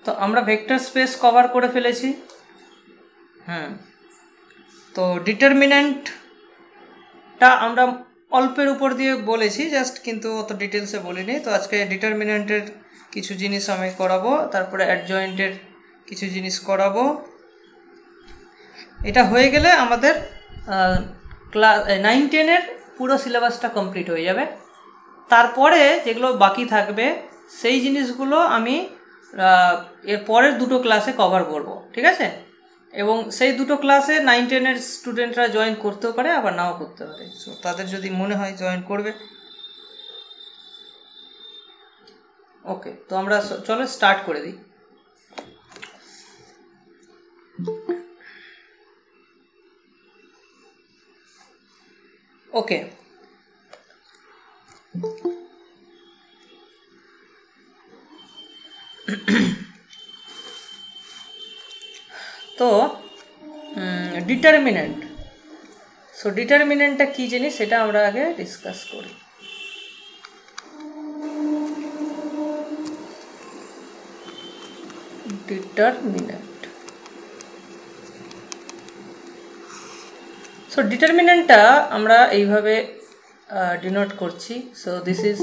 তো আমরা vector space cover করে ফেলেছি। তো ডিটারমিন্যান্টটা আমরা অল্পের উপর দিয়ে বলেছি জাস্ট, কিন্তু অত ডিটেলসে বলিনি। তো আজকে ডিটারমিন্যান্টের কিছু জিনিস আমি করাবো, তারপরে অ্যাডজয়েন্টের কিছু জিনিস করাবো। এটা হয়ে গেলে আমাদের ক্লাস 9-10-এর পুরো সিলেবাসটা কমপ্লিট হয়ে যাবে। তারপরে যেগুলো বাকি থাকবে সেই জিনিসগুলো আমি এর পরের দুটো ক্লাসে কভার করব, ঠিক আছে? এবং সেই দুটো ক্লাসে 9-10-এর স্টুডেন্টরা জয়েন করতেও পারে, আবার নাও করতে পারে। সো তাদের যদি মনে হয় জয়েন করবে। ওকে, তো আমরা চলো স্টার্ট করে দিই। ওকে, তো ডিটারমিন্যান্ট। সো ডিটারমিন্যান্টটা কী জিনিস সেটা আমরা আগে ডিসকাস করি। ডিটারমিন্যান্ট, সো ডিটারমিন্যান্টটা আমরা এইভাবে ডিনোট করছি। সো দিস ইজ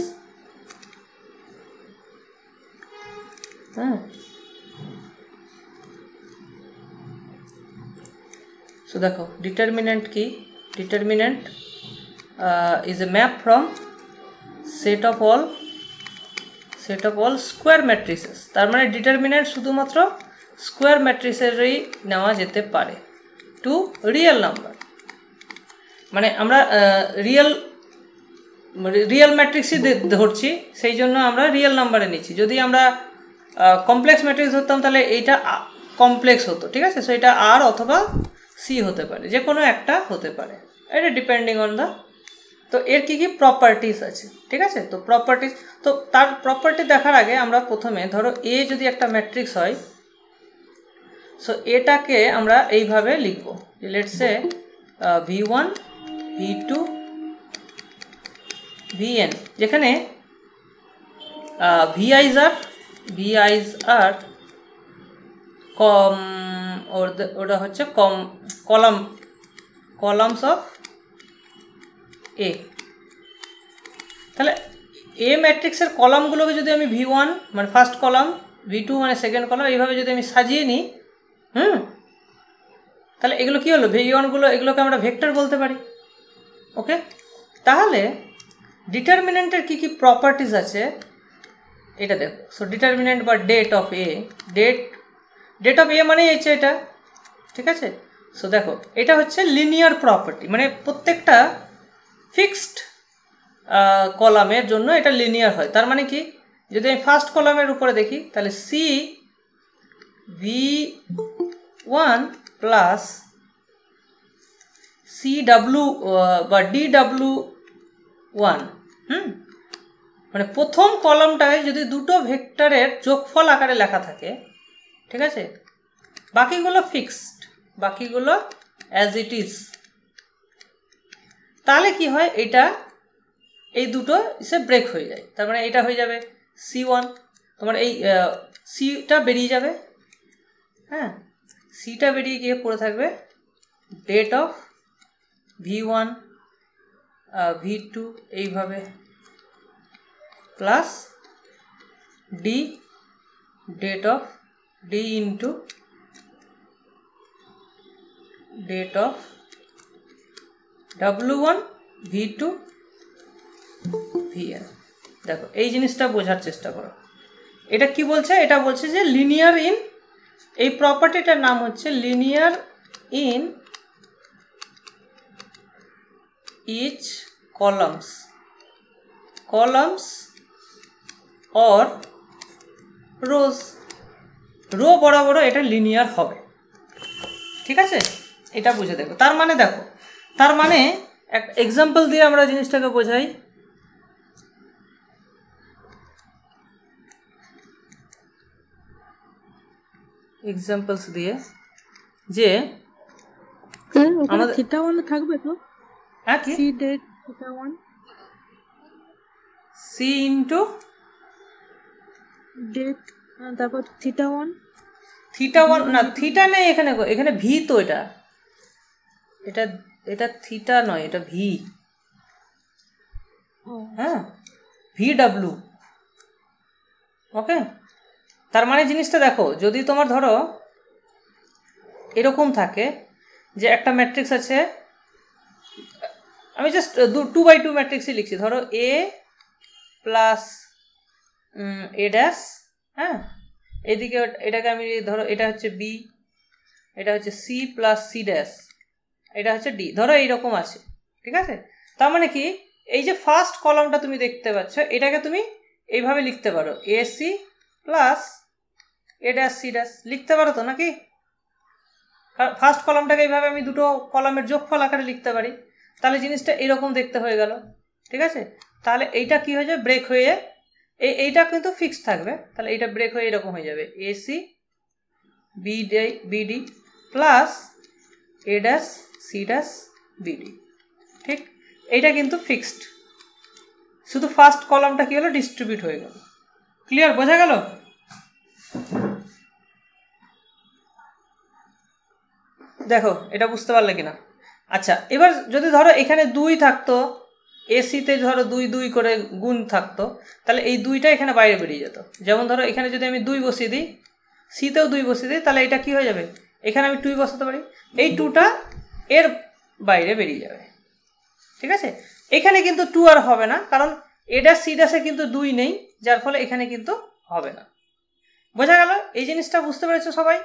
সো দেখো ডিটারমিন্যান্ট কি? Determinant is a map from set of all square matrices. তার মানে ডিটারমিন্যান্ট শুধুমাত্র স্কোয়ার ম্যাট্রিসেরই নেওয়া যেতে পারে টু রিয়েল নাম্বার। মানে আমরা রিয়েল ম্যাট্রিক্সই ধরছি, সেই জন্য আমরা রিয়েল নাম্বারে নিচ্ছি। যদি আমরা কমপ্লেক্স ম্যাট্রিক্স ধরতাম তাহলে এইটা কমপ্লেক্স হতো, ঠিক আছে? সো এটা আর অথবা সি হতে পারে, যে কোনো একটা হতে পারে, এটা ডিপেন্ডিং অন দ্য। তো এর কী কী প্রপার্টিস আছে, ঠিক আছে? তো প্রপার্টিস, তো তার প্রপার্টি দেখার আগে আমরা প্রথমে ধরো এ যদি একটা ম্যাট্রিক্স হয়, সো এটাকে আমরা এইভাবে লিখব, let's say v1 v2 vn, যেখানে vi's are ওটা হচ্ছে কলামস অফ এ। তাহলে এ ম্যাট্রিক্সের কলামগুলোকে যদি আমি v1 মানে ফার্স্ট কলাম, v2 মানে সেকেন্ড কলাম, এইভাবে যদি আমি সাজিয়ে নিই, তাহলে এগুলো কী হলো? v1গুলো, এগুলোকে আমরা ভেক্টর বলতে পারি। ওকে, তাহলে ডিটারমিন্যান্টের কী কী প্রপার্টিস আছে এটা দেখো। সো ডিটারমিন্যান্ট বা det of A, det of A মানেই হচ্ছে এটা, ঠিক আছে? সো দেখো এটা হচ্ছে লিনিয়ার প্রপার্টি, মানে প্রত্যেকটা ফিক্সড কলামের জন্য এটা লিনিয়ার হয়। তার মানে কি, যদি আমি ফার্স্ট কলামের উপরে দেখি তাহলে C v1 plus C W বা ডি ডাব্লু 1, মানে প্রথম কলামটায় যদি দুটো ভেক্টরের যোগফল আকারে লেখা থাকে, ঠিক আছে? বাকিগুলো ফিক্সড, বাকিগুলো অ্যাজ ইট ইজ। তাহলে কি হয়, এটা এই দুটো সে ব্রেক হয়ে যায়। তার মানে এটা হয়ে যাবে c1, তোমার এই সিটা বেরিয়ে যাবে, সিটা বেরিয়ে গিয়ে পড়ে থাকবে ডেট অফ v1 v2 এইভাবে plus D, det of D into det of w1 v2 vn। দেখো এই জিনিসটা বোঝার চেষ্টা করো। এটা কি বলছে? এটা বলছে যে লিনিয়ার ইন, এই প্রপার্টিটার নাম হচ্ছে linear in each columns or rows. Row বরাবর এটা লিনিয়ার হবে, ঠিক আছে? এটা বুঝে দেখো। তার মানে দেখো, তার মানে একটা এক্সাম্পল দিয়ে আমরা জিনিসটাকে বোঝাই। এক্সাম্পলস দিয়ে যে আমাদের থিটা 1 থাকবে তো, হ্যাঁ কি C det theta 1 C into det তারপর θ1 θ1 না, থিটা নেই এখানে, এখানে ভি তো, এটা এটা এটা থিটা নয়, এটা ভি। হ্যাঁ, ভি ডাব্লু। ওকে, তার মানে জিনিসটা দেখো, যদি তোমার ধরো এরকম থাকে যে একটা ম্যাট্রিক্স আছে, আমি জাস্ট 2x2 ম্যাট্রিক্সই লিখছি, ধরো এ প্লাস এ ড্যাশ, হ্যাঁ, এদিকে এটাকে আমি ধরো এটা হচ্ছে বি, এটা হচ্ছে সি প্লাস সি ড্যাশ, এটা হচ্ছে ডি, ধরো এইরকম আছে, ঠিক আছে। তার মানে কি, এই যে ফার্স্ট কলামটা তুমি দেখতে পাচ্ছ, এটাকে তুমি এইভাবে লিখতে পারো, A C plus A dash C dash লিখতে পারো তো নাকি? ফার্স্ট কলামটাকে এইভাবে আমি দুটো কলামের যোগফল আকারে লিখতে পারি, তাহলে জিনিসটা এরকম দেখতে হয়ে গেল, ঠিক আছে। তাহলে এইটা কি হয়ে যাবে, ব্রেক হয়ে, এইটা কিন্তু ফিক্সড থাকবে, তাহলে এইটা ব্রেক হয়ে এরকম হয়ে যাবে, AC BD plus A dash C dash BD, ঠিক। এইটা কিন্তু ফিক্সড, শুধু ফার্স্ট কলামটা কি হলো, ডিস্ট্রিবিউট হয়ে গেল। ক্লিয়ার, বোঝা গেল? দেখো এটা বুঝতে পারলে কিনা। আচ্ছা, এবার যদি ধরো এখানে 2 থাকতো, এসিতে ধরো 2 2 করে গুণ থাকতো, তাহলে এই 2টা এখানে বাইরে বেরিয়ে যেত। যেমন ধরো এখানে যদি আমি 2 বসিয়ে দিই, সিতেও 2 বসিয়ে দিই, তাহলে এটা কি হয়ে যাবে, এখানে আমি 2 বসাতে পারি, এই 2টা এর বাইরে বেরিয়ে যাবে, ঠিক আছে। এখানে কিন্তু 2 আর হবে না, কারণ এ ড্যাশ সি ড্যাশে কিন্তু 2 নেই, যার ফলে এখানে কিন্তু হবে না। বোঝা গেল? এই জিনিসটা বুঝতে পেরেছো সবাই?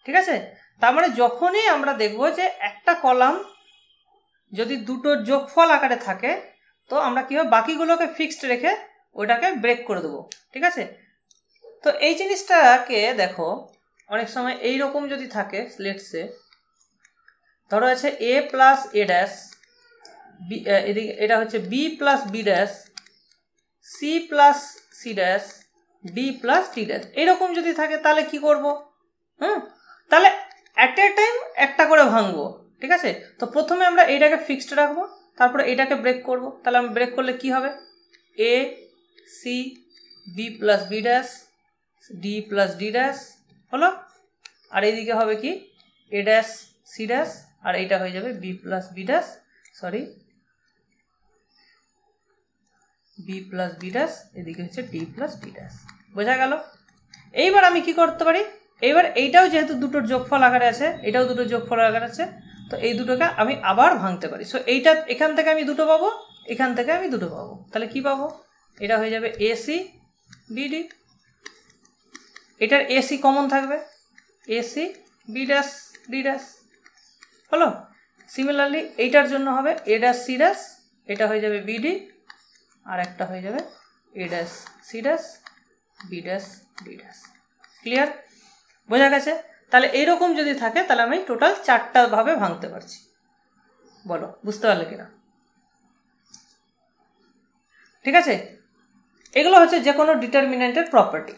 ঠিক আছে। তার মানে যখনই আমরা দেখব যে একটা কলাম যদি দুটো যোগফল আকারে থাকে, তো আমরা কি হবে, বাকিগুলোকে ফিক্সড রেখে ওটাকে ব্রেক করে দেবো, ঠিক আছে। তো এই জিনিসটাকে দেখো, অনেক সময় এই রকম যদি থাকে, লেটসে ধরো আছে A plus A dash B, এদিকে এটা হচ্ছে B plus B dash, C plus C dash, D plus D dash, এইরকম যদি থাকে, তাহলে কি করব, তাহলে অ্যাট এ টাইম একটা করে ভাঙবো, ঠিক আছে। তো প্রথমে আমরা এইটাকে ফিক্সড রাখবো, তারপরে এটাকে ব্রেক করব। তাহলে আমি ব্রেক করলে কি হবে, A C B plus B dash D plus D dash হলো, আর এইদিকে হবে কি এ ড্যাশ সি ড্যাশ, আর এইটা হয়ে যাবে B plus B dash, sorry B plus B dash, এদিকে হচ্ছে ডি প্লাস ডি ড্যাশ। বোঝা গেল? এইবার আমি কি করতে পারি, এইবার এইটাও যেহেতু দুটোর যোগফল আকারে আছে, এটাও দুটোর যোগফল আকারে আছে, তো এই দুটোকে আমি আবার ভাঙতে পারি। সো এইটা এখান থেকে আমি দুটো পাবো, এখান থেকে আমি দুটো পাবো, তাহলে কি পাবো, এটা হয়ে যাবে এসি বিডি, এটার এসি কমন থাকবে, AC B dash D dash হলো। সিমিলারলি এইটার জন্য হবে এ ড্যাশ সি ড্যাশ, এটা হয়ে যাবে বিডি, আর একটা হয়ে যাবে A dash C dash B dash D dash. Clear? বোঝা গেছে? তাহলে এইরকম যদি থাকে, তাহলে আমি টোটাল 4টা ভাবে ভাঙতে পারছি। বলো বুঝতে পারলে কিনা? ঠিক আছে, এগুলো হচ্ছে যে কোনো ডিটারমিনেন্টের প্রপার্টি।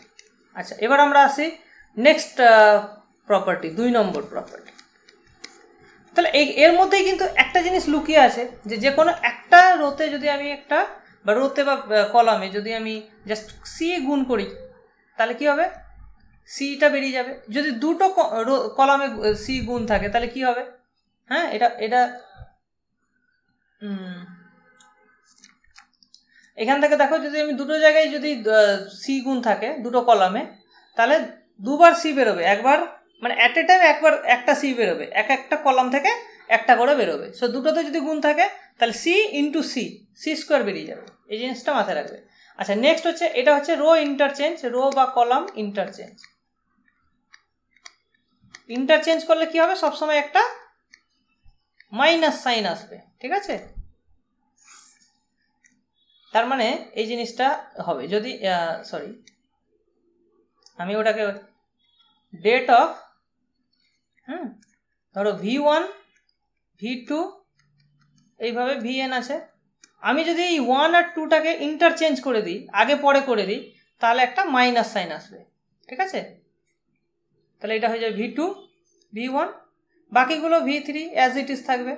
আচ্ছা, এবার আমরা আসি নেক্সট প্রপার্টি, 2 নম্বর প্রপার্টি। তাহলে এর মধ্যেই কিন্তু একটা জিনিস লুকিয়ে আছে, যে কোনো একটা রোতে যদি আমি একটা, বা রোতে বা কলামে যদি আমি জাস্ট সি গুণ করি, তাহলে কি হবে, সিটা বেরিয়ে যাবে। যদি দুটো কলামে সি গুণ থাকে, তাহলে কি হবে, হ্যাঁ, এটা এখান থেকে দেখো, যদি আমি দুটো জায়গায় যদি সি গুণ থাকে দুটো কলামে, তাহলে দুবার সি বেরোবে, একবার মানে অ্যাট এ টাইম একবার একটা সি বেরোবে, একটা কলাম থেকে একটা করে বেরোবে। সো দুটোতে যদি গুণ থাকে, তাহলে C into C, C square বেরিয়ে যাবে। এই জিনিসটা মাথায় রাখবে। আচ্ছা, নেক্সট হচ্ছে, এটা হচ্ছে রো ইন্টারচেঞ্জ, রো বা কলাম ইন্টারচেঞ্জ। ইন্টারচেঞ্জ করলে কি হবে, সবসময় একটা মাইনাস সাইন আসবে, ঠিক আছে। তার মানে এই জিনিসটা হবে, যদি সরি আমি ওটাকে ডেট অফ, ধরো V1 V2 এইভাবে VN আছে, আমি যদি এই 1 আর 2টাকে ইন্টারচেঞ্জ করে দিই, আগে পরে করে দিই, তাহলে একটা মাইনাস সাইন আসবে, ঠিক আছে। তাহলে এটা হয়ে যাবে V2 V1, বাকিগুলো V3 অ্যাজ ইট ইজ থাকবে।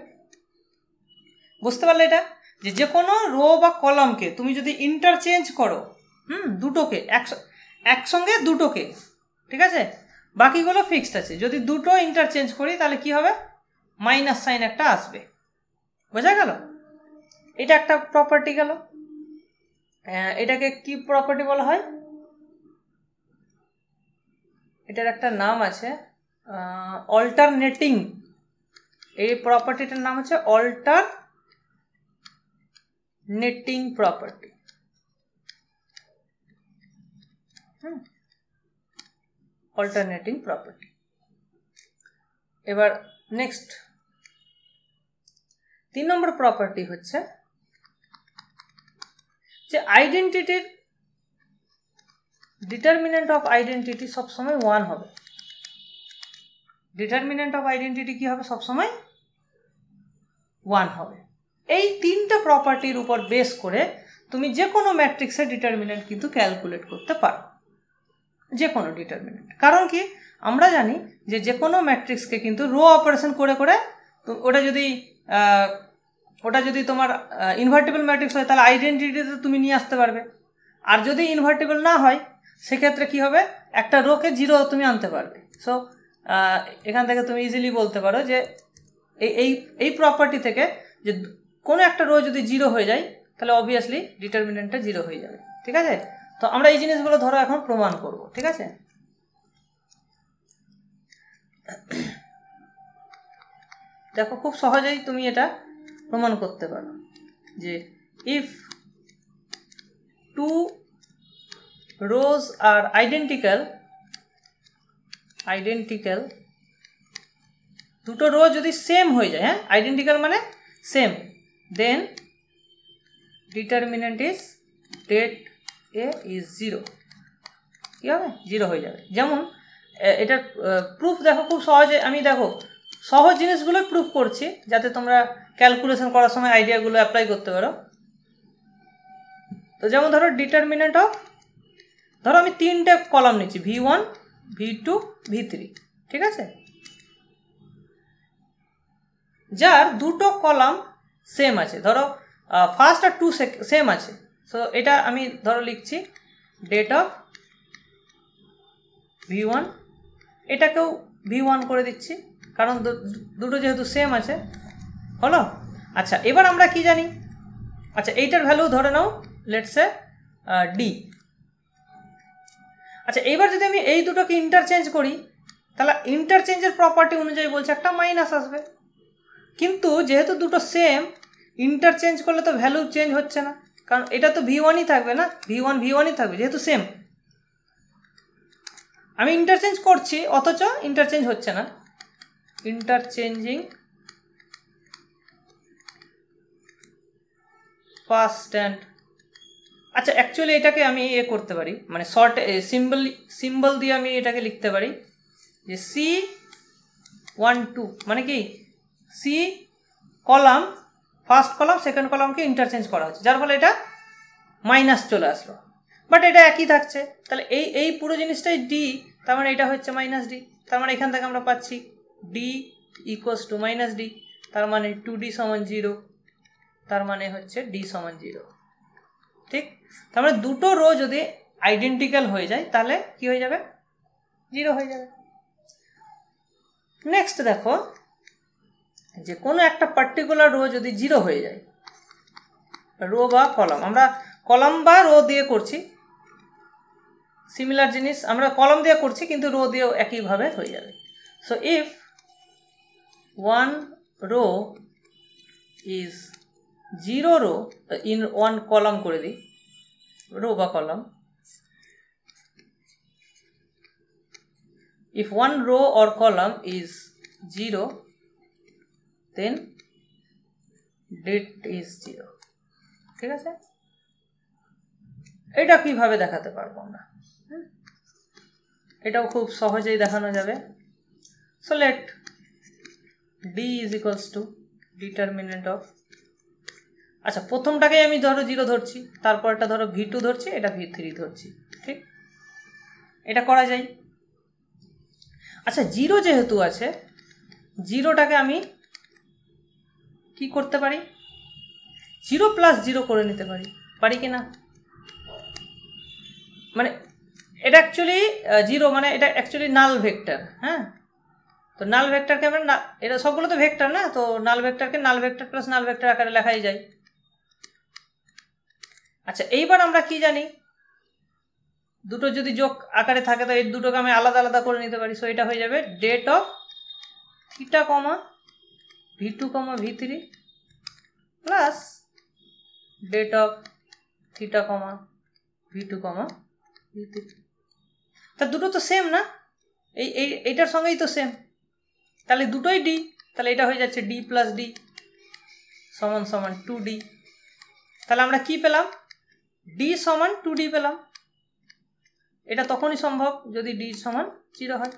বুঝতে পারলে এটা, যে কোনো রো বা কলামকে তুমি যদি ইন্টারচেঞ্জ করো, দুটোকে একসঙ্গে দুটোকে, ঠিক আছে, বাকিগুলো ফিক্সড আছে। যদি দুটো ইন্টারচেঞ্জ করি তাহলে কি হবে, মাইনাস সাইন একটা আসবে, বোঝা গেল? এটা একটা প্রপার্টি গেল। এটাকে কি প্রপার্টি বলা হয়, এটার একটা নাম আছে অল্টারনেটিং। এই প্রপার্টিটার নাম হচ্ছে অল্টারনেটিং প্রপার্টি। Alternating property. এবার নেক্সট 3 নম্বর প্রপার্টি হচ্ছে যে আইডেন্টিটির ডিটারমিনেন্ট অফ আইডেন্টিটি সবসময় 1 হবে। ডিটারমিনেন্ট অফ আইডেন্টিটি কি হবে, সবসময় 1 হবে। এই 3টে প্রপার্টির উপর বেস করে তুমি যে কোনো ম্যাট্রিক্সের ডিটারমিনেন্ট কিন্তু ক্যালকুলেট করতে পারো, যে কোনো ডিটারমিনেন্ট। কারণ কি, আমরা জানি যে কোনো ম্যাট্রিক্সকে কিন্তু রো অপারেশন করে করে ওটা যদি তোমার ইনভার্টিবল ম্যাট্রিক্স হয় তাহলে আইডেন্টিটিতে তুমি নিয়ে আসতে পারবে। আর যদি ইনভার্টিবল না হয় সেক্ষেত্রে কি হবে, একটা রোকে 0 তুমি আনতে পারবে। সো এখান থেকে তুমি ইজিলি বলতে পারো যে এই প্রপার্টি থেকে যে কোনো একটা রো যদি 0 হয়ে যায় তাহলে অবভিয়াসলি ডিটারমিনেন্টটা 0 হয়ে যাবে, ঠিক আছে? তো আমরা এই জিনিসগুলো ধরো এখন প্রমাণ করব, ঠিক আছে? দেখো খুব সহজেই তুমি এটা প্রমাণ করতে পারো যে ইফ 2 rows are identical, দুটো রো যদি সেম হয়ে যায়, আইডেন্টিক্যাল মানে same, then determinant is det a is 0। কি হবে, 0 হয়ে যাবে। যেমন এটার প্রুফ দেখো খুব সহজে, আমি দেখো সহজ জিনিসগুলোই প্রুফ করছি যাতে তোমরা ক্যালকুলেশন করার সময় আইডিয়াগুলো অ্যাপ্লাই করতে পারো। তো যেমন ধরো ডিটারমিনেন্ট অফ, ধরো আমি 3টে কলাম নিচ্ছি, v1 v2 v3, ঠিক আছে, যার দুটো কলাম সেম আছে। ধরো ফার্স্ট আর 2 সেম আছে। সো এটা আমি ধরো লিখছি det অফ v1, এটাকেও v1 করে দিচ্ছি কারণ দুটো যেহেতু সেম আছে, হলো? আচ্ছা, এবার আমরা কি জানি, আচ্ছা এইটার ভ্যালু ধরে নাও লেটস সে d। আচ্ছা, এইবার যদি আমি এই দুটোকে ইন্টারচেঞ্জ করি তাহলে ইন্টারচেঞ্জের প্রপার্টি অনুযায়ী বলছে একটা মাইনাস আসবে। কিন্তু যেহেতু দুটো সেম, ইন্টারচেঞ্জ করলে তো ভ্যালু চেঞ্জ হচ্ছে না, কারণ এটা তো v1ই থাকবে না, v1ই থাকবে যেহেতু সেম। আমি ইন্টারচেঞ্জ করছি অথচ ইন্টারচেঞ্জ হচ্ছে না, ইন্টারচেঞ্জিং ফার্স্ট অ্যান্ড, আচ্ছা অ্যাকচুয়ালি এটাকে আমি করতে পারি, মানে শর্ট সিম্বল দিয়ে আমি এটাকে লিখতে পারি যে C12, মানে কি C column, first column second কলামকে ইন্টারচেঞ্জ করা হচ্ছে, যার ফলে এটা মাইনাস চলে আসলো, বাট এটা একই থাকছে। তাহলে এই পুরো জিনিসটাই d, তার মানে এটা হচ্ছে মাইনাস d। তার মানে এখান থেকে আমরা পাচ্ছি d equals to minus d, তার মানে 2d সমান 0, তার মানে হচ্ছে d সমান 0, ঠিক? তার মানে দুটো রো যদি আইডেন্টিক্যাল হয়ে যায় তাহলে কি হয়ে যাবে, 0 হয়ে যাবে। নেক্সট দেখো, যে কোনো একটা পার্টিকুলার রো যদি 0 হয়ে যায়, রো বা কলাম, আমরা কলাম বা রো দিয়ে করছি, সিমিলার জিনিস আমরা কলাম দিয়ে করছি কিন্তু রো দিয়েও একইভাবে হয়ে যাবে। So if one row is 0 row in 1 column করে দিই, রো বা column, if one row or column is 0 then det is 0, ঠিক আছে? এটা কিভাবে দেখাতে পারবো আমরা, এটাও খুব সহজেই দেখানো যাবে। So let d is equals to determinant of, আচ্ছা প্রথমটাকে আমি ধরো 0 ধরছি, তারপরটা ধরো v2 ধরছি, এটা v3 ধরছি, ঠিক? এটা করা যায়। আচ্ছা 0 যেহেতু আছে, 0টাকে আমি কি করতে পারি, 0 প্লাস 0 করে নিতে পারি, পারি কি না? মানে এটা অ্যাকচুয়ালি 0 মানে এটা অ্যাকচুয়ালি নাল ভেক্টর। হ্যাঁ, তো নাল ভেক্টরকে আমরা এটা সবগুলো তো ভেক্টর না, তো নাল ভেক্টরকে নাল ভেক্টর প্লাস নাল ভেক্টর আকারে লেখাই যায়। আচ্ছা, এইবার আমরা কি জানি, দুটো যদি যোগ আকারে থাকে তো এই দুটোকে আমি আলাদা আলাদা করে নিতে পারি। সো এটা হয়ে যাবে det of theta comma v2 comma v3 plus det of theta comma v2 comma v3। তা দুটো তো সেম না, এইটার সঙ্গেই তো সেম, তাহলে দুটোই ডি, তাহলে এটা হয়ে যাচ্ছে ডি প্লাস ডি সমান সমান 2d। তাহলে আমরা কি পেলাম, ডি সমান 2d পেলাম। এটা তখনই সম্ভব যদি ডি সমান 0 হয়।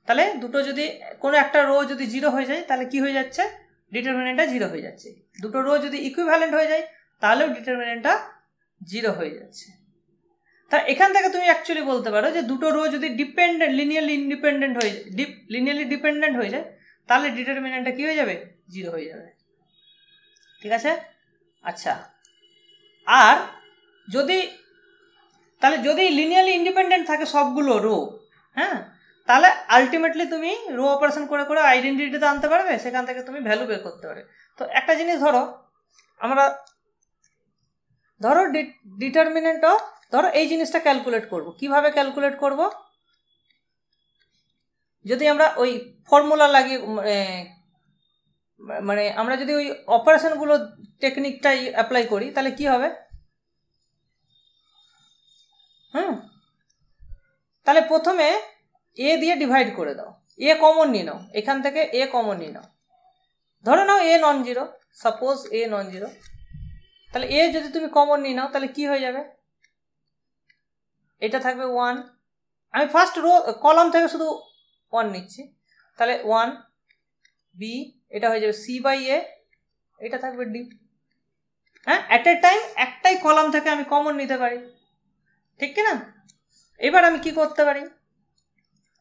তাহলে দুটো যদি কোনো একটা রো যদি 0 হয়ে যায় তাহলে কি হয়ে যাচ্ছে, ডিটারমিনেন্টটা 0 হয়ে যাচ্ছে। দুটো রো যদি ইকুইভ্যালেন্ট হয়ে যায় তাহলেও ডিটারমিনেন্টটা 0 হয়ে যাচ্ছে। তা এখান থেকে তুমি অ্যাকচুয়ালি বলতে পারো যে দুটো রো যদি লিনিয়ারলি ডিপেন্ডেন্ট হয়ে যায় তাহলে ডিটারমিনেন্টটা কি হয়ে যাবে, 0 হয়ে যাবে। ঠিক আছে। আচ্ছা, আর যদি লিনিয়ারলি ইন্ডিপেন্ডেন্ট থাকে সবগুলো রো, হ্যাঁ, তাহলে আলটিমেটলি তুমি রো অপারেশন করে করে আইডেন্টিটিতে আনতে পারবে, সেখান থেকে তুমি ভ্যালু বের করতে পারবে। তো একটা জিনিস ধরো ডিটারমিনেন্ট অফ, ধরো এই জিনিসটা ক্যালকুলেট করব। কিভাবে ক্যালকুলেট করব, যদি আমরা ওই ফর্মুলা লাগিয়ে মানে আমরা যদি ওই অপারেশনগুলো টেকনিকটাই অ্যাপ্লাই করি তাহলে কি হবে, তাহলে প্রথমে এ দিয়ে ডিভাইড করে দাও, এ কমন নিয়ে নাও, এখান থেকে এ কমন নিয়ে নাও, ধরে নাও এ নন জিরো, সাপোজ এ নন জিরো, তাহলে এ যদি তুমি কমন নিয়ে নাও তাহলে কি হয়ে যাবে, এটা থাকবে 1। আমি ফার্স্ট রো কলাম থেকে শুধু 1 নিচ্ছি, তাহলে 1 বি, এটা হয়ে যাবে সি বাই এ, এটা থাকবে ডি। হ্যাঁ, অ্যাট এ টাইম একটাই কলাম থেকে আমি কমন নিতে পারি, ঠিক কি না? এবার আমি কি করতে পারি,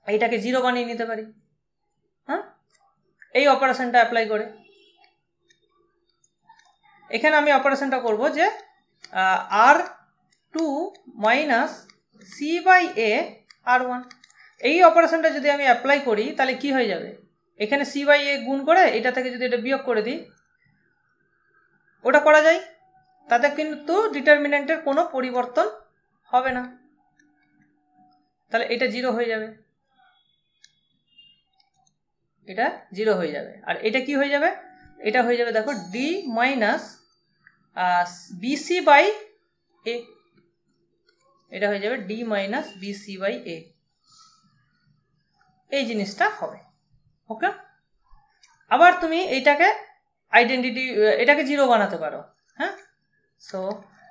এইটাকে 0 বানিয়ে নিতে পারি। হ্যাঁ, এই অপারেশনটা অ্যাপ্লাই করে এখানে আমি অপারেশনটা করব যে r2 minus C by A r1। এই অপারেশনটা যদি আমি অ্যাপ্লাই করি তাহলে কি হয়ে যাবে, এখানে সি বাই এ গুণ করে এটা থেকে যদি এটা বিয়োগ করে দিই, ওটা করা যায়, তাতে কিন্তু ডিটারমিনেন্টের কোনো পরিবর্তন হবে না। তাহলে এটা 0 হয়ে যাবে, এটা 0 হয়ে যাবে। আর এটা কি হয়ে যাবে, এটা হয়ে যাবে দেখো ডি মাইনাস বিসি বাই এ, এটা হয়ে যাবে ডি মাইনাস বিসি বাই এ, এই জিনিসটা হবে। ওকে, আবার তুমি এটাকে এটাকে 0 বানাতে পারো। হ্যাঁ, সো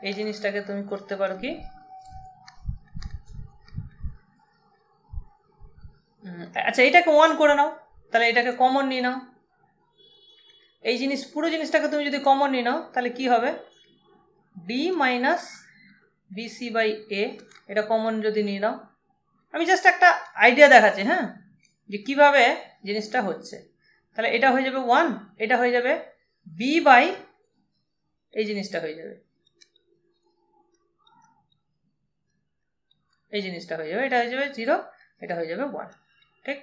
এই জিনিসটাকে তুমি করতে পারো কি, আচ্ছা এটাকে 1 করে নাও, তাহলে এটাকে কমন নিয়ে নাও, এই পুরো জিনিসটাকে তুমি যদি কমন নিয়ে নাও তাহলে কি হবে, ডি মাইনাস বিসি বাই এ, এটা কমন যদি নিয়ে নাও, আমি জাস্ট একটা আইডিয়া দেখাচ্ছি, হ্যাঁ, যে কিভাবে জিনিসটা হচ্ছে। তাহলে এটা হয়ে যাবে 1, এটা হয়ে যাবে বি বাই, এই জিনিসটা হয়ে যাবে, এই জিনিসটা হয়ে যাবে, এটা হয়ে যাবে 0, এটা হয়ে যাবে 1, ঠিক?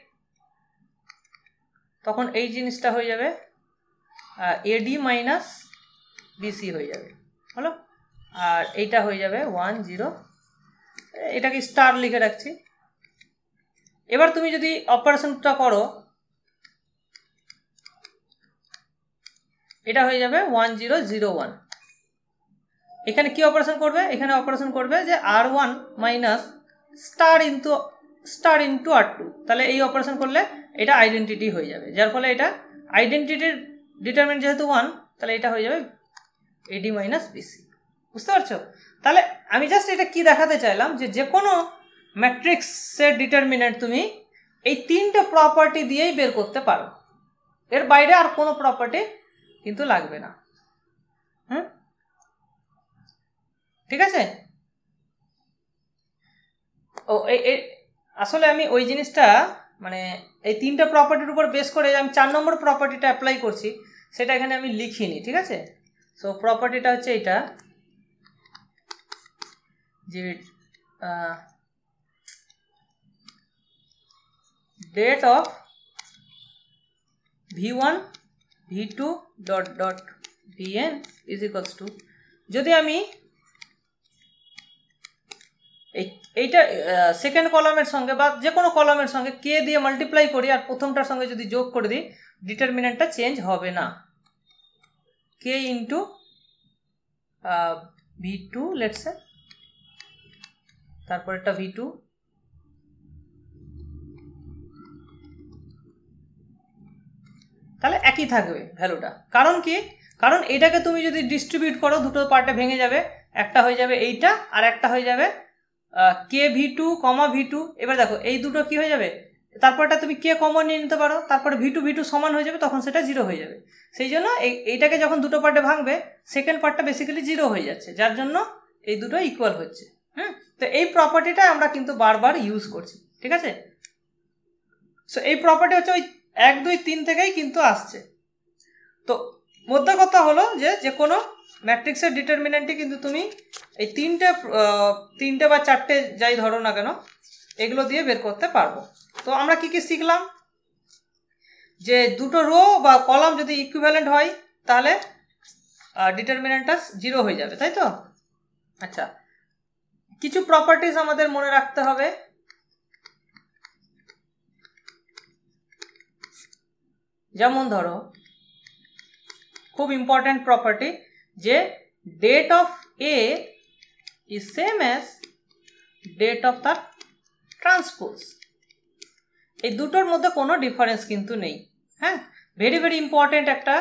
তখন এই জিনিসটা হয়ে যাবে এডি মাইনাস বিসি হয়ে যাবে, হলো। আর এইটা হয়ে যাবে 1 0, এটাকে স্টার লিখে রাখছি। এবার তুমি যদি অপারেশনটা করো, এটা হয়ে যাবে 1 0 0 1। এখানে কি অপারেশন করবে, এখানে অপারেশন করবে যে r1 minus star into r2, তাহলে এই অপারেশন করলে এটা আইডেন্টিটি হয়ে যাবে, যার ফলে এটা আইডেন্টিটির ডিটারমিনেন্ট যেহেতু 1, তাহলে এটা হয়ে যাবে এডি মাইনাস বিসি। বুঝতে পারছো? তাহলে আমি জাস্ট এটা কি দেখাতে চাইলাম, যে কোনো ম্যাট্রিক্সের ডিটারমিনেন্ট তুমি এই 3টে প্রপার্টি দিয়েই বের করতে পারো, এর বাইরে আর কোনো প্রপার্টি কিন্তু লাগবে না। হুম, ঠিক আছে। ও আসলে আমি ওই জিনিসটা মানে এই 3টে প্রপার্টির উপর বেস করে আমি 4 নম্বর প্রপার্টিটা অ্যাপ্লাই করছি, সেটা এখানে আমি লিখিনি, ঠিক আছে। সো প্রপার্টিটা হচ্ছে এটা, যে det of v1 v2 dot dot vn is equals to, যদি আমি এইটা সেকেন্ড কলামের সঙ্গে বা যে কোনো কলামের সঙ্গে কে দিয়ে মাল্টিপ্লাই করি আর প্রথমটার সঙ্গে যদি যোগ করে দিই, ডিটারমিনেন্টটা চেঞ্জ হবে না। কে ইন্টু v2 লেটস সে, তারপর একটা v2, তাহলে একই থাকবে ভ্যালুটা। কারণ কি, কারণ এটাকে তুমি যদি ডিস্ট্রিবিউট করো দুটো পার্টে ভেঙে যাবে, একটা হয়ে যাবে এইটা আর একটা হয়ে যাবে কে v2 কমা v2। এবার দেখো এই দুটো কি হয়ে যাবে, তারপরটা তুমি কে কমন নিয়ে নিতে পারো, তারপরে v2 সমান হয়ে যাবে, তখন সেটা 0 হয়ে যাবে। সেই জন্য এইটাকে যখন দুটো পার্টে ভাঙবে, সেকেন্ড পার্টটা বেসিক্যালি 0 হয়ে যাচ্ছে, যার জন্য এই দুটো ইকুয়াল হচ্ছে। তো এই প্রপার্টিটা আমরা কিন্তু বারবার ইউজ করছি, ঠিক আছে। সো এই প্রপার্টি হচ্ছে ওই 1 2 3 থেকেই কিন্তু আসছে। তো মোদ্দা কথা হলো যে কোনো ম্যাট্রিক্সের ডিটারমিনেন্টই কিন্তু তুমি এই তিনটে বা চারটে যাই ধরো না কেন, এগুলো দিয়ে বের করতে পারবো। তো আমরা কি কি শিখলাম, যে দুটো রো বা কলাম যদি ইকুইভ্যালেন্ট হয় তাহলে ডিটারমিনেন্টটা 0 হয়ে যাবে, তাই তো। আচ্ছা, কিছু প্রপার্টিজ আমাদের মনে রাখতে হবে। যেমন ধরো খুব ইম্পর্টেন্ট প্রপার্টি, যে det of A is same as det of তার ট্রান্সপোজ। এই দুটোর মধ্যে কোনো ডিফারেন্স কিন্তু নেই। হ্যাঁ, ভেরি ভেরি ইম্পর্টেন্ট একটা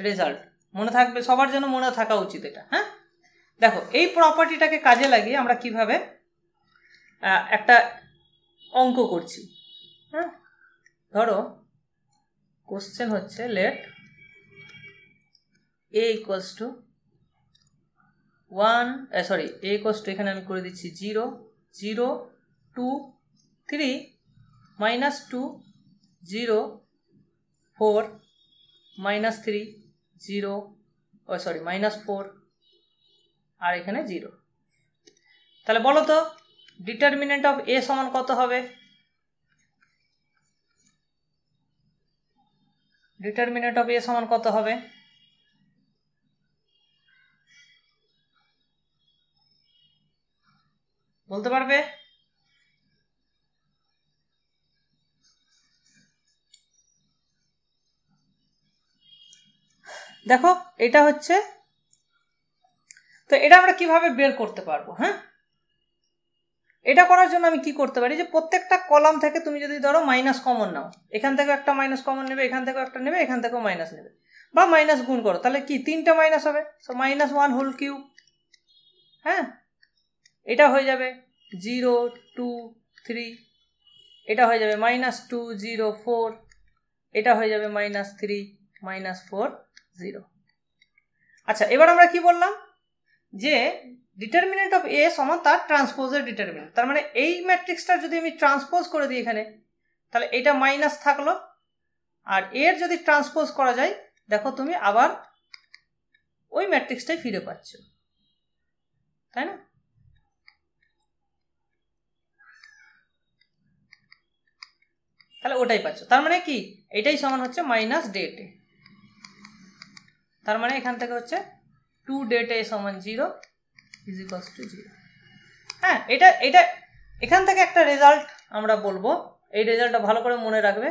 রেজাল্ট, মনে থাকবে, সবার জন্য মনে থাকা উচিত এটা। হ্যাঁ, দেখো এই প্রপার্টিটাকে কাজে লাগিয়ে আমরা কিভাবে একটা অঙ্ক করছি। হ্যাঁ, ধরো কোশ্চেন হচ্ছে let a equals to 1 sorry a equals to, এখানে আমি করে দিচ্ছি 0 0 2 3 -2 0 4 -3 0 সরি -4 আর এখানে 0। তাহলে বলো তো ডিটারমিনেন্ট অফ a সমান কত হবে? ডিটারমিনেন্ট অফ a সমান কত হবে? বলতে পারবে? দেখো এটা হচ্ছে, তো এটা আমরা কিভাবে বের করতে পারবো? হ্যাঁ, এটা করার জন্য আমি কি করতে পারি, যে প্রত্যেকটা কলাম থেকে তুমি যদি ধরো মাইনাস কমন নাও, এখান থেকে একটা মাইনাস কমন নেবে, এখান থেকে একটা নেবে, এখান থেকেও মাইনাস নেবে, বা মাইনাস গুণ করো, তাহলে কি 3টে মাইনাস হবে। So -1 whole cube. হ্যাঁ, এটা হয়ে যাবে 0 2 3, এটা হয়ে যাবে -2 0 4, এটা হয়ে যাবে -3 -4 0। আচ্ছা, এবার আমরা কি বললাম, যে ডিটারমিনেন্ট অফ এ সমান তার ট্রান্সপোজের ডিটারমিনেন্ট। তার মানে এই ম্যাট্রিক্সটা যদি আমি ট্রান্সপোজ করে দিই এখানে, তাহলে এটা মাইনাস থাকলো, আর এর যদি ট্রান্সপোজ করা যায়, দেখো তুমি আবার ওই ম্যাট্রিক্সটাই ফিরে পাচ্ছ, তাই না? তাহলে ওটাই পাচ্ছ। তার মানে কি, এটাই সমান হচ্ছে মাইনাস ডেট এ। তার মানে এখান থেকে হচ্ছে 2 ডেট এ সমান 0 ইজ ইকুয়ালস টু 0। হ্যাঁ, এটা এটা এখান থেকে একটা রেজাল্ট আমরা বলবো, এই রেজাল্টটা ভালো করে মনে রাখবে।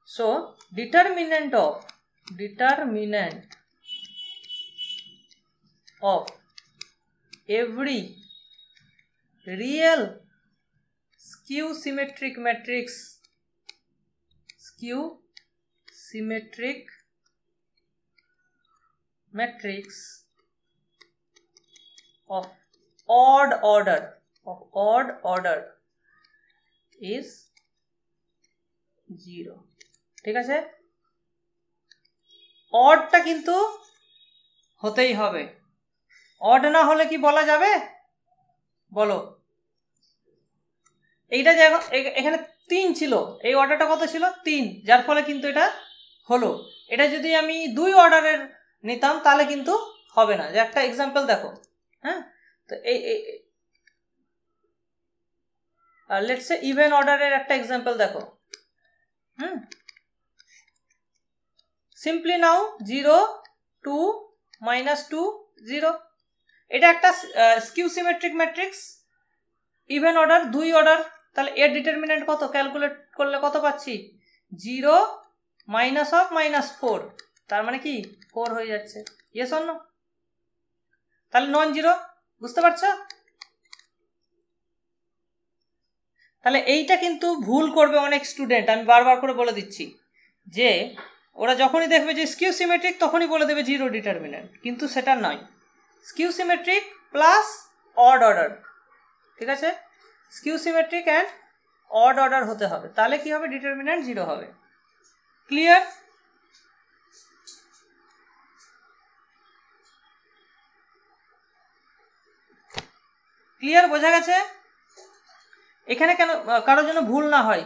So determinant of every real skew symmetric matrix of odd order is 0। ঠিক আছে, অডটা কিন্তু হতেই হবে। অড না হলে কি বলা যাবে বলো? এইটা যে এখানে 3 ছিল, এই অর্ডারটা কত ছিল? 3, যার ফলে কিন্তু এটা হলো। এটা যদি আমি 2 অর্ডারের নিতাম তাহলে কিন্তু হবে না। যে একটা এক্সাম্পল দেখো, হ্যাঁ, তো এই লেটস সে ইভেন অর্ডারের একটা এক্সাম্পল দেখো। সিম্পলি নাও 0 2 -2 0, এটা একটা skew symmetric matrix, even order 2 order. তাহলে এর ডিটারমিনেন্ট কত ক্যালকুলেট করলে কত পাচ্ছি? 0 -4, তার মানে কি 4 হয়ে যাচ্ছে। Yes or no? তাহলে নন জিরো, বুঝতে পারছো? তাহলে এইটা কিন্তু ভুল করবে অনেক স্টুডেন্ট, আমি বারবার করে বলে দিচ্ছি যে ওরা যখনই দেখবে যে স্কিউ সিমেট্রিক তখনই বলে দেবে 0 ডিটারমিনেন্ট, কিন্তু সেটা নয়। Skew symmetric plus odd order, ঠিক আছে? Skew symmetric and odd order হতে হবে, তাহলে কি হবে? ডিটারমিনেন্ট 0 হবে। ক্লিয়ার? ক্লিয়ার, বোঝা গেছে? এখানে কেন কারোর জন্য ভুল না হয়,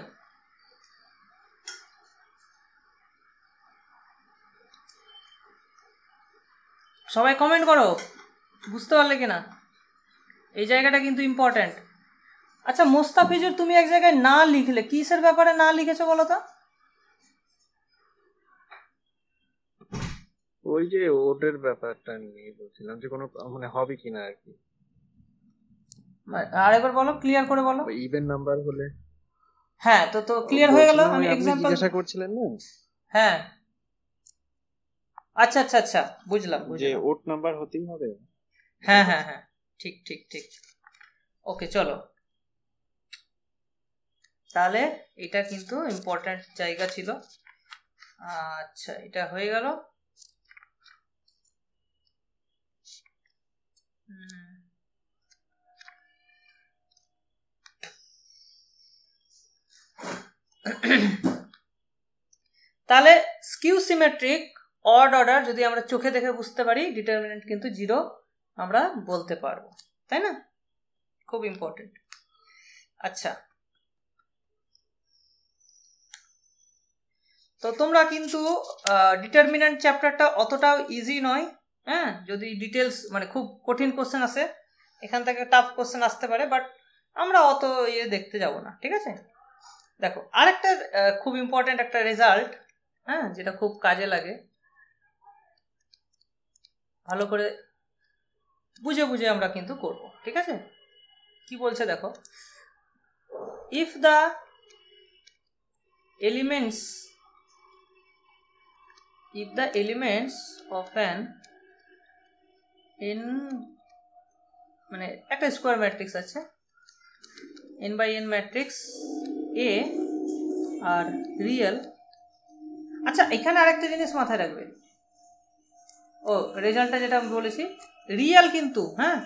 সবাই কমেন্ট করো, বুঝতে পারলে কিনা? এই জায়গাটা কিন্তু ইম্পর্ট্যান্ট। আচ্ছা মোস্তাফিজুর, তুমি এক জায়গায় না লিখলে, কিসের ব্যাপারে না লিখেছো বলো তো? ওই যে ওদের ব্যাপারটা নিয়ে বলছিলাম যে কোনো মানে হবে কিনা আর কি। আরেকবার বলো, ক্লিয়ার করে বলো। ইভেন নাম্বার হলে। হ্যাঁ, তো ক্লিয়ার হয়ে গেল। আমি এক্সাম্পল জিজ্ঞাসা করছিলেন না? হ্যাঁ, আচ্ছা আচ্ছা আচ্ছা, বুঝলাম যে ওড নাম্বার হতেই হবে। হ্যাঁ হ্যাঁ হ্যাঁ, ঠিক ঠিক ঠিক। ওকে, চলো তাহলে এটা কিন্তু ইম্পর্ট্যান্ট জায়গা ছিল। আচ্ছা, এটা হয়ে গেল। তাহলে স্কিউ সিমেট্রিক অড অর্ডার যদি আমরা চোখে দেখে বুঝতে পারি, ডিটারমিনেন্ট কিন্তু 0 আমরা বলতে পারবো, তাই না? খুব ইম্পর্টেন্ট। আচ্ছা, তো তোমরা কিন্তু ডিটারমিনেন্ট চ্যাপ্টারটা অতটাও ইজি নয়, হ্যাঁ? যদি ডিটেলস মানে খুব কঠিন কোশ্চেন আসে, এখান থেকে টাফ কোশ্চেন আসতে পারে, বাট আমরা অত ইয়ে দেখতে যাব না, ঠিক আছে? দেখো আরেকটা খুব ইম্পর্টেন্ট একটা রেজাল্ট, হ্যাঁ, যেটা খুব কাজে লাগে, ভালো করে বুঝে বুঝে আমরা কিন্তু করব, ঠিক আছে? কি বলছে দেখো, if the elements of an n মানে একটা স্কোয়ার ম্যাট্রিক্স আছে, n by n matrix A আর রিয়েল। আচ্ছা, এখানে আরেকটা জিনিস মাথায় রাখবে, ও রেজাল্টটা যেটা আমি বলেছি রিয়েল কিন্তু, হ্যাঁ,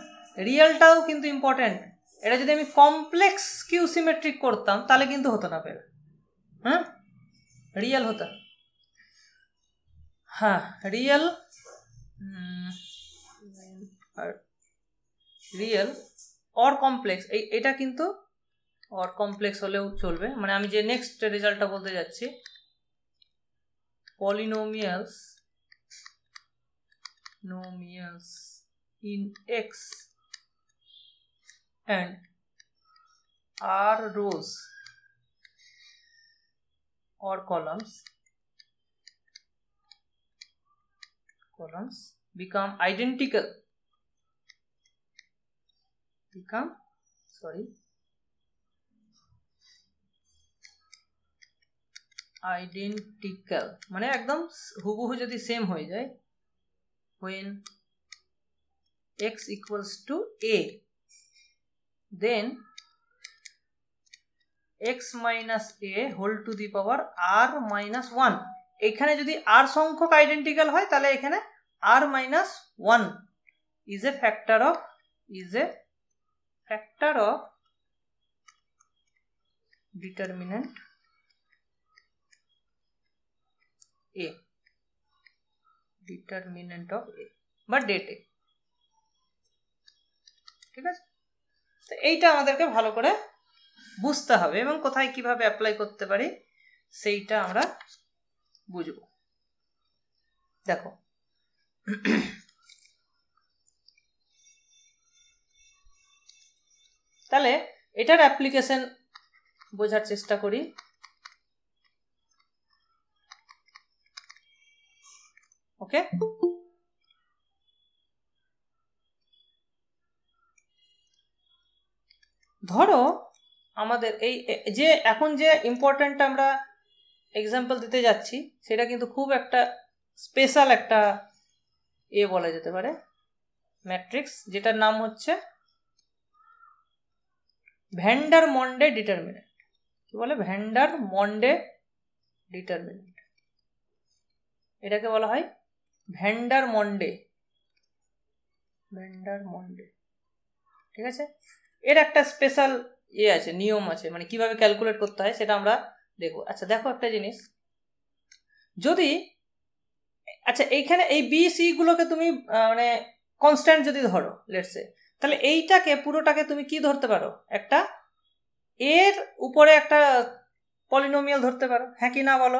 রিয়েলটাও কিন্তু ইম্পর্টেন্ট। এটা যদি আমি কমপ্লেক্স কিউ সিমেট্রিক করতাম তাহলে কিন্তু হতো না ফের, হ্যাঁ, রিয়েল হতো। হ্যাঁ, রিয়েল অর কমপ্লেক্স, এটা কিন্তু অর কমপ্লেক্স হলেও চলবে। মানে আমি যে নেক্সট রেজাল্টটা বলতে যাচ্ছি, polynomials in X and R rows or columns become identical, মানে একদম হুবহু যদি সেম হয়ে যায়, when x equals to a, then x minus a whole to the power r minus 1, এখানে যদি r সংখ্যক আইডেন্টিক্যাল হয় তাহলে এখানে r minus 1 is a factor of determinant a বা ডেটে, ঠিক আছে? তো এইটা আমাদেরকে ভালো করে বুঝতে হবে এবং কোথায় কিভাবে অ্যাপ্লাই করতে পারি সেইটা আমরা বুঝব। দেখো তাহলে এটার অ্যাপ্লিকেশন বোঝার চেষ্টা করি। ওকে, ধরো আমাদের এই যে এখন যে ইম্পর্ট্যান্ট আমরা এক্সাম্পল দিতে যাচ্ছি সেটা কিন্তু খুব একটা স্পেশাল একটা বলা যেতে পারে ম্যাট্রিক্স, যেটার নাম হচ্ছে ভ্যান্ডার মন্ডে ডিটারমিনেন্ট। কি বলে? Van der Monday determinant. এটাকে বলা হয় ভ্যান্ডার মন্ডে ঠিক আছে। এর একটা স্পেশাল আছে, নিয়ম আছে, মানে কিভাবে ক্যালকুলেট করতে হয় সেটা আমরা দেখবো। আচ্ছা দেখো একটা জিনিস, যদি আচ্ছা এইখানে এই বি সি গুলোকে তুমি মানে কনস্ট্যান্ট যদি ধরো লেটস সে, তাহলে এইটাকে পুরোটাকে তুমি কি ধরতে পারো? একটা এর উপরে একটা পলিনোমিয়াল ধরতে পারো, হ্যাঁ কি না বলো?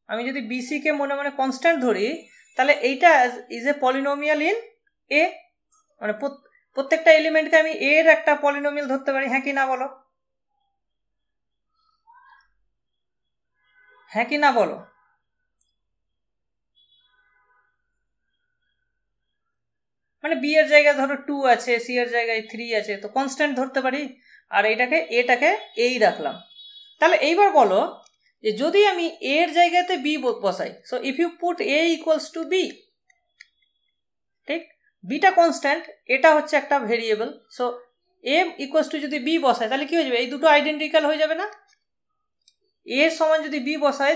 আমি যদি বিসি কে মনে মনে কনস্ট্যান্ট ধরি, তাহলে এইটা is a polynomial in a, মানে প্রত্যেকটা এলিমেন্টকে আমি এর একটা পলিনোমিয়াল ধরতে পারি, হ্যাঁ কি না বলো? হ্যাঁ কি না বলো? মানে বি এর জায়গায় ধরো 2 আছে, সি এর জায়গায় 3 আছে, তো কনস্ট্যান্ট ধরতে পারি, আর এটাকে এই রাখলাম। তাহলে এইবার বলো যে যদি আমি এর জায়গাতে বি বসাই, so if you put A equals to B, ঠিক, বিটা কনস্ট্যান্ট, এটা হচ্ছে একটা variable, so A equals to যদি বি বসাই তাহলে কি হয়ে যাবে? এই দুটো আইডেন্টিক্যাল হয়ে যাবে না? এ সমান যদি বি বসাই,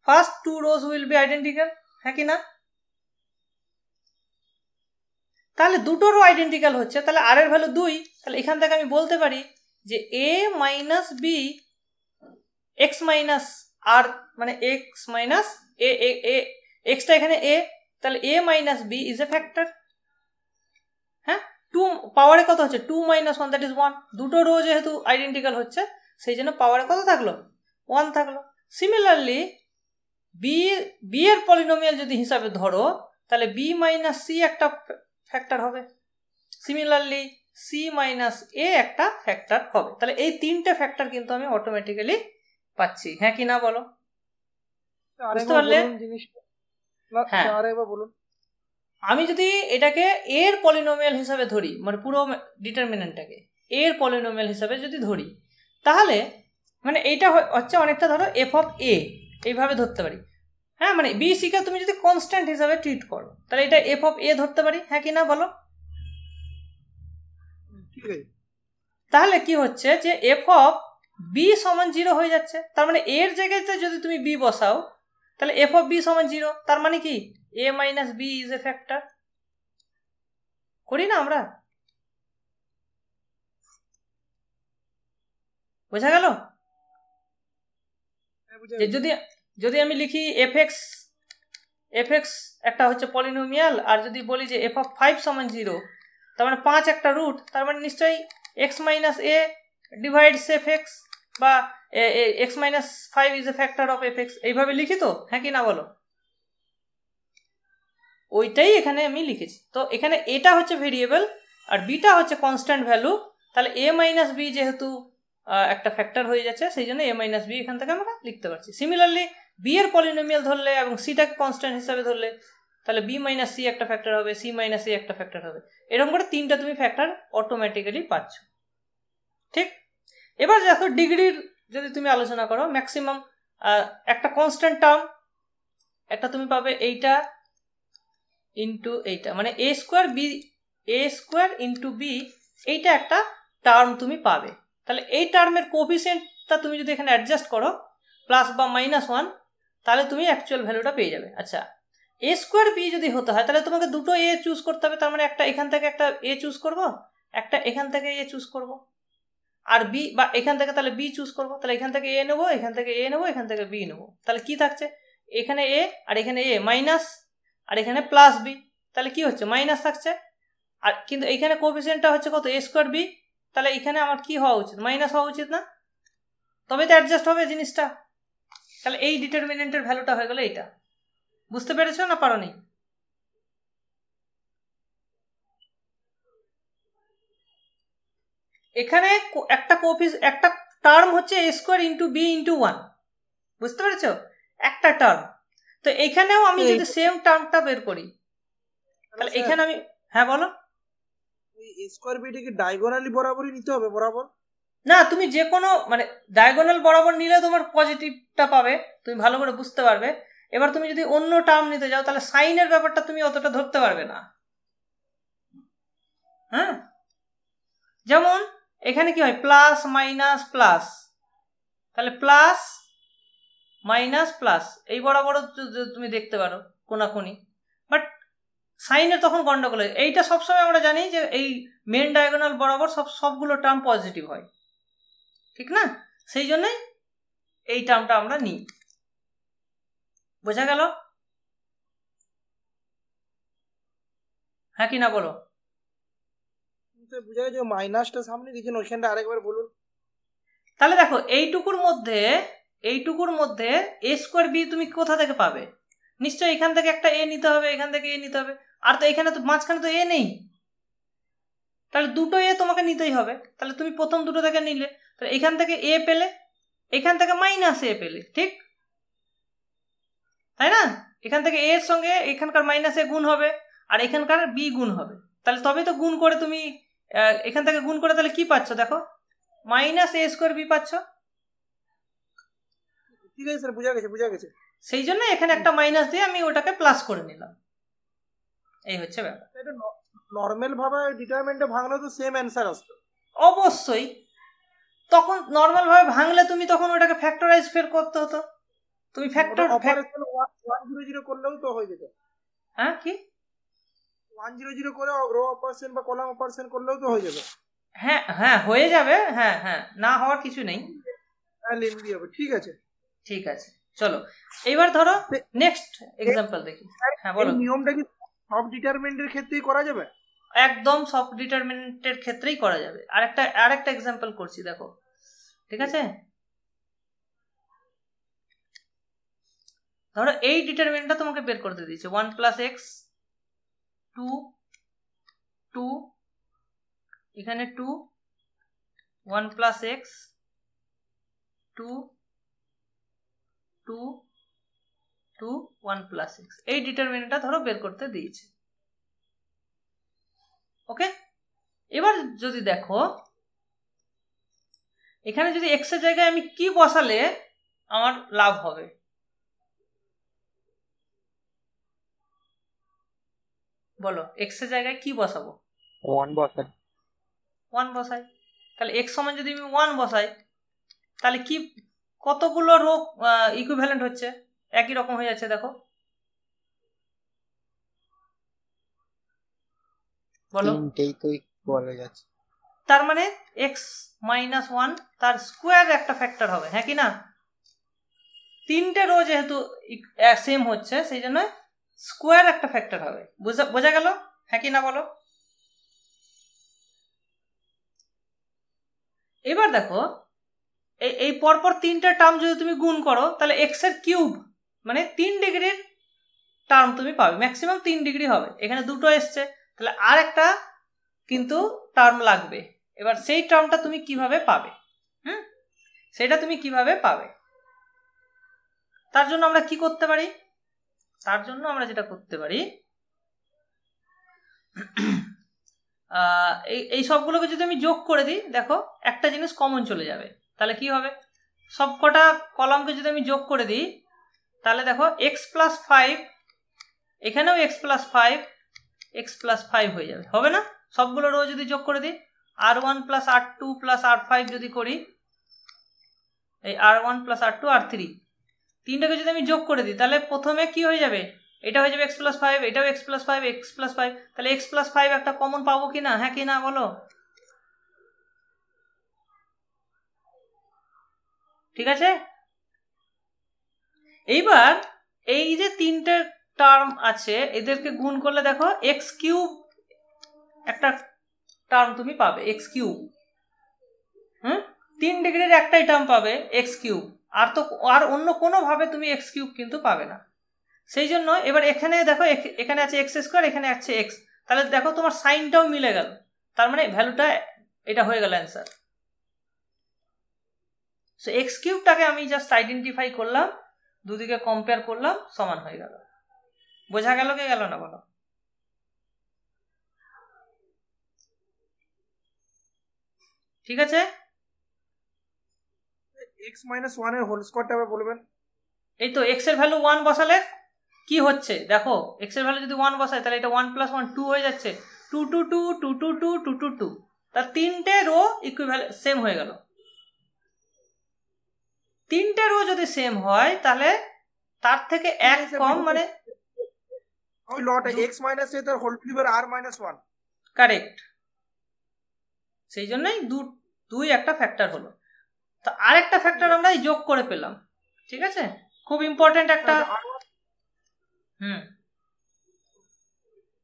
first 2 rose will be identical, হ্যাঁ কি না? তাহলে দুটোরও আইডেন্টিক্যাল হচ্ছে, তাহলে আর এর ভ্যালু 2, তাহলে এখান থেকে আমি বলতে পারি যে A minus B X minus আর, মানে এক্স মাইনাস এ, এক্সটা এখানে এ, তাহলে A minus B is a factor. হ্যাঁ, 2 পাওয়ারে কত হচ্ছে? 2 মাইনাস 1 দ্যাট ইজ 1। দুটো রো যেহেতু আইডেন্টিক্যাল হচ্ছে সেই জন্য পাওয়ারে কত থাকলো? 1 থাকলো। সিমিলারলি বি এর পলিনোমিয়াল যদি হিসাবে ধরো, তাহলে বি মাইনাস সি একটা ফ্যাক্টর হবে, সিমিলারলি সি মাইনাস এ একটা ফ্যাক্টর হবে। তাহলে এই তিনটে ফ্যাক্টর কিন্তু আমি অটোমেটিক্যালি পাচ্ছি, হ্যাঁ কি না বলো? বুঝতে পারলে? হ্যাঁ, আমি যদি এটাকে এর পলিনোমিয়াল হিসাবে ধরি, মানে পুরো ডিটারমিনেন্টটাকে এর পলিনোমিয়াল হিসাবে যদি ধরি, তাহলে মানে এইটা হচ্ছে অনেকটা ধরো এফ অফ এ, এইভাবে ধরতে পারি। হ্যাঁ, মানে বি সি কে তুমি যদি কনস্ট্যান্ট হিসাবে ট্রিট করো, তাহলে এটা এফ অফ এ ধরতে পারি, হ্যাঁ কি না বলো? তাহলে কি হচ্ছে যে এফ অফ বি সমান 0 হয়ে যাচ্ছে, তার মানে এর জায়গাতে যদি তুমি বি বসাও তাহলে এফ অফ বি সমান 0, তার মানে কি A minus B is a factor. করি না আমরা? বোঝা গেল? যে যদি আমি লিখি এফ এক্স একটা হচ্ছে পলিনোমিয়াল, আর যদি বলি যে এফ অফ 5 সমান 0, তার মানে 5 একটা রুট, তার মানে নিশ্চয়ই এক্স মাইনাস এ ডিভাইডস এফ এক্স, বা x minus 5 is a factor of F x, এইভাবে লিখি তো, হ্যাঁ কি না বলো? ওইটাই এখানে আমি লিখেছি। তো এখানে এটা হচ্ছে ভেরিয়েবল আর বিটা হচ্ছে কনস্ট্যান্ট ভ্যালু, তাহলে এ মাইনাস বি যেহেতু একটা ফ্যাক্টর হয়ে যাচ্ছে, সেই জন্য এ মাইনাস বি এখান থেকে আমরা লিখতে পারছি। সিমিলারলি বি এর পলিনোমিয়াল ধরলে এবং সিটাকে কনস্ট্যান্ট হিসাবে ধরলে, তাহলে বি মাইনাস সি একটা ফ্যাক্টর হবে, সি মাইনাস এ একটা ফ্যাক্টর হবে, এরকম করে তিনটা তুমি ফ্যাক্টর অটোমেটিক্যালি পাচ্ছ। ঠিক, এবার দেখো ডিগ্রির যদি তুমি আলোচনা করো, ম্যাক্সিমাম একটা কনস্ট্যান্ট টার্ম একটা তুমি পাবে এইটা ইন্টু এইটা, মানে এ স্কোয়ার ইন্টু বি, এইটা একটা টার্ম তুমি পাবে। তাহলে এই টার্মের কোএফিসিয়েন্টটা তুমি যদি এখানে অ্যাডজাস্ট করো প্লাস বা -1, তাহলে তুমি অ্যাকচুয়াল ভ্যালুটা পেয়ে যাবে। আচ্ছা, এ স্কোয়ার বি যদি হতে হয় তাহলে তোমাকে দুটো এ চুজ করতে হবে, তার মানে একটা এখান থেকে একটা এ চুজ করবো, একটা এখান থেকে এ চুজ করবো, আর বি বা এখান থেকে তাহলে বি চুজ করবো, তাহলে এখান থেকে এ নেবো, এখান থেকে এ নেবো, এখান থেকে বি নেবো, তাহলে কি থাকছে? এখানে এ আর এখানে এ মাইনাস, আর এখানে প্লাস বি, তাহলে কি হচ্ছে? মাইনাস থাকছে। আর কিন্তু এইখানে কোএফিসিয়েন্টটা হচ্ছে কত? এ স্কোয়ার বি, তাহলে এখানে আমার কি হওয়া উচিত? মাইনাস হওয়া উচিত না? তবে তো অ্যাডজাস্ট হবে জিনিসটা। তাহলে এই ডিটারমিনেন্টের ভ্যালুটা হয়ে গেল এইটা। বুঝতে পেরেছো না পারোনি? এখানে একটা টার্ম হচ্ছে a square into B into 1, বুঝতে পেরেছ? একটা টার্ম। তো এখানেও আমি যদি সেম টার্মটা বের করি তাহলে এখানে আমি, হ্যাঁ বলো। এই স্কোয়ার বিটা কি ডায়াগোনালি বরাবরই নিতে হবে বরাবর? না, তুমি যে কোনো মানে ডায়াগোনাল বরাবর নিলে তোমার পজিটিভটা পাবে, তুমি ভালো করে বুঝতে পারবে। এবার তুমি যদি অন্য টার্ম নিতে যাও তাহলে সাইনের ব্যাপারটা তুমি অতটা ধরতে পারবে না। হ্যাঁ, যেমন এখানে কি হয়, প্লাস মাইনাস প্লাস, তাহলে প্লাস মাইনাস প্লাস এই বরাবর তুমি দেখতে পারো কোনাকুনি, বাট সাইনের তখন গন্ডগোল হয়। এইটা সবসময় আমরা জানি যে এই মেন ডায়াগোনাল বরাবর সবগুলো টার্ম পজিটিভ হয়, ঠিক না? সেই জন্যই এই টার্মটা আমরা নিই। বোঝা গেল? হ্যাঁ কি না বলো? বুঝা গেছে, মাইনাসটা সামনে দিয়েছেন, ওইখানটা আরেকবার বলুন। তাহলে দেখো এইটুকুর মধ্যে a স্কোয়ার বি তুমি কোথা থেকে পাবে? নিশ্চয়ই এখান থেকে একটা a নিতে হবে, এখান থেকে a নিতে হবে, আর তো এখানে তো মাঝখানে তো a নেই, তাহলে দুটো a তোমাকে নিতেই হবে। তাহলে তুমি প্রথম দুটো থেকে নিলে, তাহলে এখান থেকে a পেলে, এখান থেকে মাইনাস a পেলে, ঠিক তাই না? এখান থেকে a এর সঙ্গে এখানকার মাইনাস a গুণ হবে আর এখানকার b গুণ হবে, তাহলে তবেই তো গুণ করে তুমি এখান থেকে গুণ করে তাহলে কি পাচ্ছ দেখো, মাইনাস a স্কোয়ার বি পাচ্ছ। ঠিক আছে স্যার, বুঝা গেছে। সেই জন্য এখানে একটা মাইনাস দিয়ে আমি ওটাকে প্লাস করে নিলাম, এই হচ্ছে ব্যাপার। এটা নরমাল ভাবে ডিটারমিনেন্টে ভাঙলে তো সেম অ্যানসার আসতো। অবশ্যই, তখন নর্মাল ভাবে ভাঙলে তুমি তখন ওটাকে ফ্যাক্টরাইজ ফের করতে হতো, তুমি ফ্যাক্টর অপারেশন 100 করলেও তো হয়ে যেত। হ্যাঁ কি 100 করে রো অপারেশন বা কলাম অপারেশন করলেও তো হয়ে যাবে। হ্যাঁ হ্যাঁ হয়ে যাবে, হ্যাঁ হ্যাঁ, না হওয়ার কিছু নেই। হ্যাঁ, লিখবি হবে। ঠিক আছে, ঠিক আছে, চলো এবার ধরো নেক্সট এক্সাম্পল দেখি। হ্যাঁ বলো। নিয়মটা কি সব ডিটারমিনেন্টের ক্ষেত্রেই করা যাবে? একদম সব ডিটারমিনেন্টের ক্ষেত্রেই করা যাবে। আরেকটা এক্সাম্পল করছি, দেখো, ঠিক আছে? ধরো এই ডিটারমিনেন্টটা তোমাকে বের করতে দিয়েছে 1 প্লাস এক্স 2 এখানে 2 1 প্লাস এক্স 2 2 2 1 প্লাস এক্স, এই ডিটারমিনেন্টটা ধরো বের করতে দিয়েছে। ওকে, এবার যদি দেখো এখানে যদি এক্স এর জায়গায় আমি কি বসালে আমার লাভ হবে, বলো। এক্স এর জায়গায় কি বসাবো? 1 বসাই। তাহলে এক্স সমান যদি আমি 1 বসাই তাহলে কি কতগুলো রো ইকুইভ্যালেন্ট হচ্ছে, একই রকম হয়ে যাচ্ছে, দেখো বলো। তার মানে এক্স মাইনাস 1 তার স্কোয়ার একটা ফ্যাক্টর হবে, হ্যাঁ কি না? তিনটে রো যেহেতু সেম হচ্ছে সেই জন্য স্কোয়ার একটা ফ্যাক্টর হবে। বোঝা গেল? হ্যাঁ কি না বলো। এবার দেখো এই পরপর তিনটা টার্ম যদি তুমি গুণ করো তাহলে এক্স এর কিউব মানে 3 ডিগ্রির টার্ম তুমি পাবে, ম্যাক্সিমাম 3 ডিগ্রি হবে। এখানে দুটো এসছে, তাহলে আর একটা কিন্তু টার্ম লাগবে। এবার সেই টার্মটা তুমি কিভাবে পাবে? সেটা তুমি কিভাবে পাবে? তার জন্য আমরা কি করতে পারি? তার জন্য আমরা যেটা করতে পারি, এই সবগুলোকে যদি আমি যোগ করে দিই, দেখো একটা জিনিস কমন চলে যাবে। তাহলে কি হবে, সব কটা কলামকে যদি আমি যোগ করে দিই তাহলে দেখো এক্স প্লাস 5, এখানেও এক্স প্লাস 5 এক্স প্লাস 5 হয়ে যাবে, হবে না? সবগুলো রো যদি যোগ করে দিই, r1 plus r2 plus r5 যদি করি, এই r1 প্লাস r2 r3 তিনটাকে যদি আমি যোগ করে দিই তাহলে প্রথমে কি হয়ে যাবে, এটা হয়ে যাবে এক্স প্লাস 5, এটাও এক্স প্লাস 5 এক্স প্লাস 5, তাহলে এক্স প্লাস 5 একটা কমন পাবো কি না? হ্যাঁ কি না বলো। ঠিক আছে, এইবার এই যে তিনটে টার্ম আছে এদেরকে গুণ করলে দেখো এক্স কিউব একটা টার্ম তুমি পাবে, এক্স কিউব। 3 ডিগ্রির একটাই টার্ম পাবে এক্স কিউব, আর অন্য কোনোভাবে তুমি এক্স কিউব কিন্তু পাবে না। সেই জন্য এবার এখানে দেখো এখানে আছে এক্স স্কোয়ার, এখানে আছে এক্স, তাহলে দেখো তোমার সাইনটাও মিলে গেল, তার মানে ভ্যালুটা এটা হয়ে গেল অ্যান্সার। সো এক্স কিউবটাকে আমি জাস্ট আইডেন্টিফাই করলাম, দুদিকে কম্পেয়ার করলাম, সমান হয়ে গেল। বোঝা গেল কি গেল না বলো? ঠিক আছে, এক্স মাইনাস ওয়ান এর হোল স্কোয়ারটা আবার বলবেন। এই তো এক্স এর ভ্যালু 1 বসালে কি হচ্ছে দেখো, এক্স এর ভ্যালু যদি 1 বসায় তাহলে এটা 1 + 1 2 হয়ে যাচ্ছে, 2 2 2 2 2 2 2 2 2, তার তিনটে রো ইকুইভ্যালেন্ট সেম হয়ে গেল। তিনটে রো যদি সেম হয় তাহলে তার থেকে এক কম, মানে ওই লটা এক্স মাইনাস এ তার হোল কিউবের আর মাইনাস ওয়ান। কারেক্ট, সেই জন্যই দুই একটা ফ্যাক্টর হলো। তো আরেকটা ফ্যাক্টর আমরা যোগ করে পেলাম। ঠিক আছে, খুব ইম্পর্টেন্ট একটা,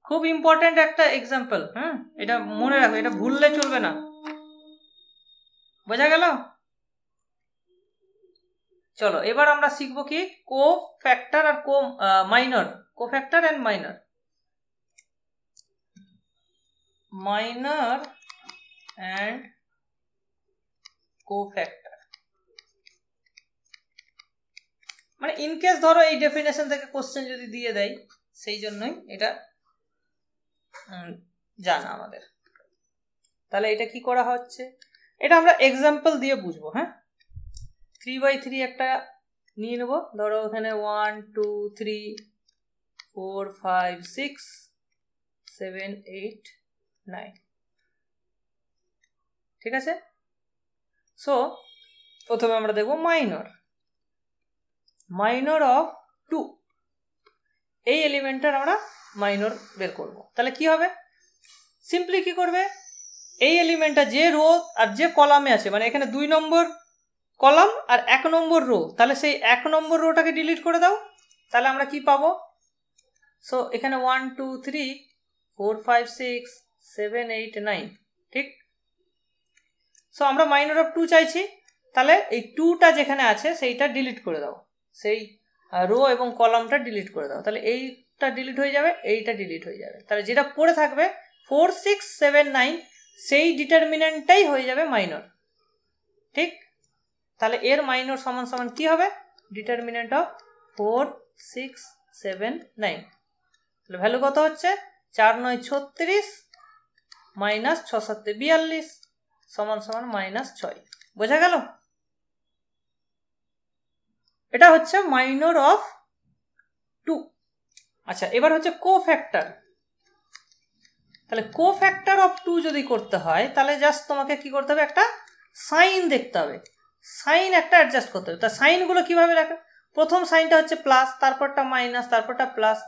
খুব ইম্পর্টেন্ট একটা এক্সাম্পল। এটা মনে রাখো, এটা ভুললে চলবে না। বোঝা গেল? চলো এবার আমরা শিখবো কি কো ফ্যাক্টর আর minor, cofactor and minor, minor and cofactor. মানে ইনকেস ধরো এই ডেফিনেশন থেকে কোশ্চেন যদি দিয়ে দেয়, সেই জন্যই এটা জানা আমাদের। তাহলে এটা কি করা হচ্ছে, এটা আমরা এক্সাম্পল দিয়ে বুঝবো। 3/3 একটা নিয়ে নেব, ধরো এখানে 1 2 3 4 5 6 7 8 9। ঠিক আছে, সো প্রথমে আমরা দেখব মাইনর অফ 2। এই এলিমেন্টটার আমরা মাইনর বের করব। তাহলে কি হবে, সিম্পলি কি করবে, এই এলিমেন্টটা যে রো আর যে কলামে আছে, মানে এখানে 2 নম্বর কলাম আর 1 নম্বর রো, তাহলে সেই 1 নম্বর রোটাকে ডিলিট করে দাও। তাহলে আমরা কি পাবো, সো এখানে 1 2 3 4 5 6 7 8 9। ঠিক, সো আমরা মাইনর অফ 2 চাইছি, তাহলে এই 2টা যেখানে আছে সেইটা ডিলিট করে দাও, সেই রো এবং কলামটা ডিলিট করে দাও। তাহলে এইটা ডিলিট হয়ে যাবে, এইটা ডিলিট হয়ে যাবে। তাহলে যেটা পড়ে থাকবে 4 6 7 9, সেই ডিটারমিনেন্টটাই হয়ে যাবে মাইনর। ঠিক, তাহলে এর মাইনর সমান সমান কি হবে, ডিটারমিনেন্ট অফ 4 6 7 9। তাহলে ভ্যালু কত হচ্ছে, 4 9 36 মাইনাস 6 7 42 সমান সমান -6। বোঝা গেল? এটা হচ্ছে মাইনর অফ 2। আচ্ছা, এবার হচ্ছে কোফ্যাক্টর। তাহলে কোফ্যাক্টর অফ 2 যদি করতে হয়, তাহলে জাস্ট তোমাকে কি করতে হবে, একটা সাইন দেখতে হবে, সাইন একটা অ্যাডজাস্ট করতে হবে। তা সাইনগুলো কিভাবে রাখে, প্রথম সাইনটা হচ্ছে প্লাস, তারপরটা মাইনাস, তারপরটা প্লাস,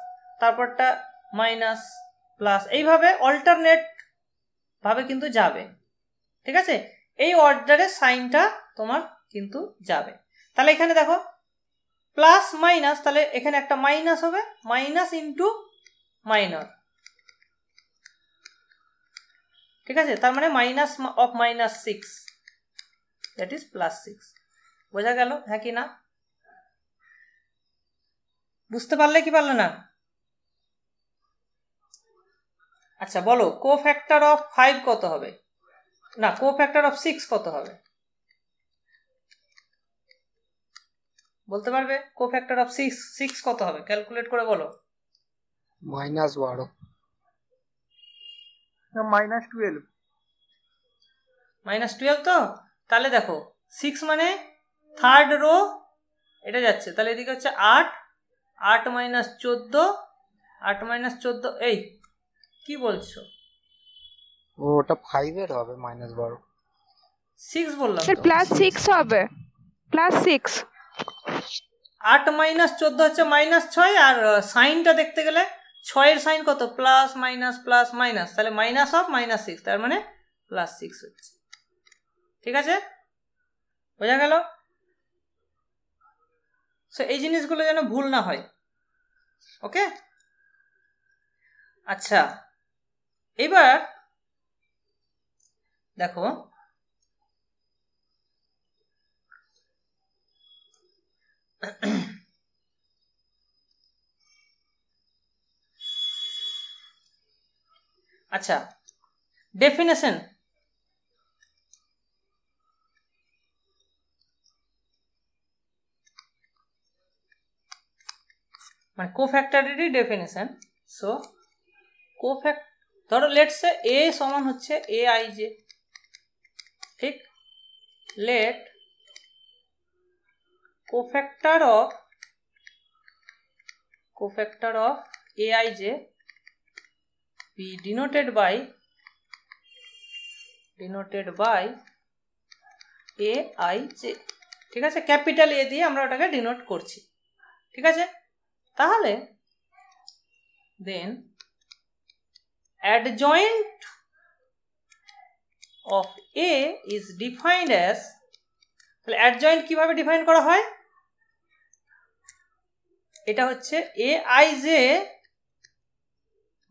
তারপরটা মাইনাস প্লাস, এইভাবে অল্টারনেট ভাবে কিন্তু যাবে। ঠিক আছে, এই অর্ডারে সাইনটা তোমার কিন্তু যাবে। তাহলে এখানে দেখো প্লাস মাইনাস, তাহলে এখানে একটা মাইনাস হবে, মাইনাস ইন্টু মাইনর। ঠিক আছে, তার মানে মাইনাস অফ -6, দ্যাট ইজ +6। বোঝা গেল হ্যাঁ কি না? বুঝতে পারলে কি পারলে না? আচ্ছা বলো, কোফ্যাক্টর অফ 5 কত হবে, না কোফ্যাক্টর অফ 6 কত হবে, বলতে পারবে? কোফ্যাক্টর অফ 6 কত হবে, ক্যালকুলেট করে বলো। -12 -12। -12 তো, তাহলে দেখো 6 মানে থার্ড রো, এটা যাচ্ছে, তাহলে এদিকে হচ্ছে 8 8 - 14 8 - 14, এই কি বলছো, ওটা 5 এর হবে -12। 6 বললাম স্যার তো, +6 হবে, +6। 8 - 14 হচ্ছে -6, আর সাইনটা দেখতে গেলে 6 এর সাইন কত, প্লাস মাইনাস প্লাস মাইনাস, তাহলে মাইনাস অফ -6, তার মানে +6 হচ্ছে। ঠিক আছে, বোঝা গেল? সো এই জিনিসগুলো যেন ভুল না হয়। ওকে, আচ্ছা এবার দেখো আচ্ছা, ডেফিনেশন মানে কোফ্যাক্টরেরই ডেফিনেশন। সো ধরো লেটস এ এ সমান হচ্ছে এ আই জে, ঠিক? Let cofactor of A I J be denoted by A I J, ঠিক আছে? ক্যাপিটাল এ দিয়ে আমরা ওটাকে ডিনোট করছি, ঠিক আছে? তাহলে দেন adjoint of A is defined as, তাহলে adjoint কিভাবে ডিফাইন করা হয়? এটা হচ্ছে এ আই জে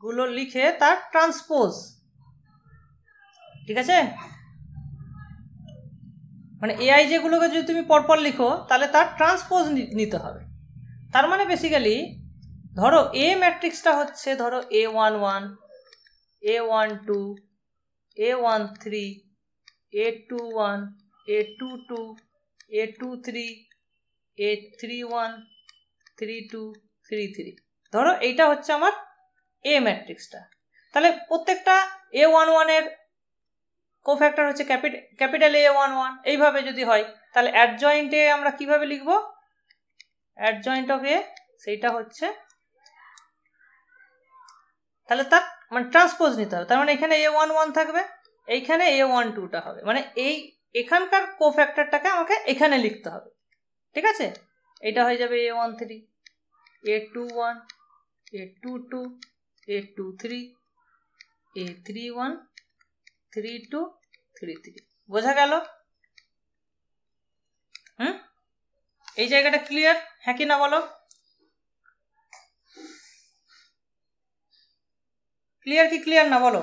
গুলো লিখে তার ট্রান্সপোজ, ঠিক আছে? মানে এ আই জে গুলোকে যদি তুমি পরপর লিখো তাহলে তার ট্রান্সপোজ নিতে হবে। তার মানে বেসিক্যালি ধরো এ ম্যাট্রিক্সটা হচ্ছে ধরো A11, A12, A13, A21, A22, A23, A31, 32, 33, ধরো এইটা হচ্ছে আমার এ ম্যাট্রিক্সটা। তাহলে প্রত্যেকটা A11 এর কোফ্যাক্টর হচ্ছে ক্যাপিটাল A11, এইভাবে যদি হয় তাহলে অ্যাডজয়েন্টে আমরা কিভাবে লিখব? অ্যাডজয়েন্ট অফ এ, সেইটা হচ্ছে, তাহলে তার মানে ট্রান্সপোজ নিতে হবে। তার মানে এখানে A11 থাকবে, এইখানে A12টা হবে, মানে এই এখানকার কোফ্যাক্টরটাকে আমাকে এখানে লিখতে হবে, ঠিক আছে? এটা হয়ে যাবে A13, A21, A22, A23, A31, 32, 33। বোঝা গেল? এই জায়গাটা ক্লিয়ার? হ্যাঁ কি না বলো? ক্লিয়ার কি ক্লিয়ার না বলো?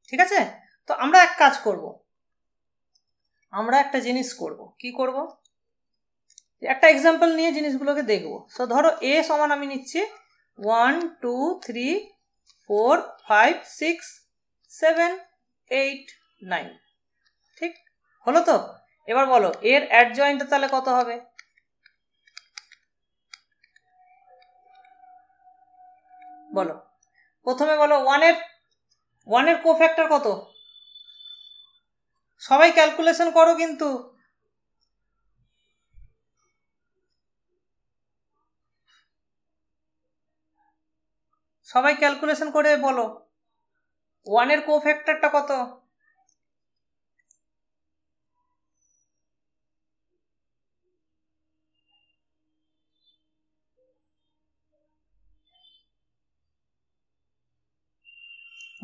ঠিক আছে, তো আমরা এক কাজ করব, আমরা একটা জিনিস করব। কি করব? একটা এক্সাম্পল নিয়ে জিনিসগুলোকে দেখব। সো ধরো এ সমান আমি নিচ্ছি 1 2 3 4 5 6 7 8 9, ঠিক হলো তো? এবার বলো এর অ্যাডজয়েন্ট তাহলে কত হবে? বলো, প্রথমে বলো 1 এর কোফ্যাক্টর কত? সবাই ক্যালকুলেশন করো কিন্তু। সবাই ক্যালকুলেশন করে বলো 1 এর কোফ্যাক্টরটা কত?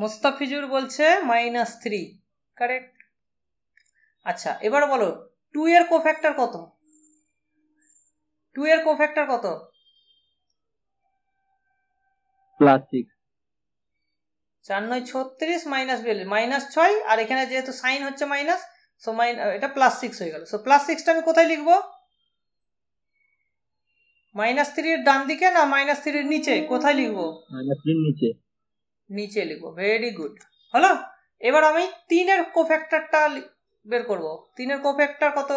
মোস্তাফিজুর বলছে -3, কারেক্ট। আচ্ছা এবার বলো 2 এর কোফ্যাক্টর কত? 2 এর কোফ্যাক্টর কত? +6। 4 9 36 -6, আর এখানে যেহেতু সাইন হচ্ছে মাইনাস, সো এটা +6 হয়ে গেল। সো +6টা আমি কোথায় লিখবো? -3 এর ডান দিকে না -3 এর নিচে? কোথায় লিখবো? -3 নিচে। নিচে লিখবো। ভেরি গুড, হলো। এবার আমি 3 এর কোফ্যাক্টরটা বের করব। 3 এর কোফ্যাক্টর কত?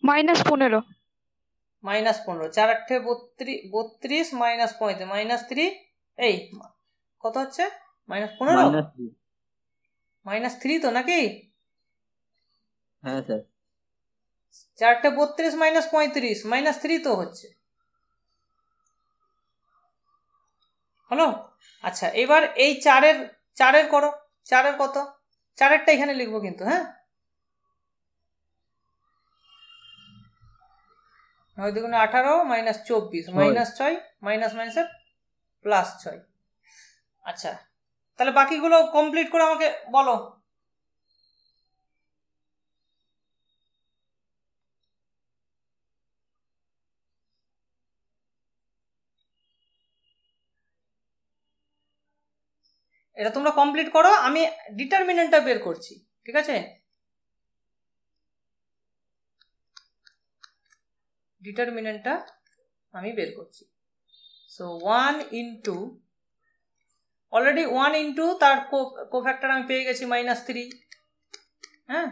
-15 -15, 4 8 32 -35 -3, এই কত হচ্ছে? -15, -3 তো নাকি? হ্যাঁ স্যার। 4 8 32 -35 -3 তো হচ্ছে, হলো। আচ্ছা এবার এই 4 এর করো। 4 এর কত? 4 এরটা এখানে লিখবো কিন্তু, হ্যাঁ। 9 দুগুণে 18 -24 -6 -6 +6। আচ্ছা তাহলে বাকিগুলো কমপ্লিট করে আমাকে বলো। এটা তোমরা কমপ্লিট করো, আমি ডিটারমিনেন্টটা বের করছি, ঠিক আছে? ডিটারমিনেন্টটা আমি বের করছি। সো 1 ইন্টু, অলরেডি 1 ইন্টু তার কোফ্যাক্টর আমি পেয়ে গেছি -3, হ্যাঁ,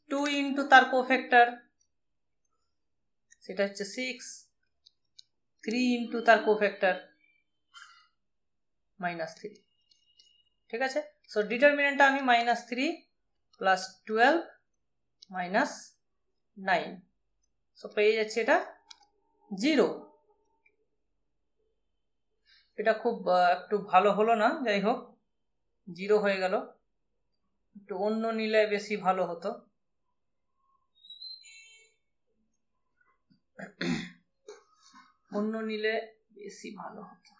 +2 ইন্টু তার কোফ্যাক্টর সেটা হচ্ছে 6, 3 ইন্টু তার কোফ্যাক্টর -3, ঠিক আছে। সো ডিটারমিনেন্টটা আমি -3 প্লাস 12 -9, সো পেয়ে যাচ্ছে এটা 0। এটা খুব একটু ভালো হলো না, যাই হোক 0 হয়ে গেল। একটু অন্য নিলে বেশি ভালো হতো। অন্য নিলে বেশি ভালো হতো।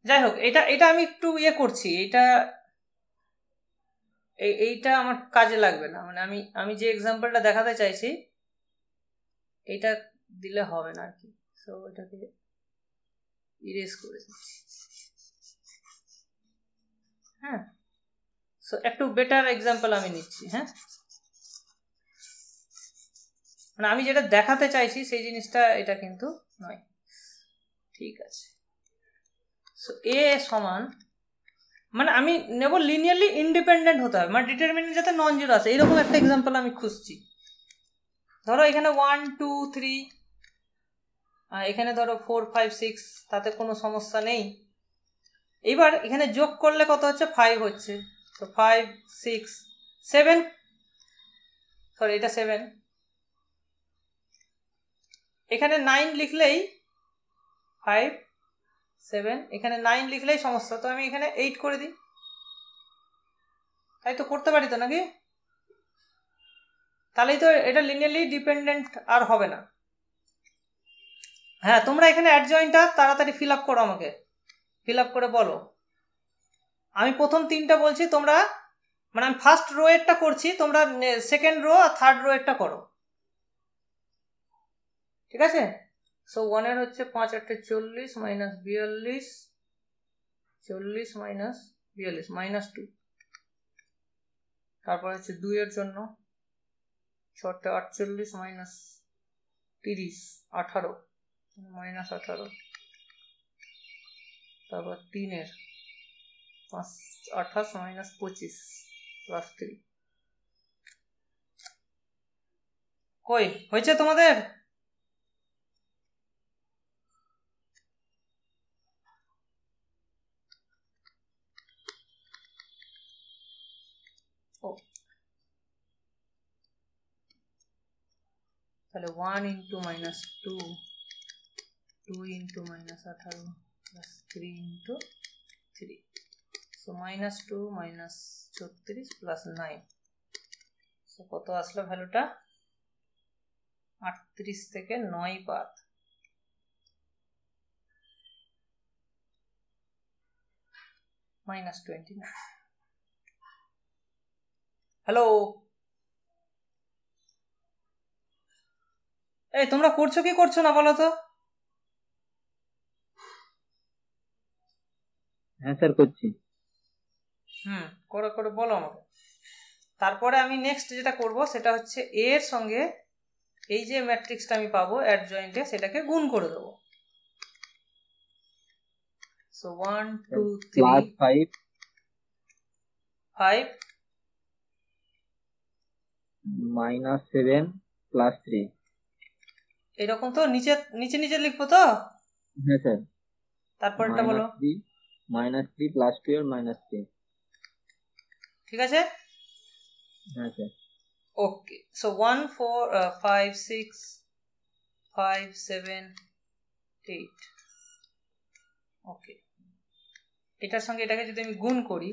যাই হোক, এটা আমি একটু করছি, এইটা আমার কাজে লাগবে না, মানে আমি যে এক্সাম্পলটা দেখাতে চাইছি এইটা দিলে হবে না আর কি। সো এটাকে ইরেজ করে দিচ্ছি। হ্যাঁ, সো একটু বেটার এক্সাম্পল আমি নিচ্ছি। হ্যাঁ, মানে আমি যেটা দেখাতে চাইছি সেই জিনিসটা এটা কিন্তু নয়। ঠিক আছে, সো এ সমান, মানে আমি নেব লিনিয়ারলি ইন্ডিপেন্ডেন্ট হতে হবে, মানে ডিটারমিনেন্ট যাতে নন জিরো আসে, এইরকম একটা এক্সাম্পল আমি খুঁজছি। ধরো এখানে 1 2 3, এখানে ধরো 4 5 6, তাতে কোনো সমস্যা নেই। এবার এখানে যোগ করলে কত হচ্ছে? 5 হচ্ছে। তো 5 6 7, সরি এটা 7। এখানে 9 লিখলেই 5 7, এখানে 9 লিখলেই সমস্যা, তো আমি এখানে 8 করে দিই। তাই তো করতে পারি তো নাকি? তাহলেই তো এটা লিনিয়ারলি ডিপেন্ডেন্ট আর হবে না। হ্যাঁ, তোমরা এখানে অ্যাডজয়েন্টটা তাড়াতাড়ি ফিল আপ করো, আমাকে ফিল আপ করে বলো। আমি প্রথম 3টা বলছি, তোমরা, মানে আমি ফার্স্ট রো এরটা করছি, তোমরা সেকেন্ড রো আর থার্ড রো এরটা করো, ঠিক আছে। সো 1 এর হচ্ছে 5 8 40 -42, 40 -42 -2। তারপর হচ্ছে 2 এর জন্য 6 48 -30 18 -18। তারপর 3 এর 5 28 -25 +3। কই হয়েছে তোমাদের? তাহলে 1 into -2, 2 into -18 plus 3 into 3, so -2 -36 plus 9, so কত আসলো ভ্যালুটা? 38 থেকে 9 বাদ, -29। হ্যালো, এই তোমরা করছো কি করছো না বলো তো? হ্যাঁ স্যার করছি। করে করে বলো আমাকে। তারপরে আমি নেক্সট যেটা করব সেটা হচ্ছে এ এর সঙ্গে এই যে ম্যাট্রিক্সটা আমি পাবো অ্যাডজয়েন্টে, সেটাকে গুণ করে দেবো। সো 1 2 3 5 5 -7 +3। এরকম তো নিচে নিচে নিচে লিখবো তো? হ্যাঁ স্যার। তারপরটা বলো। -3 +12 -3। ঠিক আছে, হ্যাঁ স্যার। ওকে। সো 1 4 5 6 5 7 8, ওকে। এটার সঙ্গে এটাকে যদি আমি গুণ করি,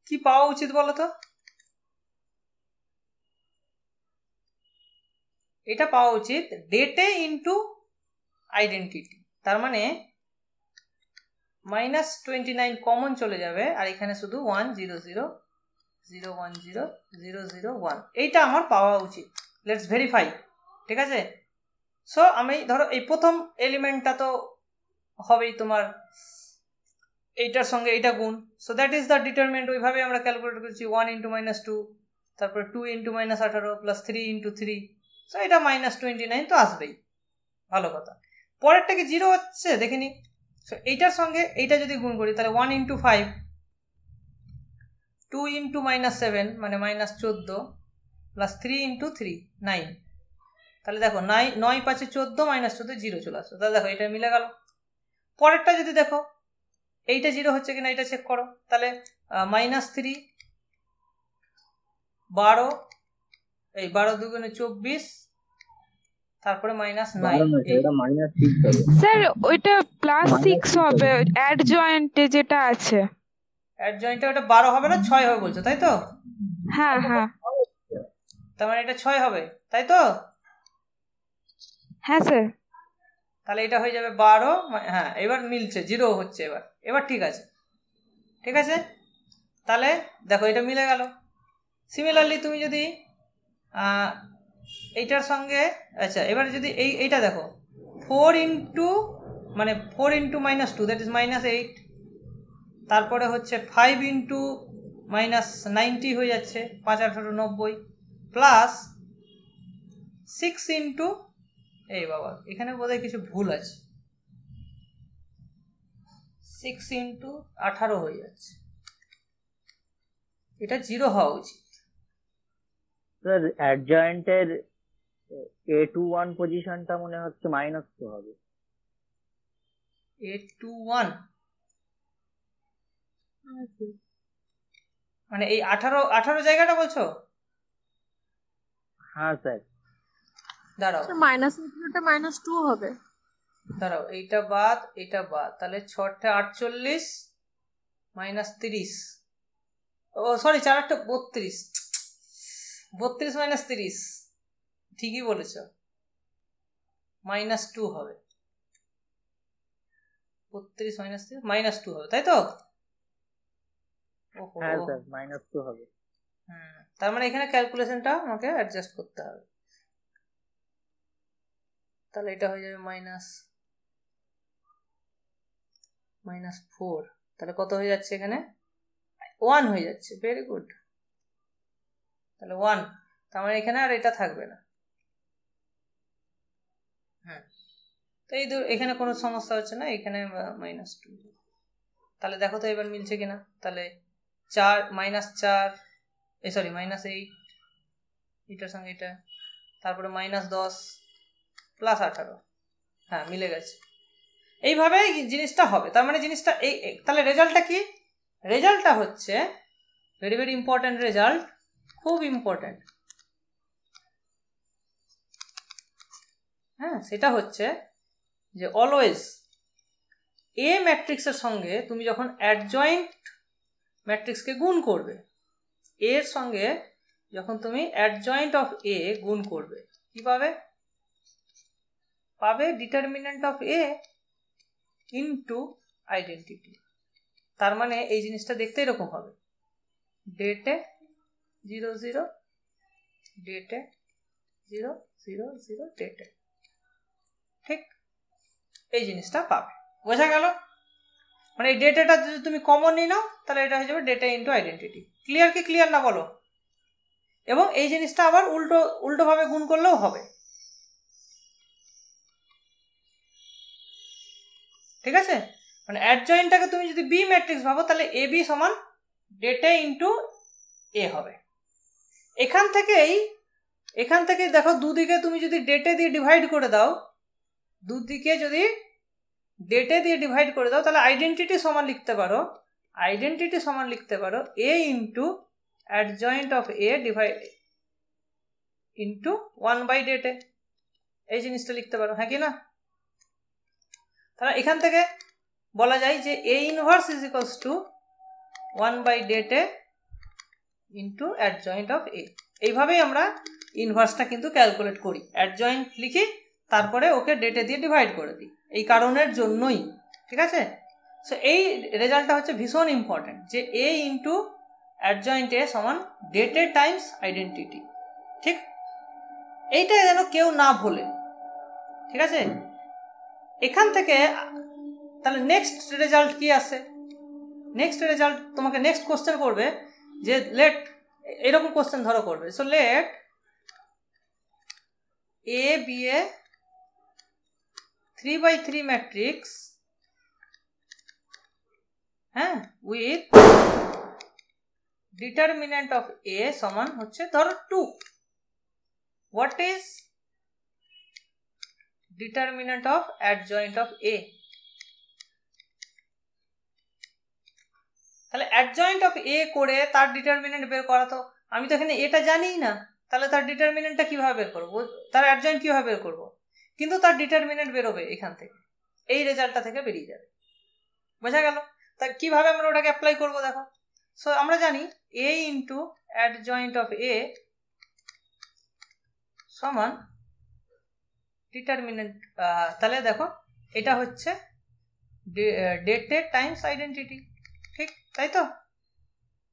কি পাওয়া উচিত বলো তো? এটা পাওয়া উচিত ডেটে ইন্টু আইডেন্টিটি। তার মানে -29 কমন চলে যাবে, আর এখানে শুধু 1 0 0 0 1 0 0 0 1, এইটা আমার পাওয়া উচিত। লেটস ভেরিফাই, ঠিক আছে। সো আমি ধরো এই প্রথম এলিমেন্টটা তো হবেই তোমার এইটার সঙ্গে এইটা গুণ, so that is the determinant. ওইভাবে আমরা ক্যালকুলেট করছি 1 ইন্টু -2, তারপর 2 ইন্টু -18 প্লাস 3 ইন্টু 3, সো এটা -29 তো আসবেই, ভালো কথা। পরেরটা কি 0 হচ্ছে দেখিনি? সো এইটার সঙ্গে এইটা যদি গুণ করি তাহলে 1 ইন্টু 5, 2 ইন্টু -7 মানে -14, প্লাস 3 ইন্টু 3 9। তাহলে দেখো 9 5 14 -14 0 চলে আসলো। তাহলে দেখো এটা মিলে গেল। পরেরটা যদি দেখো এইটা 0 হচ্ছে কিনা এটা চেক করো। তাহলে -3 12, এই 12 দুগুণে 24, তারপরে -9। এটা -6 হবে স্যার ওইটা +6 হবে অ্যাড জয়েন্টে যেটা আছে। অ্যাড জয়েন্টে ওটা 12 হবে না 6 হবে বলছো, তাই তো? হ্যাঁ হ্যাঁ তার মানে এটা 6 হবে, তাই তো? হ্যাঁ স্যার। তাহলে এটা হয়ে যাবে 12। হ্যাঁ, এবার মিলছে, 0 হচ্ছে এবার ঠিক আছে, ঠিক আছে। তাহলে দেখো এটা মিলে গেল। সিমিলারলি তুমি যদি এইটার সঙ্গে, আচ্ছা এবার যদি এইটা দেখো 4 ইন্টু -2 দ্যাট ইজ -8, তারপরে হচ্ছে 5 ইন্টু -90 হয়ে যাচ্ছে 5 18 90, প্লাস 6 ইন্টু, এই বাবা এখানে বোধহয় কিছু ভুল আছে, 6 ইন্টু 18 হয়ে যাচ্ছে, এটা 0 হওয়া উচিত। স্যার অ্যাডজয়েন্টের A21 পজিশনটা মনে হচ্ছে -2 হবে। A21 মানে এই 18 জায়গাটা বলছো? হ্যাঁ স্যার। দাঁড়াও -2 হবে। দাঁড়াও, এইটা বাদ এটা বাদ, তাহলে 6টা 48 -30, ও সরি 4টা 32, 32 -30, ঠিকই বলেছ, -2 হবে, 32 -2 হবে, তাই তো? হ্যাঁ স্যার -2 হবে। তার মানে এখানে ক্যালকুলেশনটা আমাকে অ্যাডজাস্ট করতে হবে। তাহলে এটা হয়ে যাবে -4, তাহলে কত হয়ে যাচ্ছে এখানে? 1 হয়ে যাচ্ছে। Very good. তাহলে 1, তার মানে এখানে আর এটা থাকবে না। হ্যাঁ, তো এই এখানে কোনো সমস্যা হচ্ছে না, এখানে -2। তাহলে দেখো তো এবার মিলছে কিনা। তাহলে 4 -4 সরি -8 এটার সঙ্গে এটা, তারপরে -10 প্লাস 18, হ্যাঁ মিলে গেছে। এইভাবে জিনিসটা হবে। তার মানে জিনিসটা এই, তাহলে রেজাল্টটা কি? রেজাল্টটা হচ্ছে ভেরি ভেরি ইম্পর্টেন্ট রেজাল্ট, খুব ইম্পর্টেন্ট। হ্যাঁ, সেটা হচ্ছে যে অলওয়েজ এ ম্যাট্রিক্সের সঙ্গে তুমি যখন অ্যাডজয়েন্ট ম্যাট্রিক্সকে গুণ করবে, এর সঙ্গে যখন তুমি অ্যাডজয়েন্ট অফ এ গুণ করবে, কি পাবে? পাবে determinant of A into identity. তার মানে এই জিনিসটা দেখতে এরকম হবে, ডেটে 0 0, ডেটে 0 0 0, ডেটে, ঠিক এই জিনিসটা পাবে। বোঝা গেল? মানে এই ডেটাটা যদি তুমি কমন নিয়ে নাও তাহলে এটা হয়ে যাবে ডেটা ইনটু আইডেন্টিটি। ক্লিয়ার কি ক্লিয়ার না বলো? এবং এই জিনিসটা আবার উল্টোভাবে গুণ করলেও হবে, ঠিক আছে? মানে অ্যাডজয়েন্টটাকে তুমি যদি বি ম্যাট্রিক্স ভাবো তাহলে এ বি সমান ডেটা ইনটু এ হবে। এখান থেকেই দেখো দুদিকে তুমি যদি ডেটে দিয়ে ডিভাইড করে দাও, দুদিকে যদি ডেটে দিয়ে ডিভাইড করে দাও তাহলে আইডেন্টিটি সমান লিখতে পারো A into adjoint of A divide into 1/ডেটে, এই জিনিসটা লিখতে পারো, হ্যাঁ কি না? তাহলে এখান থেকে বলা যায় যে A inverse is equals to 1/ডেটে ইন্টু অ্যাডজয়েন্ট অফ এ। এইভাবেই আমরা ইনভার্সটা কিন্তু ক্যালকুলেট করি, অ্যাডজয়েন্ট লিখি তারপরে ওকে ডেটে দিয়ে ডিভাইড করে দিই, এই কারণের জন্যই, ঠিক আছে? সো এই রেজাল্টটা হচ্ছে ভীষণ ইম্পর্টেন্ট, যে এ ইন্টু অ্যাডজয়েন্ট এ সমান ডেটে টাইমস আইডেন্টিটি, ঠিক? এইটা যেন কেউ না ভুলে, ঠিক আছে? এখান থেকে তাহলে নেক্সট রেজাল্ট কি আসে? নেক্সট রেজাল্ট তোমাকে নেক্সট কোশ্চেন করবে যে লেট, এরকম কোশ্চেন ধরো করবে, so let A be a 3/3 matrix হ্যাঁ, উইথ ডিটারমিনেন্ট অফ এ সমান হচ্ছে ধরো 2। What is determinant of adjoint of A? তাহলে অ্যাডজয়েন্ট অফ এ করে তার ডিটারমিনেন্ট বের করা, তো আমি তো এখানে এটা জানিই না, তাহলে তার ডিটারমিনেন্টটা কিভাবে বের করবো, তার অ্যাডজয়েন্ট কিভাবে বের করবো? কিন্তু তার ডিটারমিনেন্ট বেরোবে এখান থেকে, এই রেজাল্টটা থেকে বেরিয়ে যাবে। বোঝা গেল? তা কিভাবে আমরা ওটাকে অ্যাপ্লাই করবো দেখো। সো আমরা জানি এ ইন্টু অ্যাডজয়েন্ট অফ এ সমান ডিটারমিনেন্ট। তাহলে দেখো এটা হচ্ছে ডেটেড টাইমস আইডেন্টিটি, ঠিক তাই তো?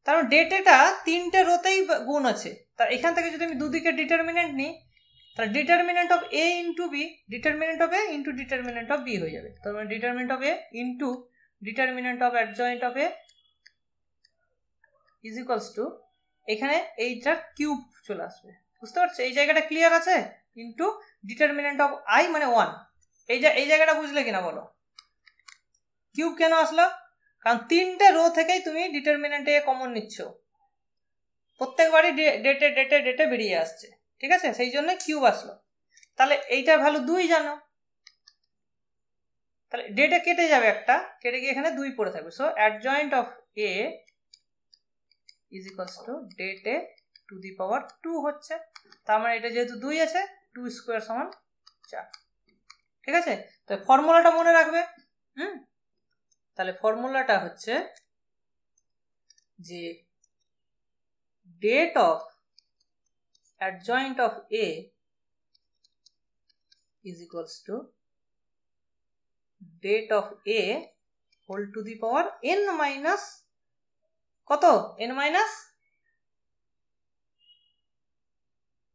কারণ ডেটেটা 3টে রোতেই গুণ আছে, তা এখান থেকে যদি আমি দুদিকে ডিটারমিনেন্ট নিই, তাহলে determinant of A into B, determinant of A into determinant of B হয়ে যাবে। তার মানে determinant of A into determinant of adjoint of A is equals to, এখানে এইটার কিউব চলে আসবে। বুঝতে পারছো? এই জায়গাটা ক্লিয়ার আছে? ইন্টু ডিটারমিনেন্ট অফ আই মানে 1। এই জায়গাটা বুঝলে কিনা বলো? কিউব কেন আসলো? কারণ 3টে রো থেকেই তুমি ডিটারমিনেন্টে কমন নিচ্ছ, প্রত্যেকবারই ডেটে ডেটে ডেটে বেরিয়ে আসছে, ঠিক আছে? সেই জন্য কিউব আসলো। তাহলে এইটার ভ্যালু 2 জানো, তাহলে ডেটে কেটে যাবে, একটা কেটে গিয়ে এখানে 2 পড়ে থাকবে। So adjoint of A is equals two ডেটে টু দি পাওয়ার 2 হচ্ছে। তার মানে এটা যেহেতু 2 আছে, 2 স্কোয়ার সমান 4। ঠিক আছে? তো ফর্মুলাটা মনে রাখবে। তাহলে ফর্মুলাটা হচ্ছে যে det of adjoint of A is equals to det of A whole to the power n minus কত? n মাইনাস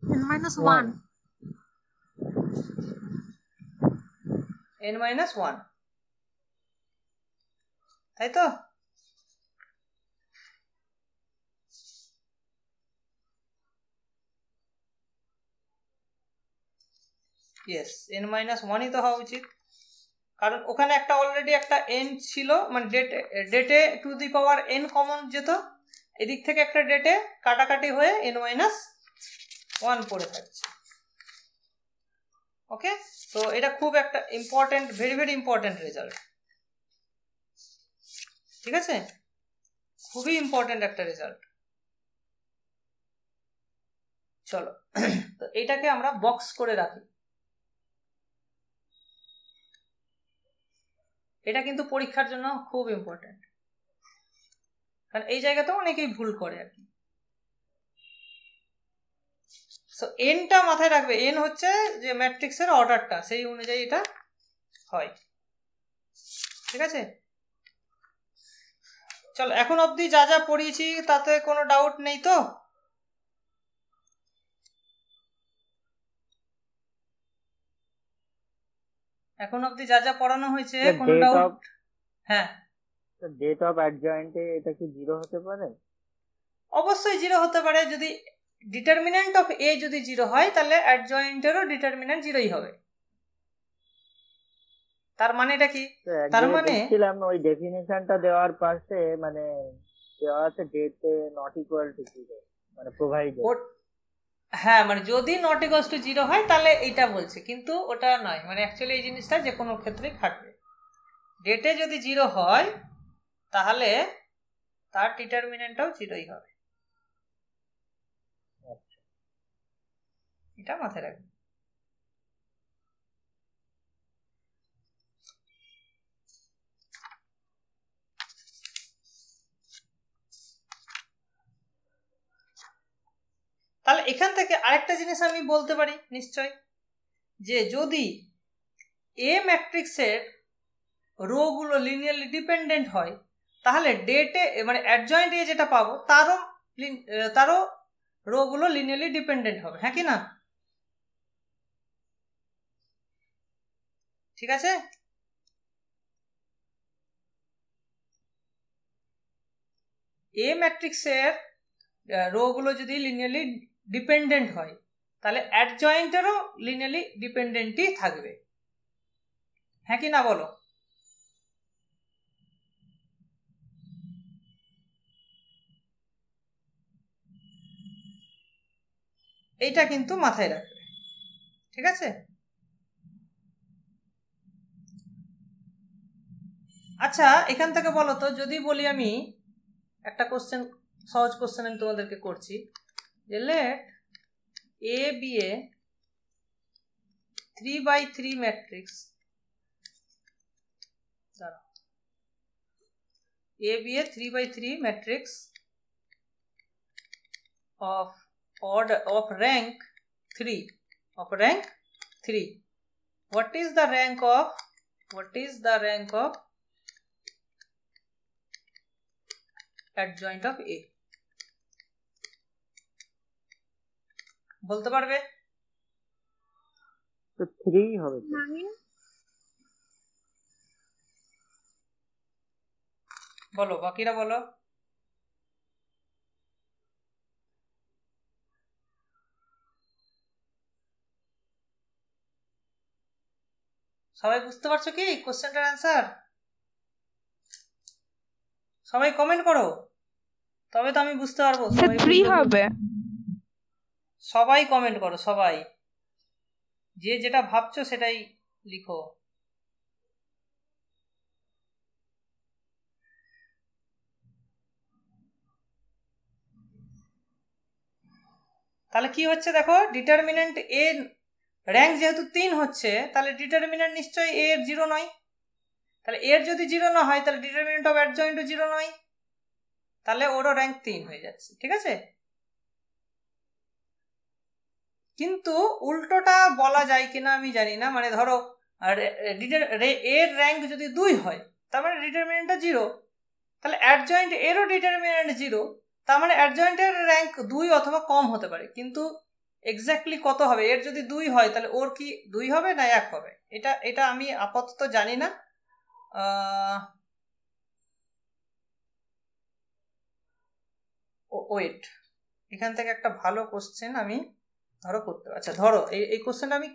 -1 n মাইনাস 1, তাই তো? ইয়েস, n মাইনাস 1ই তো হওয়া উচিত, কারণ ওখানে একটা অলরেডি একটা n ছিল, মানে ডেটে two the power n common যেত, এদিক থেকে একটা ডেটে কাটাকাটি হয়ে n মাইনাস 1 পড়ে থাকছে। ওকে, তো এটা খুব একটা important, very very important result. ঠিক আছে, খুবই ইম্পর্টেন্ট একটা রেজাল্ট। চলো, তো এটাকে আমরা বক্স করে রাখি। এটা কিন্তু পরীক্ষার জন্য খুব ইম্পর্টেন্ট, কারণ এই জায়গাতে অনেকেই ভুল করে আর কি। সো এনটা মাথায় রাখবে, এন হচ্ছে যে ম্যাট্রিক্সের অর্ডারটা, সেই অনুযায়ী এটা হয়। ঠিক আছে, চলো এখন অবধি যা যা পড়িয়েছি তাতে কোনো ডাউট নেই তো? এখন অবধি যা যা পড়ানো হয়েছে কোনো ডাউট? হ্যাঁ, ডেট অফ অ্যাডজয়েন্টে এটা কি 0 হতে পারে? অবশ্যই 0 হতে পারে। যদি ডিটারমিনেন্ট অফ এ যদি 0 হয়, তাহলে অ্যাডজয়েন্টেরও ডিটারমিনেন্ট 0ই হবে। তার মানে এটা কি? তার মানে দেখছিলাম ওই ডেফিনিশনটা দেওয়ার পাশে মানে দেওয়া আছে ডেট নট ইকুয়াল টু 0, মানে প্রোভাইডেড। হ্যাঁ, মানে যদি নট ইকুয়ালস টু 0 হয় তাহলে এইটা বলছে, কিন্তু ওটা নয়। মানে অ্যাকচুয়ালি এই জিনিসটা যে কোনো ক্ষেত্রেই খাটবে। ডেটে যদি 0 হয় তাহলে তার ডিটারমিনেন্টটাও 0ই হবে, এটা মাথায় রাখবে। তাহলে এখান থেকে আরেকটা জিনিস আমি বলতে পারি নিশ্চয়, যে যদি এ ম্যাট্রিক্সের রো গুলো লিনিয়ারলি ডিপেন্ডেন্ট হয়, তাহলে ডেটে মানে অ্যাডজয়েন্ট এ যেটা পাবো তারও রো গুলো লিনিয়ারলি ডিপেন্ডেন্ট হবে। হ্যাঁ কি না? ঠিক আছে, এ ম্যাট্রিক্সের রো গুলো যদি লিনিয়ারলি ডিপেন্ডেন্ট হয়, তাহলে অ্যাডজয়েন্টেরও লিনিয়ারলি ডিপেন্ডেন্টই থাকবে। হ্যাঁ কি না বলো? এইটা কিন্তু মাথায় রাখবে, ঠিক আছে? আচ্ছা, এখান থেকে বলো তো, যদি বলি আমি একটা কোশ্চেন, সহজ কোশ্চেন আমি তোমাদেরকে করছি, যে let A be a 3x3 matrix, A be a 3x3 matrix of order of rank 3, of rank 3. What is the rank of adjoint of A? বলতে পারবে? তো 3 হবে তো। বলো, বাকিরা বলো। সবাই বুঝতে পারছো কি কোশ্চেনটার অ্যান্সার? সবাই কমেন্ট করো, তবে তো আমি বুঝতে পারবো। সবাই 3 হবে। সবাই কমেন্ট করো, সবাই যে যেটা ভাবছো সেটাই লিখো। তাহলে কি হচ্ছে দেখো, ডিটারমিনেন্ট এ র্যাঙ্ক যেহেতু 3 হচ্ছে, তাহলে ডিটারমিনেন্ট নিশ্চয়ই এ এর 0 নয়। তাহলে এর যদি 0 না হয়, তাহলে ডিটারমিনেন্ট অফ অ্যাডজয়েন্টও 0 নয়, তাহলে ওরও র্যাঙ্ক 3 হয়ে যাচ্ছে, ঠিক আছে? কিন্তু উল্টোটা বলা যায় কিনা আমি জানি না, মানে ধরো এর র্যাঙ্ক যদি 2 হয়, তার মানে ডিটারমিনেন্টটা 0, তাহলে অ্যাডজয়েন্ট এরও ডিটারমিনেন্ট 0, তার মানে অ্যাডজয়েন্টের র্যাঙ্ক 2 অথবা কম হতে পারে, কিন্তু এক্স্যাক্টলি কত হবে? এর যদি 2 হয়, তাহলে ওর কি 2 হবে না 1 হবে? এটা আমি আপাতত জানি না। ওয়েট, এখান থেকে একটা ভালো কোশ্চেন আমি ধরো করতে, আচ্ছা ধরো এই কোশ্চেনটা আমি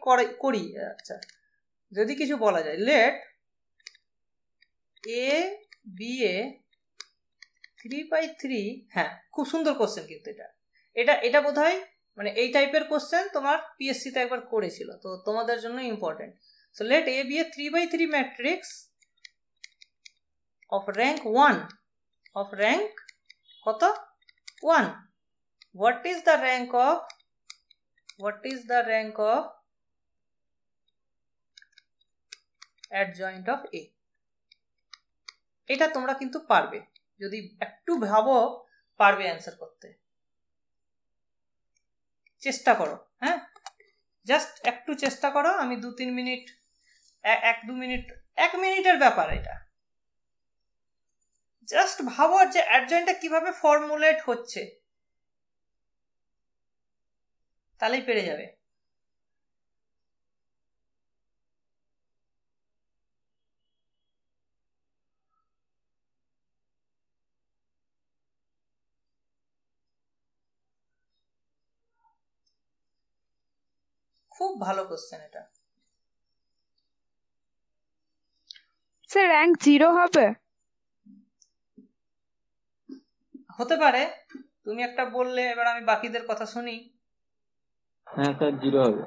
করি। আচ্ছা, যদি কিছু বলা যায়, late A be a 3x3, হ্যাঁ খুব সুন্দর কোশ্চেন, কিন্তু এটা বোধ হয় মানে এই টাইপের কোশ্চেন তোমার পিএসসি তে একবার করেছিল, তো তোমাদের জন্য important. So let A be a 3x3 matrix of rank 1, of rank কত? 1. What is the rank of adjoint of A? এটা তোমরা কিন্তু পারবে, যদি একটু ভাবো পারবে অ্যান্সার করতে, চেষ্টা করো। হ্যাঁ, জাস্ট একটু চেষ্টা করো। আমি 2-3 মিনিট, 1-2 মিনিট, 1 মিনিটের ব্যাপার এটা। জাস্ট ভাবো যে অ্যাডজয়েন্টটা কিভাবে ফর্মুলেট হচ্ছে, তাহলেই পেরে যাবে। খুব ভালো কোশ্চেন এটা। স্যার র্যাঙ্ক 0 হবে? হতে পারে, তুমি একটা বললে, এবার আমি বাকিদের কথা শুনি। হ্যাঁ স্যার 0 হবে।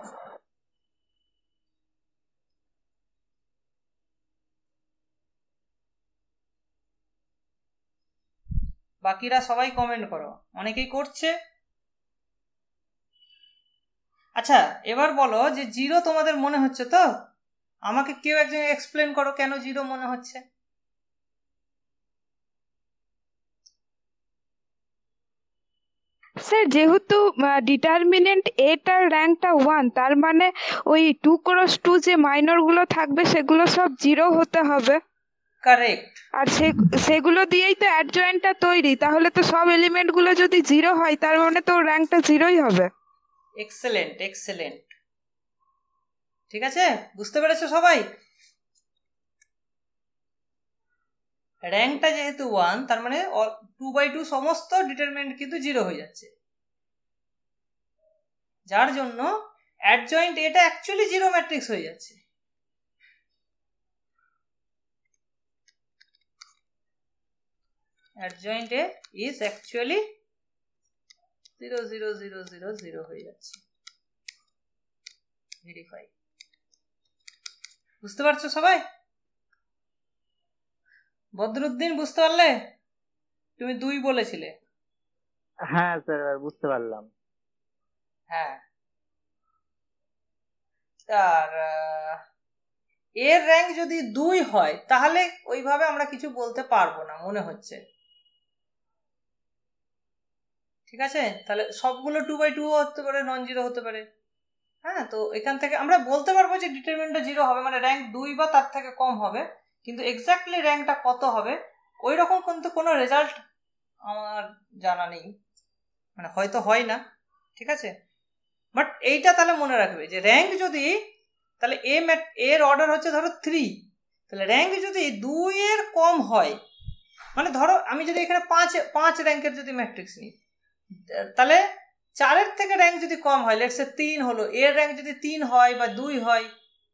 বাকিরা সবাই কমেন্ট করো, অনেকেই করছে। আচ্ছা, এবার বলো যে 0 তোমাদের মনে হচ্ছে তো? আমাকে কেউ একজন এক্সপ্লেন করো কেন 0 মনে হচ্ছে। স্যার যেহেতু ডিটারমিনেন্ট এটার র্যাঙ্কটা 1, তার মানে ওই 2x2 যে মাইনর গুলো থাকবে সেগুলো সব 0 হতে হবে। কারেক্ট। আর সেগুলো দিয়েই তো অ্যাডজয়েন্টটা তৈরি, তাহলে তো সব এলিমেন্ট গুলো যদি 0 হয়, তার মানে তো র্যাঙ্কটা 0ই হবে। এক্সেলেন্ট, এক্সেলেন্ট, ঠিক আছে, বুঝতে পেরেছো সবাই? র্যাঙ্কটা যেহেতু 1, তার মানে 2/2 সমস্ত ডিটারমিনেন্ট কিন্তু 0 হয়ে যাচ্ছে, যার জন্য অ্যাডজয়েন্ট এটা অ্যাকচুয়ালি 0 ম্যাট্রিক্স হয়ে যাচ্ছে। adjoint A is actually 0 0 0 0 0 হয়ে যাচ্ছে। ভেরিফাই। বুঝতে পারছো সবাই? বদরুদ্দিন বুঝতে পারলে? তুমি 2 বলেছিলে। হ্যাঁ স্যার বুঝতে পারলাম। হ্যাঁ, আর এর র্যাঙ্ক যদি 2 হয় তাহলে ওইভাবে আমরা কিছু বলতে পারবো না মনে হচ্ছে। ঠিক আছে, তাহলে সবগুলো 2/2 হতে পারে, নন জিরো হতে পারে। হ্যাঁ, তো এখান থেকে আমরা বলতে পারবো যে ডিটারমিনেন্টটা 0 হবে, মানে র্যাঙ্ক 2 বা তার থেকে কম হবে, কিন্তু এক্স্যাক্টলি র্যাঙ্কটা কত হবে ওই রকম কিন্তু কোনো রেজাল্ট আমার জানা নেই, মানে হয়তো হয় না। ঠিক আছে, বাট এইটা তাহলে মনে রাখবে যে র্যাঙ্ক যদি, তাহলে এর অর্ডার হচ্ছে ধরো 3, তাহলে র্যাঙ্ক যদি 2 এর কম হয়, মানে ধরো আমি যদি এখানে 5 র্যাঙ্কের যদি ম্যাট্রিক্স নিই, তাহলে 4 থেকে র্যাঙ্ক যদি কম হয়, লেটস সে 3 হলো, এর র্যাঙ্ক যদি 3 হয় বা 2 হয়,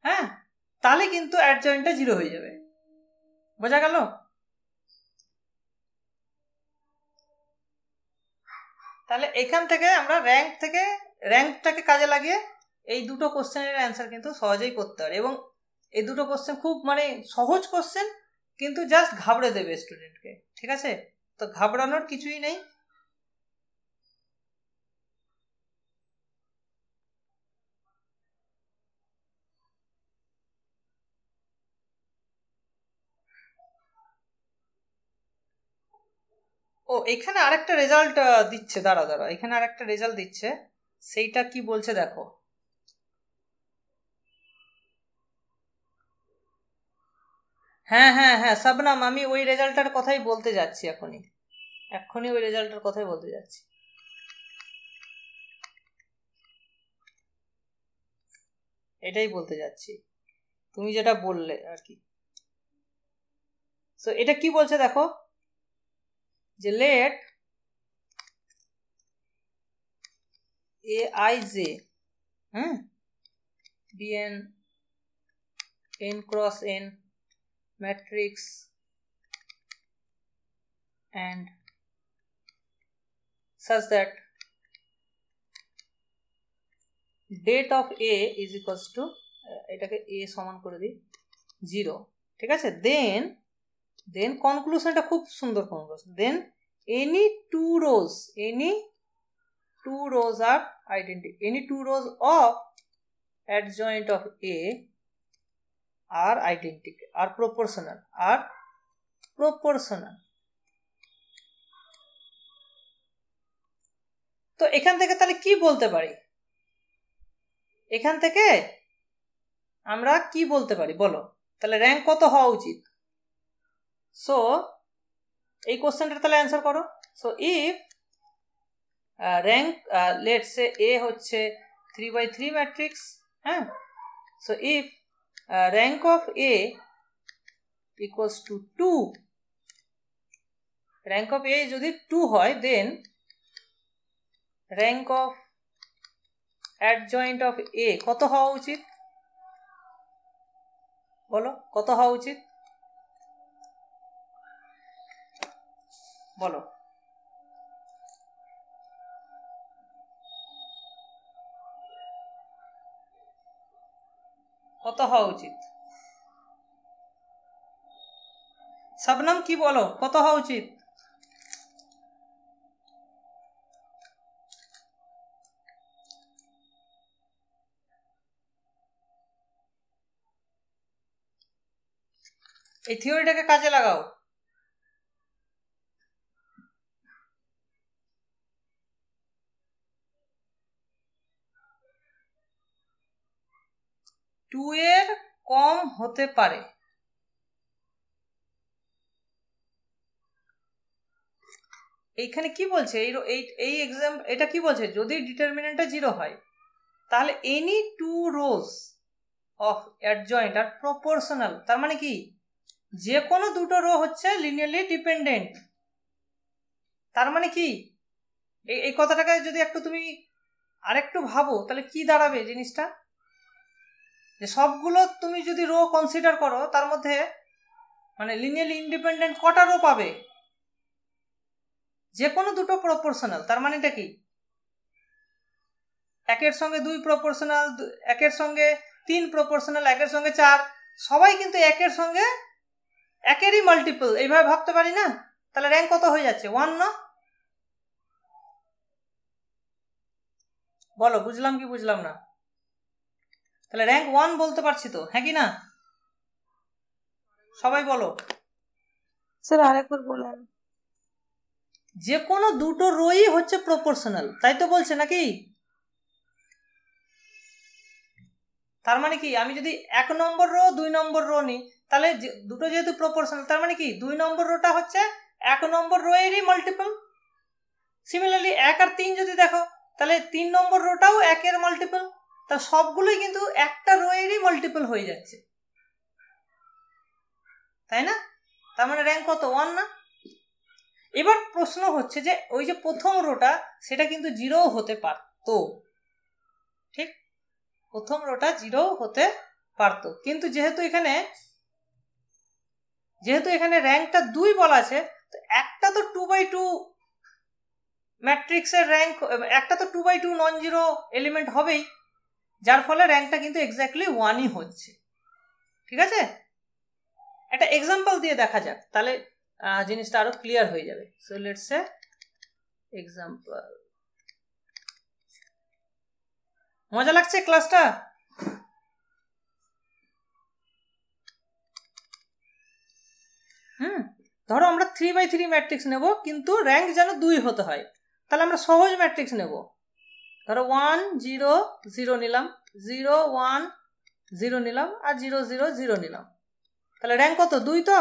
হ্যাঁ, তাহলে কিন্তু অ্যাডজয়েন্টটা 0 হয়ে যাবে। বোঝা গেল? তাহলে এখান থেকে আমরা র্যাঙ্কটাকে কাজে লাগিয়ে এই দুটো কোশ্চেনের অ্যান্সার কিন্তু সহজেই করতে পারি, এবং এই দুটো কোশ্চেন খুব মানে সহজ কোশ্চেন, কিন্তু জাস্ট ঘাবড়ে দেবে স্টুডেন্টকে। ঠিক আছে, তো ঘাবড়ানোর কিছুই নেই। ও, এখানে আরেকটা রেজাল্ট দিচ্ছে, দাঁড়া, এখানে আরেকটা রেজাল্ট দিচ্ছে, সেইটা কি বলছে দেখো। হ্যাঁ হ্যাঁ হ্যাঁ শবনম, আমি ওই রেজাল্টটার কথাই বলতে যাচ্ছি, এক্ষুনি ওই রেজাল্টটার কথাই বলতে যাচ্ছি। এটাই বলতে যাচ্ছি, তুমি যেটা বললে আর কি। সো এটা কি বলছে দেখো, যে late aij be an n cross n matrix and such that date of a is equals to, এটাকে a সমান করে দিই 0। ঠিক আছে, দেন কনক্লুশনটা খুব সুন্দর conclusion, then any two rows are identical, any two rows of adjoint of a are identical, are proportional, তো এখান থেকে তাহলে কি বলতে পারি, এখান থেকে আমরা কি বলতে পারি বলো, তাহলে র্যাঙ্ক কত হওয়া উচিত? সো এই কোশ্চেনটা তাহলে অ্যান্সার করো। So if rank, let's say A হচ্ছে 3/3 ম্যাট্রিক্স, হ্যাঁ, so if rank of A equals to 2, rank of A যদি 2 হয়, then rank of adjoint of A কত হওয়া উচিত বলো, কত হওয়া উচিত বলো? কত হওয়া উচিত? শবনম কি বলো, কত হওয়া উচিত? এই থিওরিটাকে কাজে লাগাও। টু এর কম হতে পারে, এইখানে কি বলছে, এই এক্সাম এটা কি বলছে, যদি ডিটারমিনেন্টটা 0 হয় তাহলে any two rows of adjoint are proportional, তার মানে কি যে কোনো দুটো রো হচ্ছে লিনিয়ারলি ডিপেন্ডেন্ট। তার মানে কি এই কথাটাকে যদি একটু তুমি আরেকটু ভাবো, তাহলে কি দাঁড়াবে জিনিসটা, যে সবগুলো তুমি যদি রো কনসিডার করো, তার মধ্যে মানে লিনিয়ারলি ইন্ডিপেন্ডেন্ট কটা রো পাবে, যে কোনো দুটো প্রপোর্শনাল, তার মানেটা কি, একের সঙ্গে 2 প্রপোর্শনাল, একের সঙ্গে 3 প্রপোর্শনাল, একের সঙ্গে 4, সবাই কিন্তু একের সঙ্গে একেরই মাল্টিপল, এইভাবে ভাবতে পারি না? তাহলে র্যাঙ্ক কত হয়ে যাচ্ছে? 1 না? বলো বুঝলাম কি বুঝলাম না? তাহলে র্যাঙ্ক 1 বলতে পারছি তো, হ্যাঁ কি না? সবাই বলো। স্যার আরেকবার বলেন। যে কোনো দুটো রোই হচ্ছে প্রপোর্শনাল, তাই তো বলছে নাকি? তার মানে কি, আমি যদি 1 নম্বর রো 2 নম্বর রো নিই, তাহলে দুটো যেহেতু প্রপোর্শনাল, তার মানে কি 2 নম্বর রোটা হচ্ছে 1 নম্বর রো এরই মাল্টিপল। সিমিলারলি 1 আর 3 যদি দেখো, তাহলে 3 নম্বর রোটাও 1 এর মাল্টিপল। তা সবগুলোই কিন্তু একটা রো এরই মাল্টিপল হয়ে যাচ্ছে, তাই না? তার মানে র্যাঙ্ক কত? 1 না? এবার প্রশ্ন হচ্ছে যে ওই যে প্রথম রোটা, সেটা কিন্তু 0 হতে পারতো, ঠিক? প্রথম রোটা 0 হতে পারতো, কিন্তু যেহেতু এখানে র্যাঙ্কটা 2 বলা আছে, তো একটা তো 2/2 ম্যাট্রিক্সের র্যাঙ্ক, একটা তো 2/2 নন জিরো এলিমেন্ট হবেই, যার ফলে র্যাঙ্কটা কিন্তু এক্স্যাক্টলি 1ই হচ্ছে। ঠিক আছে, একটা এক্সাম্পল দিয়ে দেখা যাক, তাহলে জিনিসটা আরো ক্লিয়ার হয়ে যাবে। So let's say example. মজা লাগছে ক্লাসটা? ধরো আমরা 3/3 ম্যাট্রিক্স নেব, কিন্তু র্যাঙ্ক যেন 2 হতে হয়। তাহলে আমরা সহজ ম্যাট্রিক্স নেব, ধরো 1 0 0 নিলাম, 0 1 0 নিলাম, আর 0 0 0 নিলাম। তাহলে র্যাঙ্ক কত? 2 তো?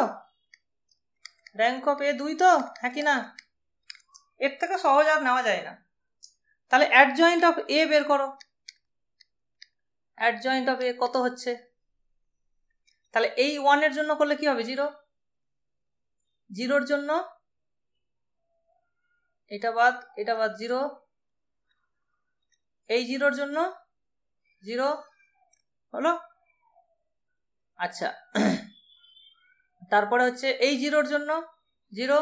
র্যাঙ্ক অফ এ 2 তো, হ্যাঁ কি না? এর থেকে সহজ আর নেওয়া যায় না। তাহলে অ্যাডজয়েন্ট অফ এ বের করো। অ্যাডজয়েন্ট অফ এ কত হচ্ছে? তাহলে এই 1 এর জন্য করলে কি হবে? 0, 0 এর জন্য এটা বাদ 0, এই 0 এর জন্য 0 হলো। আচ্ছা, তারপরে হচ্ছে এই 0 এর জন্য 0,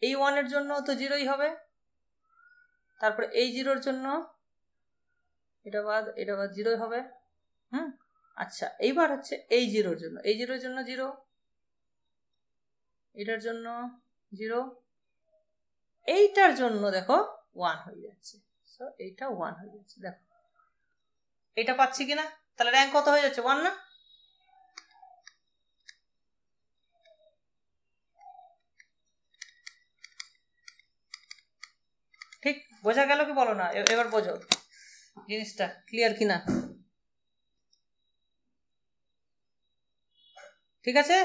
এই 1 এর জন্য তো 0ই হবে। তারপরে এই 0 এর জন্য এটা বাদ 0ই হবে। আচ্ছা, এইবার হচ্ছে এই 0 এর জন্য, এই 0 এর জন্য 0, এটার জন্য 0, এইটার জন্য দেখো 1 হয়ে যাচ্ছে। সো এইটা 1 হয়ে যাচ্ছে, দেখো এটা পাচ্ছি কিনা? তাহলে র্যাঙ্ক কত হয়ে যাচ্ছে? 1 না? ঠিক বোঝা গেল কি বলো না? এবার বোঝো জিনিসটা ক্লিয়ার কিনা। ঠিক আছে,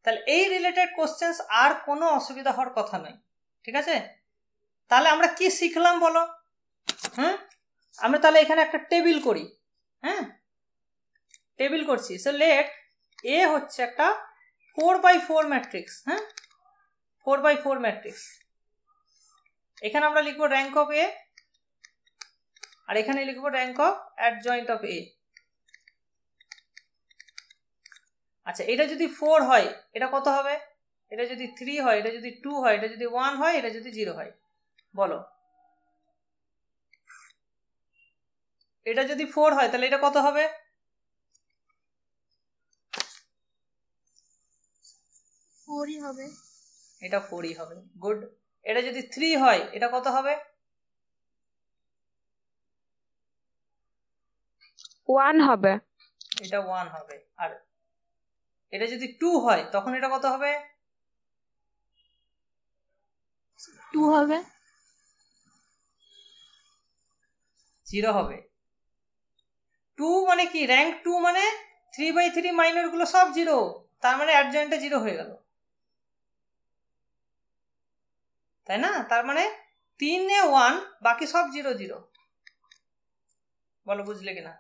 তাহলে এই রিলেটেড কোশ্চেন্স আর কোনো অসুবিধা হওয়ার কথা নয়। ঠিক আছে, তাহলে আমরা কি শিখলাম বলো? আমরা তাহলে এখানে একটা টেবিল করি। টেবিল করছি। সো লেট এ হচ্ছে একটা 4/4 ম্যাট্রিক্স। 4/4 ম্যাট্রিক্স। এখানে আমরা লিখবো র্যাঙ্ক অফ এ, আর এখানে লিখবো র্যাঙ্ক অফ অ্যাডজয়েন্ট অফ এ। আচ্ছা, এটা যদি 4 হয় এটা কত হবে? এটা যদি 3 হয়, এটা যদি 2 হয়, এটা যদি 1 হয়, এটা যদি 0 হয়, বলো। এটা যদি 4 হয় তাহলে এটা কত হবে? হবে। এটা 4ই হবে। গুড। এটা যদি 3 হয় এটা কত হবে? 1 হবে। এটা 1 হবে। আর এটা যদি 2 হয় তখন এটা কত হবে? 2 হবে। 0 হবে। 2 মানে কি? র্যাঙ্ক 2 মানে 3/3 মাইনর গুলো সব 0, তার মানে অ্যাডজয়েন্টটা 0 হয়ে গেল, তাই না? তার মানে 3 এ 1, বাকি সব 0 0। বলো বুঝলে কিনা?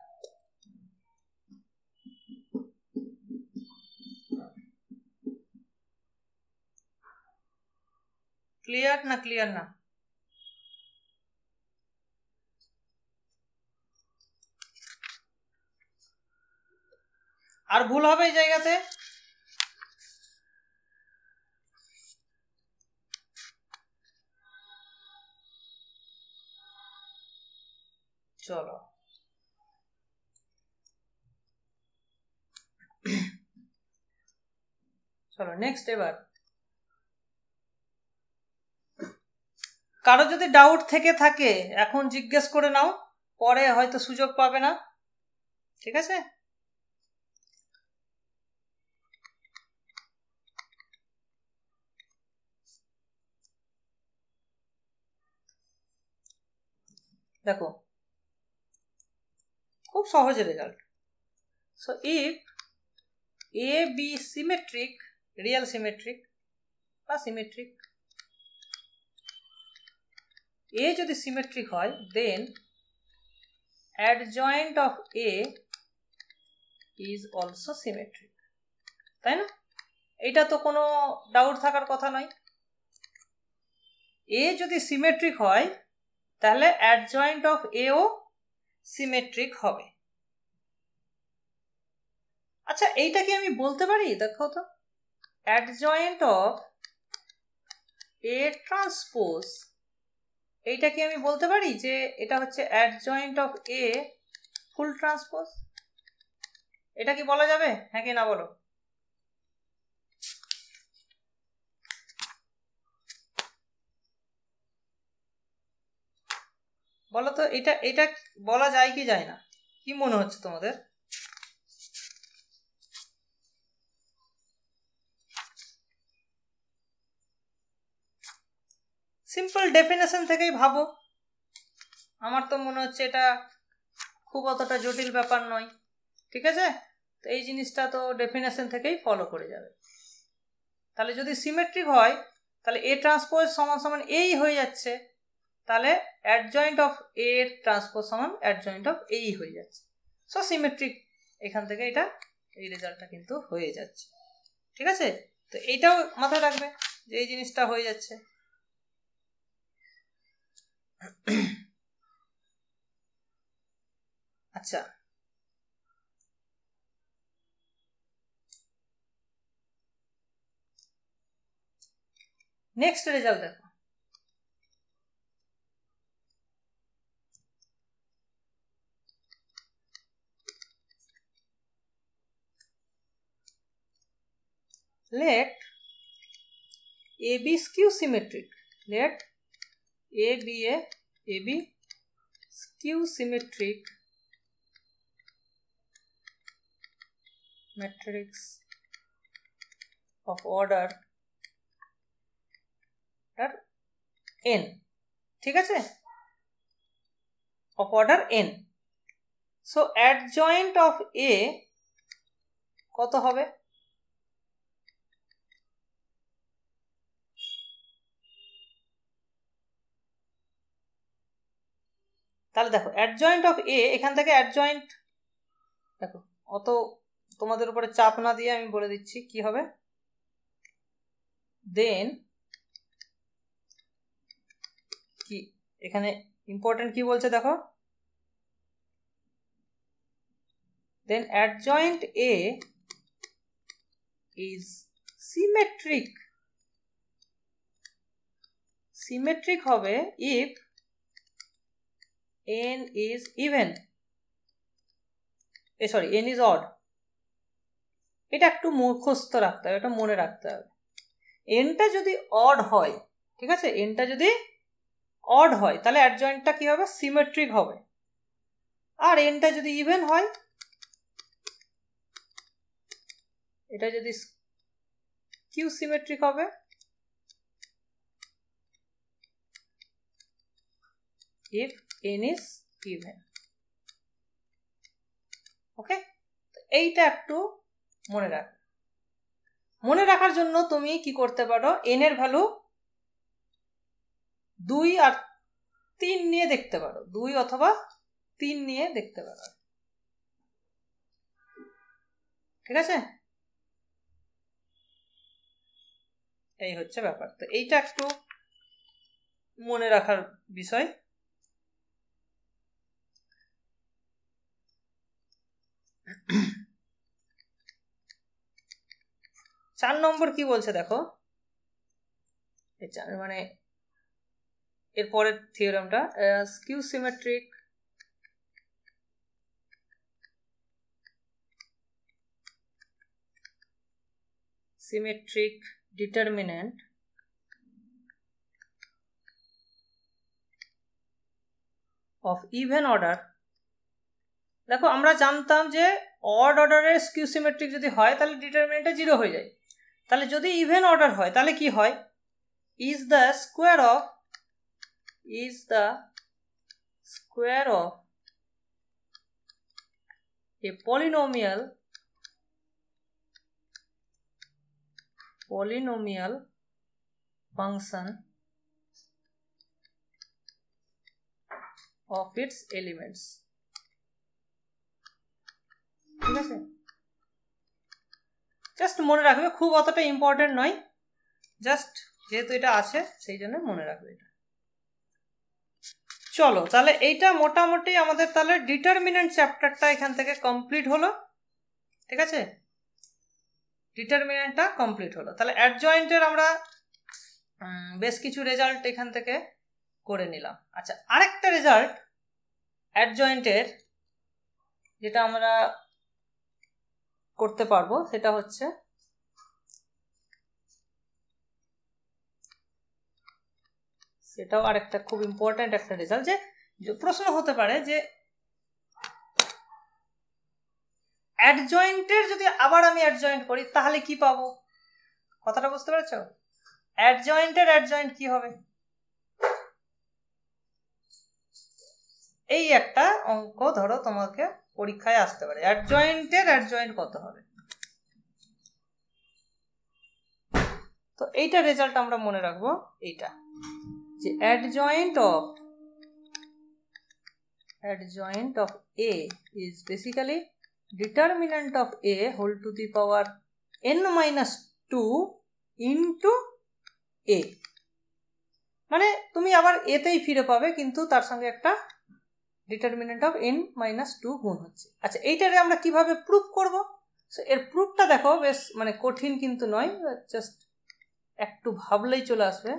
ক্লিয়ার না? ক্লিয়ার না? আর ভুল হবে এই জায়গাতে? চলো চলো নেক্সট। এবার কারো যদি ডাউট থেকে থাকে এখন জিজ্ঞেস করে নাও, পরে হয়তো সুযোগ পাবে না, ঠিক আছে? দেখো খুব সহজে result. So if A be symmetric, real symmetric বা সিমেট্রিক, এ যদি সিমেট্রিক হয় দেন adjoint of A is also symmetric, তাই না? এটা তো কোনো ডাউট থাকার কথা নয়। এ যদি সিমেট্রিক হয় তাহলে adjoint of A ও সিমেট্রিক হবে। আচ্ছা এইটা কি আমি বলতে পারি? দেখো তো, adjoint of A ট্রান্সপোজ, এইটা কি আমি বলতে পারি যে এটা হচ্ছে adjoint of A full transpose? এটা কি বলা যাবে? হ্যাঁ কি না বলো? বলো তো, এটা এটা বলা যায় কি যায় না? কি মনে হচ্ছে তোমাদের? সিম্পল ডেফিনেশন থেকেই ভাবো, আমার তো মনে হচ্ছে এটা খুব অতটা জটিল ব্যাপার নয়, ঠিক আছে? তো এই জিনিসটা তো ডেফিনেশন থেকেই ফলো করে যাবে। তাহলে যদি সিমেট্রিক হয় তাহলে এ ট্রান্সপোজ সমান সমান এই হয়ে যাচ্ছে, তাহলে অ্যাডজয়েন্ট অফ এ ট্রান্সপোজ সমান অ্যাডজয়েন্ট অফ এই হয়ে যাচ্ছে। সো সিমেট্রিক, এখান থেকে এটা এই রেজাল্টটা কিন্তু হয়ে যাচ্ছে, ঠিক আছে? তো এইটাও মাথায় রাখবে যে এই জিনিসটা হয়ে যাচ্ছে। আচ্ছা নেক্সট রেজাল্ট দেখো। Let AB skew symmetric. Let A be a AB skew symmetric matrix of order n, ঠিক আছে? of order n. So adjoint of A কত হবে? তাহলে দেখো অ্যাডজয়েন্ট অফ এ, এখান থেকে অ্যাডজয়েন্ট, দেখো অত তোমাদের উপরে চাপ না দিয়ে আমি বলে দিচ্ছি কি হবে। দেন কি এখানে ইম্পর্টেন্ট কি বলছে দেখো, then adjoint A is symmetric. Symmetric হবে if n is even, sorry n is odd। এটা একটু মুখস্থ রাখতে হবে, এটা মনে রাখতে হবে। nটা যদি অড হয়, ঠিক আছে, nটা যদি অড হয় তাহলে অ্যাডজয়েন্টটা কি হবে? সিমেট্রিক হবে। আর nটা যদি ইভেন হয়, এটা যদি স্কিউ সিমেট্রিক হবে। if n is even, ওকে? এইটা একটু মনে রাখ। মনে রাখার জন্য তুমি কি করতে পারো, n এর ভ্যালু 2 আর 3 নিয়ে দেখতে পারো, 2 অথবা 3 নিয়ে দেখতে পারো, ঠিক আছে? এই হচ্ছে ব্যাপার। তো এইটা একটু মনে রাখার বিষয়। চার নম্বর কি বলছে দেখো, মানে এরপরের থিওরেমটা, skew symmetric symmetric determinant of even order, দেখো আমরা জানতাম যে অড অর্ডারের স্কিউ সিমেট্রিক যদি হয় তাহলে ডিটারমিনেন্টটা 0 হয়ে যায়। তাহলে যদি ইভেন অর্ডার হয় তাহলে কি হয়, is the square of a polynomial function of its elements। ঠিক আছে, জাস্ট মনে রাখবে, খুব অতটা ইম্পর্টেন্ট নয়, জাস্ট যেহেতু এটা আছে সেই জন্য মনে রাখবে এটা। চলো তাহলে এইটা মোটামুটি আমাদের তাহলে ডিটারমিনেন্ট চ্যাপ্টারটা এখান থেকে কমপ্লিট হলো। ঠিক আছে, ডিটারমিনেন্টটা কমপ্লিট হলো। তাহলে অ্যাডজয়েন্টের আমরা বেশ কিছু রেজাল্ট এখান থেকে করে নিলাম। আচ্ছা, আরেকটা রেজাল্ট অ্যাডজয়েন্টের যেটা আমরা করতে পারবো সেটা হচ্ছে সেটাও আরেকটা খুব ইম্পর্ট্যান্ট একটা রেজাল্ট, যে প্রশ্ন হতে পারে যে অ্যাডজয়েন্টের যদি আবার আমি অ্যাডজয়েন্ট করি তাহলে কি পাবো, কথাটা বুঝতে পেরেছো? অ্যাডজয়েন্টের অ্যাডজয়েন্ট কি হবে, এই একটা অঙ্ক ধরো তোমাকে পরীক্ষায় আসতে পারে, অ্যাডজয়েন্টের অ্যাডজয়েন্ট কত হবে। তো এইটা রেজাল্ট আমরা মনে রাখবো, এইটা যে adjoint of A is basically determinant of A whole to the power n-2 into A, মানে তুমি আবার এতেই ফিরে পাবে কিন্তু তার সঙ্গে একটা ডিটারমিনেন্ট অফ n-2 গুণ হচ্ছে। আচ্ছা, এইটারে আমরা কিভাবে প্রুফ করব? সো এর প্রুফটা দেখো বেশ মানে কঠিন কিন্তু নয়, জাস্ট একটু ভাবলেই চলে আসবে।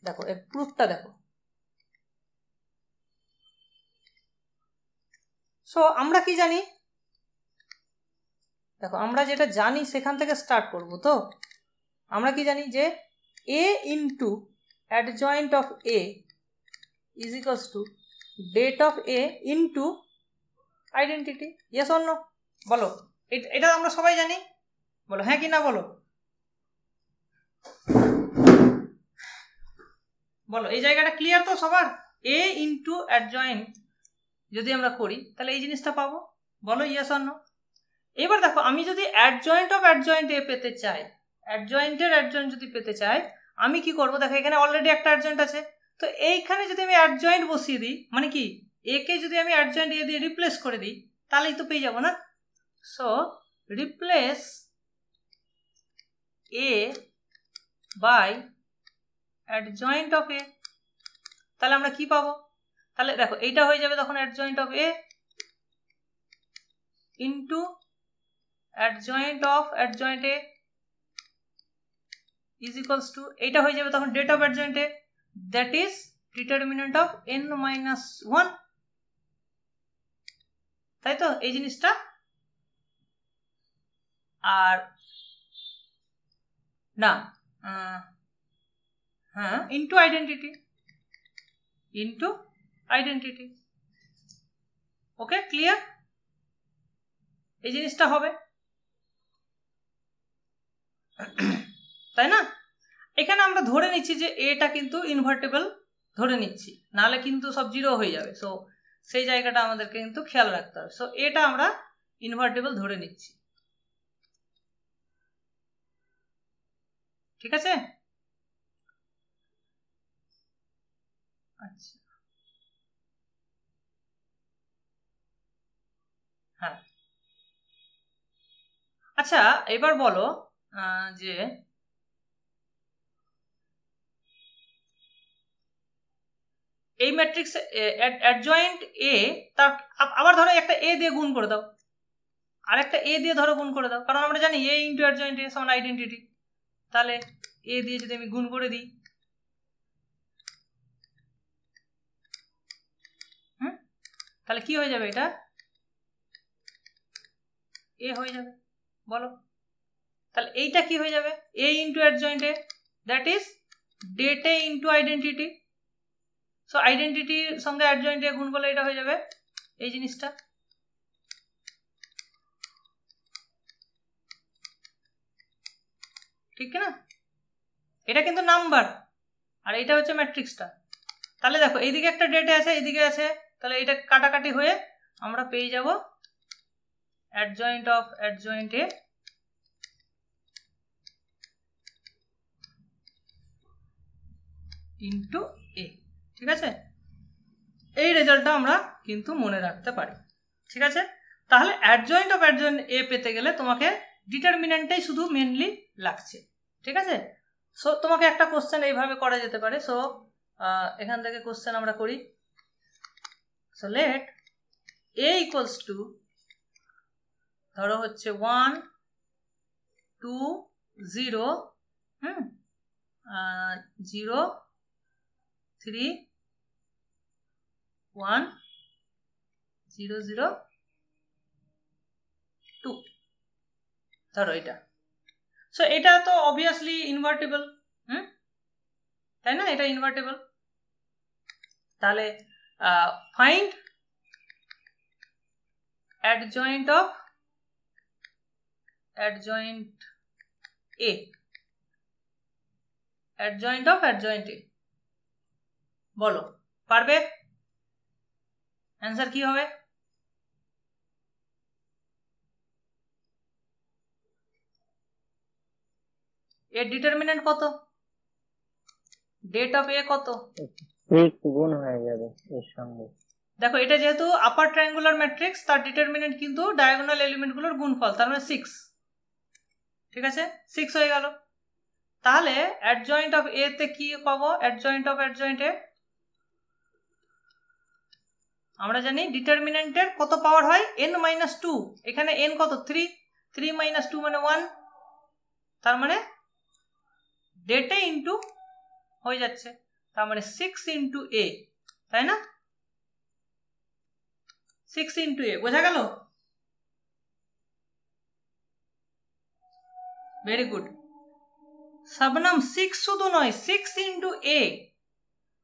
দেখো এর প্রুফটা দেখো। সো আমরা কি জানি, দেখো আমরা যেটা জানি সেখান থেকে স্টার্ট করব। তো আমরা কি জানি যে A into adjoint of A is equals to det of A into identity. Yes or no বলো, এটা আমরা সবাই জানি, বলো হ্যাঁ কি না বলো, বলো এই জায়গাটা ক্লিয়ার তো সবার? A ইন্টু অ্যাডজয়েন্ট যদি আমরা করি তাহলে এই জিনিসটা পাবো, বলো ইয়েস অর নো। এবার দেখো আমি যদি অ্যাডজয়েন্ট অফ অ্যাডজয়েন্ট A পেতে চাই, অ্যাডজয়েন্টের অ্যাডজয়েন্ট যদি পেতে চাই আমি কি করব, দেখো এখানে অলরেডি একটা অ্যাডজয়েন্ট আছে, তো এইখানে যদি আমি অ্যাডজয়েন্ট বসিয়ে দিই, মানে কি A কে যদি আমি অ্যাডজয়েন্ট A দিয়ে রিপ্লেস করে দিই তাহলেই তো পেয়ে যাবো না। So replace A by adjoint of A, তাহলে আমরা কি পাবো, তাহলে দেখো এইটা হয়ে যাবে তখন adjoint of A into adjoint of adjoint A is equals to, এইটা হয়ে যাবে তখন det of adjoint A, that is determinant of n-1, তাই তো এই জিনিসটা। আর না হ্যাঁ, ইন্টু আইডেন্টিটি। ওকে ক্লিয়ার, এই জিনিসটা হবে, তাই না? এখানে আমরা ধরে নিচ্ছি যে এটা কিন্তু ইনভার্টেবল ধরে নিচ্ছি, নাহলে কিন্তু সব 0 হয়ে যাবে। সো সেই জায়গাটা আমাদেরকে কিন্তু খেয়াল রাখতে হবে। সো এটা আমরা ইনভার্টেবল ধরে নিচ্ছি, ঠিক আছে? আচ্ছা হ্যাঁ, আচ্ছা এবার বলো যে এই ম্যাট্রিক্স অ্যাডজয়েন্ট A তার আবার ধরো একটা A দিয়ে গুণ করে দাও, আর একটা A দিয়ে ধরো গুণ করে দাও, কারণ আমরা জানি A ইন্টু অ্যাডজয়েন্ট A সমান আইডেন্টিটি। তাহলে A দিয়ে যদি আমি গুণ করে দিই, তাহলে কি হয়ে যাবে, এটা A হয়ে যাবে, বলো তাহলে এইটা কি হয়ে যাবে, A into adjoint A, that is det A into identity. So আইডেন্টিটির সঙ্গে অ্যাডজয়েন্ট এ গুণ করলে এটা হয়ে যাবে এই জিনিসটা। ঠিক না? এটা কিন্তু নাম্বার আর এটা হচ্ছে ম্যাট্রিক্সটা। তাহলে দেখো এইদিকে একটা ডেটে আছে, এইদিকে আছে, তাহলে এটা কাটাকাটি হয়ে আমরা পেয়ে যাব adjoint of adjoint A into A. ঠিক আছে, এই রেজাল্টটা আমরা কিন্তু মনে রাখতে পারি। ঠিক আছে, তাহলে অ্যাডজয়েন্ট অফ অ্যাডজয়েন্ট এ পেতে গেলে তোমাকে ডিটারমিনেন্টটাই শুধু মেনলি লাগছে। ঠিক আছে, সো তোমাকে একটা কোশ্চেন এইভাবে করা যেতে পারে। সো এখান থেকে কোশ্চেন আমরা করি। So let A equals to, ধরো হচ্ছে 1 2 0 0 3 1 0 0 2, ধরো এটা। সো এটা তো অবভিয়াসলি ইনভার্টেবল, তাই না? এটা ইনভার্টেবল। তাহলে find adjoint of adjoint A, adjoint of adjoint A, বলো পারবে? অ্যান্সার কি হবে? এর ডিটারমিনেন্ট কত? ডেট অফ এ কত? 6 গুণ হয়ে যাবে এর সঙ্গে। দেখো এটা যেহেতু আপার ট্রায়াঙ্গুলার ম্যাট্রিক্স, তার ডিটারমিনেন্ট কিন্তু ডায়াগোনাল এলিমেন্টগুলোর গুণফল, তার মানে 6। ঠিক আছে, 6 হয়ে গেল। তাহলে অ্যাডজয়েন্ট অফ এ তে কি পাবো? অ্যাডজয়েন্ট অফ অ্যাডজয়েন্ট এ আমরা জানি ডিটারমিনেন্টের কত পাওয়ার হয়, n-2। এখানে n কত? 3, 3 - 2 মানে 1, তার মানে ডেটে ইন্টু হয়ে যাচ্ছে, তার মানে 6 ইন্টু এ, তাই না? 6 ইন্টু এ, বোঝা গেল? Very good Shabnam. 6 শুধু নয়, 6 ইন্টু এ।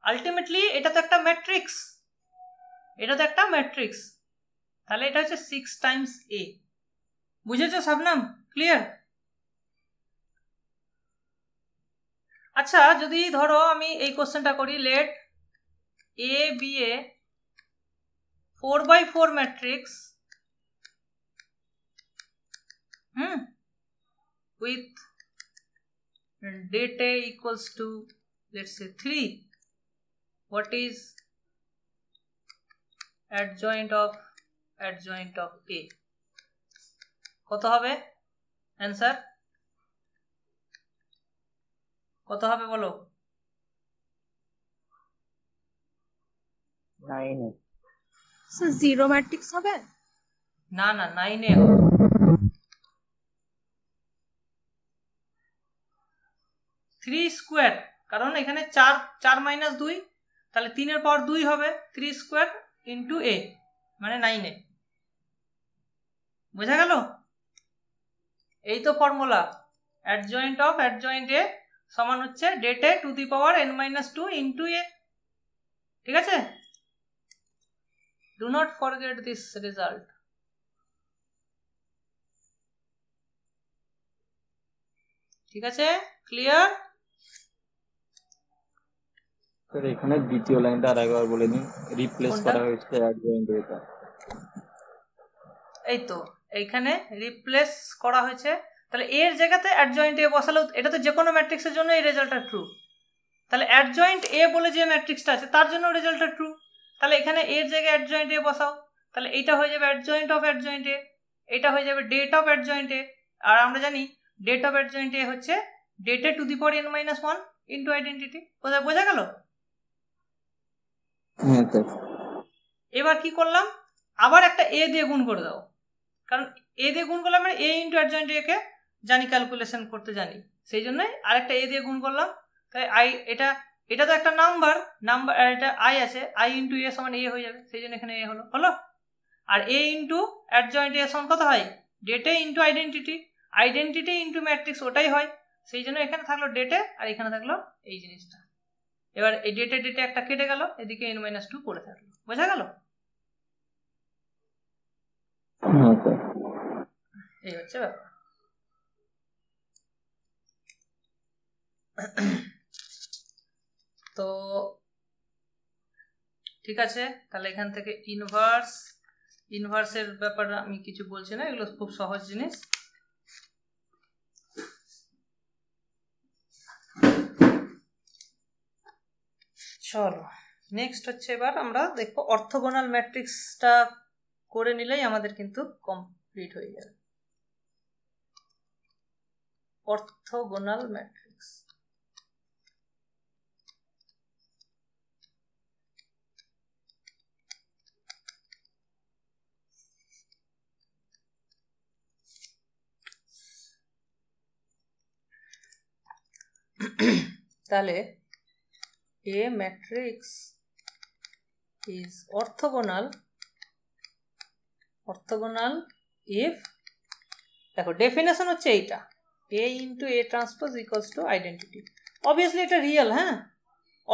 আলটিমেটলি এটা তো একটা ম্যাট্রিক্স, এটা তো একটা ম্যাট্রিক্স, তাহলে এটা হচ্ছে 6 টাইমস এ। বুঝেছো শবনম? ক্লিয়ার? আচ্ছা, যদি ধরো আমি এই কোশ্চেনটা করি, let A be a 4x4 matrix with data equals to let's say 3, what is adjoint of a? কত হবে অ্যান্সার? কত হবে বলো? 9 স্যার জিরো ম্যাট্রিক্স হবে? না না, 9 এ হবে। 3 স্কোয়ার, কারণ এখানে 4 - 2, তাহলে 3 এর পাওয়ার 2 হবে। 3 স্কোয়ার ইন্টু এ মানে 9 এ। বোঝা গেল? এই তো ফর্মুলা, অ্যাডজয়েন্ট অফ অ্যাডজয়েন্ট এ সমান হচ্ছে ডেটে two the power n-2 into A. ঠিক আছে, do not forget this result. ঠিক আছে, ক্লিয়ার? স্যার এখানে দ্বিতীয় লাইনটা আরেকবার বলে দিন, রিপ্লেস কোনটা? করা হয়েছে অ্যাডজয়েন্ট এটা। এই তো এইখানে রিপ্লেস করা হয়েছে, তাহলে এর জায়গাতে অ্যাডজয়েন্ট এ বসালেও, এটা তো যে কোনো ম্যাট্রিক্সের জন্য এই রেজাল্টটা ট্রু। তাহলে অ্যাডজয়েন্ট এ বলে যে ম্যাট্রিক্সটা আছে তার জন্য রেজাল্টটা ট্রু। তাহলে এখানে এর জায়গায় অ্যাডজয়েন্ট এ বসাও, তাহলে এইটা হয়ে যাবে অ্যাডজয়েন্ট অফ অ্যাডজয়েন্ট এ, এটা হয়ে যাবে ডেট অফ অ্যাডজয়েন্ট এ। আর আমরা জানি ডেট অফ অ্যাডজয়েন্ট এ হচ্ছে ডেটে two the power n-1 into identity. বোঝা গেল? হ্যাঁ স্যার। এবার কি করলাম, আবার একটা এ দিয়ে গুণ করে দাও, কারণ এ দিয়ে গুণ করলে আমরা এ ইন্টু অ্যাডজয়েন্ট এ কে জানি, ক্যালকুলেশন করতে জানি, সেই জন্যই আরেকটা এ দিয়ে গুণ করলাম। তাই আই, এটা তো একটা নাম্বার, এটা আই আছে, আই ইন্টু এ সমান এ হয়ে যাবে, সেই জন্য এখানে এ হলো। আর এ ইন্টু অ্যাডজয়েন্ট এ সমান কত হয়? ডেটে into identity. Identity into matrix ওটাই হয়, সেই জন্য এখানে থাকলো ডেটে আর এখানে থাকলো এই জিনিসটা। এবার এই ডেটে ডেটে একটা কেটে গেল, এদিকে n-2 পড়ে থাকলো। বোঝা গেল? হ্যাঁ স্যার। এই হচ্ছে ব্যাপার। তো ঠিক আছে, তাহলে এখান থেকে ইনভার্সের ব্যাপারে আমি কিছু বলছি না, এগুলো খুব সহজ জিনিস। চলো নেক্সট হচ্ছে, এবার আমরা দেখবো অর্থোগোনাল ম্যাট্রিক্সটা করে নিলেই আমাদের কিন্তু কমপ্লিট হয়ে যাবে। অর্থোগোনাল ম্যাট্রিক্স, তাহলে a matrix is orthogonal if, দেখো ডেফিনেশন হচ্ছে এইটা, a into a transpose equals to identity। Obviously এটা রিয়েল, হ্যাঁ,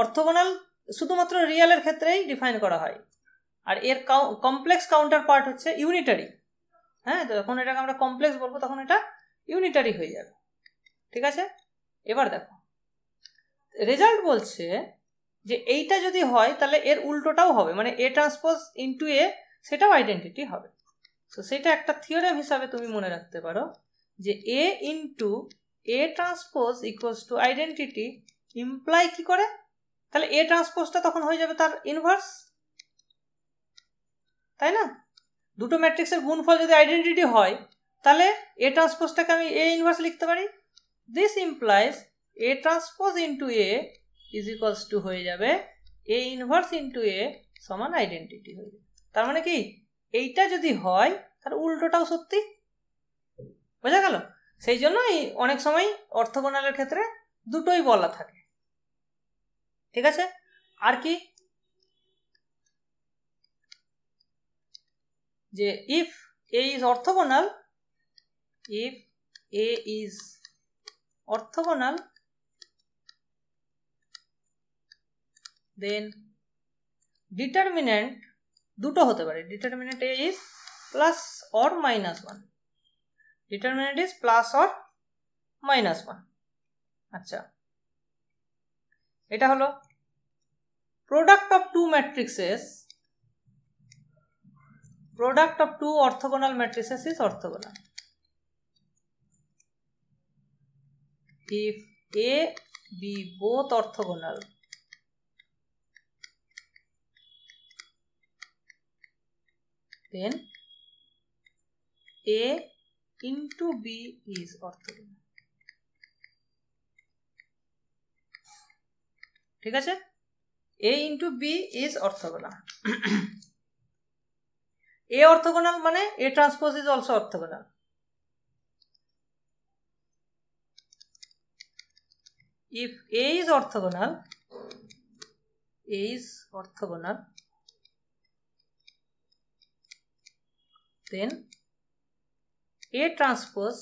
অর্থোগোনাল শুধুমাত্র রিয়েলের ক্ষেত্রেই ডিফাইন করা হয়, আর এর কমপ্লেক্স কাউন্টার পার্ট হচ্ছে ইউনিটারি। হ্যাঁ, তো যখন এটাকে আমরা কমপ্লেক্স বলবো তখন এটা ইউনিটারি হয়ে যাবে। ঠিক আছে, এবার দেখো রেজাল্ট বলছে যে এইটা যদি হয় তাহলে এর উল্টোটাও হবে, মানে a ট্রান্সপোজ ইনটু a সেটাও আইডেন্টিটি হবে। সো সেটা একটা থিওরেম হিসাবে তুমি মনে রাখতে পারো যে a into a transpose equals to identity imply কি করে, তাহলে a ট্রান্সপোজটা তখন হয়ে যাবে তার ইনভার্স, তাই না? দুটো ম্যাট্রিক্সের গুণফল যদি আইডেন্টিটি হয় তাহলে a ট্রান্সপোজটাকে আমি a ইনভার্স লিখতে পারি। This implies a transpose into a is equals two হয়ে যাবে a ইনভার্স ইনটু a সমান আইডেন্টিটি হয়ে যাবে। তার মানে কি এইটা যদি হয় তার উল্টোটাও সত্যি। বোঝা গেল? সেই জন্যই অনেক সময় অর্থোগোনালের ক্ষেত্রে দুটোই বলা থাকে। ঠিক আছে, আর কি যে if a is orthogonal, if a is orthogonal then determinant দুটো হতে পারে, determinant a is plus or minus 1, determinant is plus or minus 1। আচ্ছা, এটা হলো product of two matrices, product of two orthogonal matrices is orthogonal if a be both orthogonal then a into b is orthogonal। ঠিক আছে, a into b is orthogonal। a orthogonal মানে a transpose is also orthogonal। if a is orthogonal then a transpose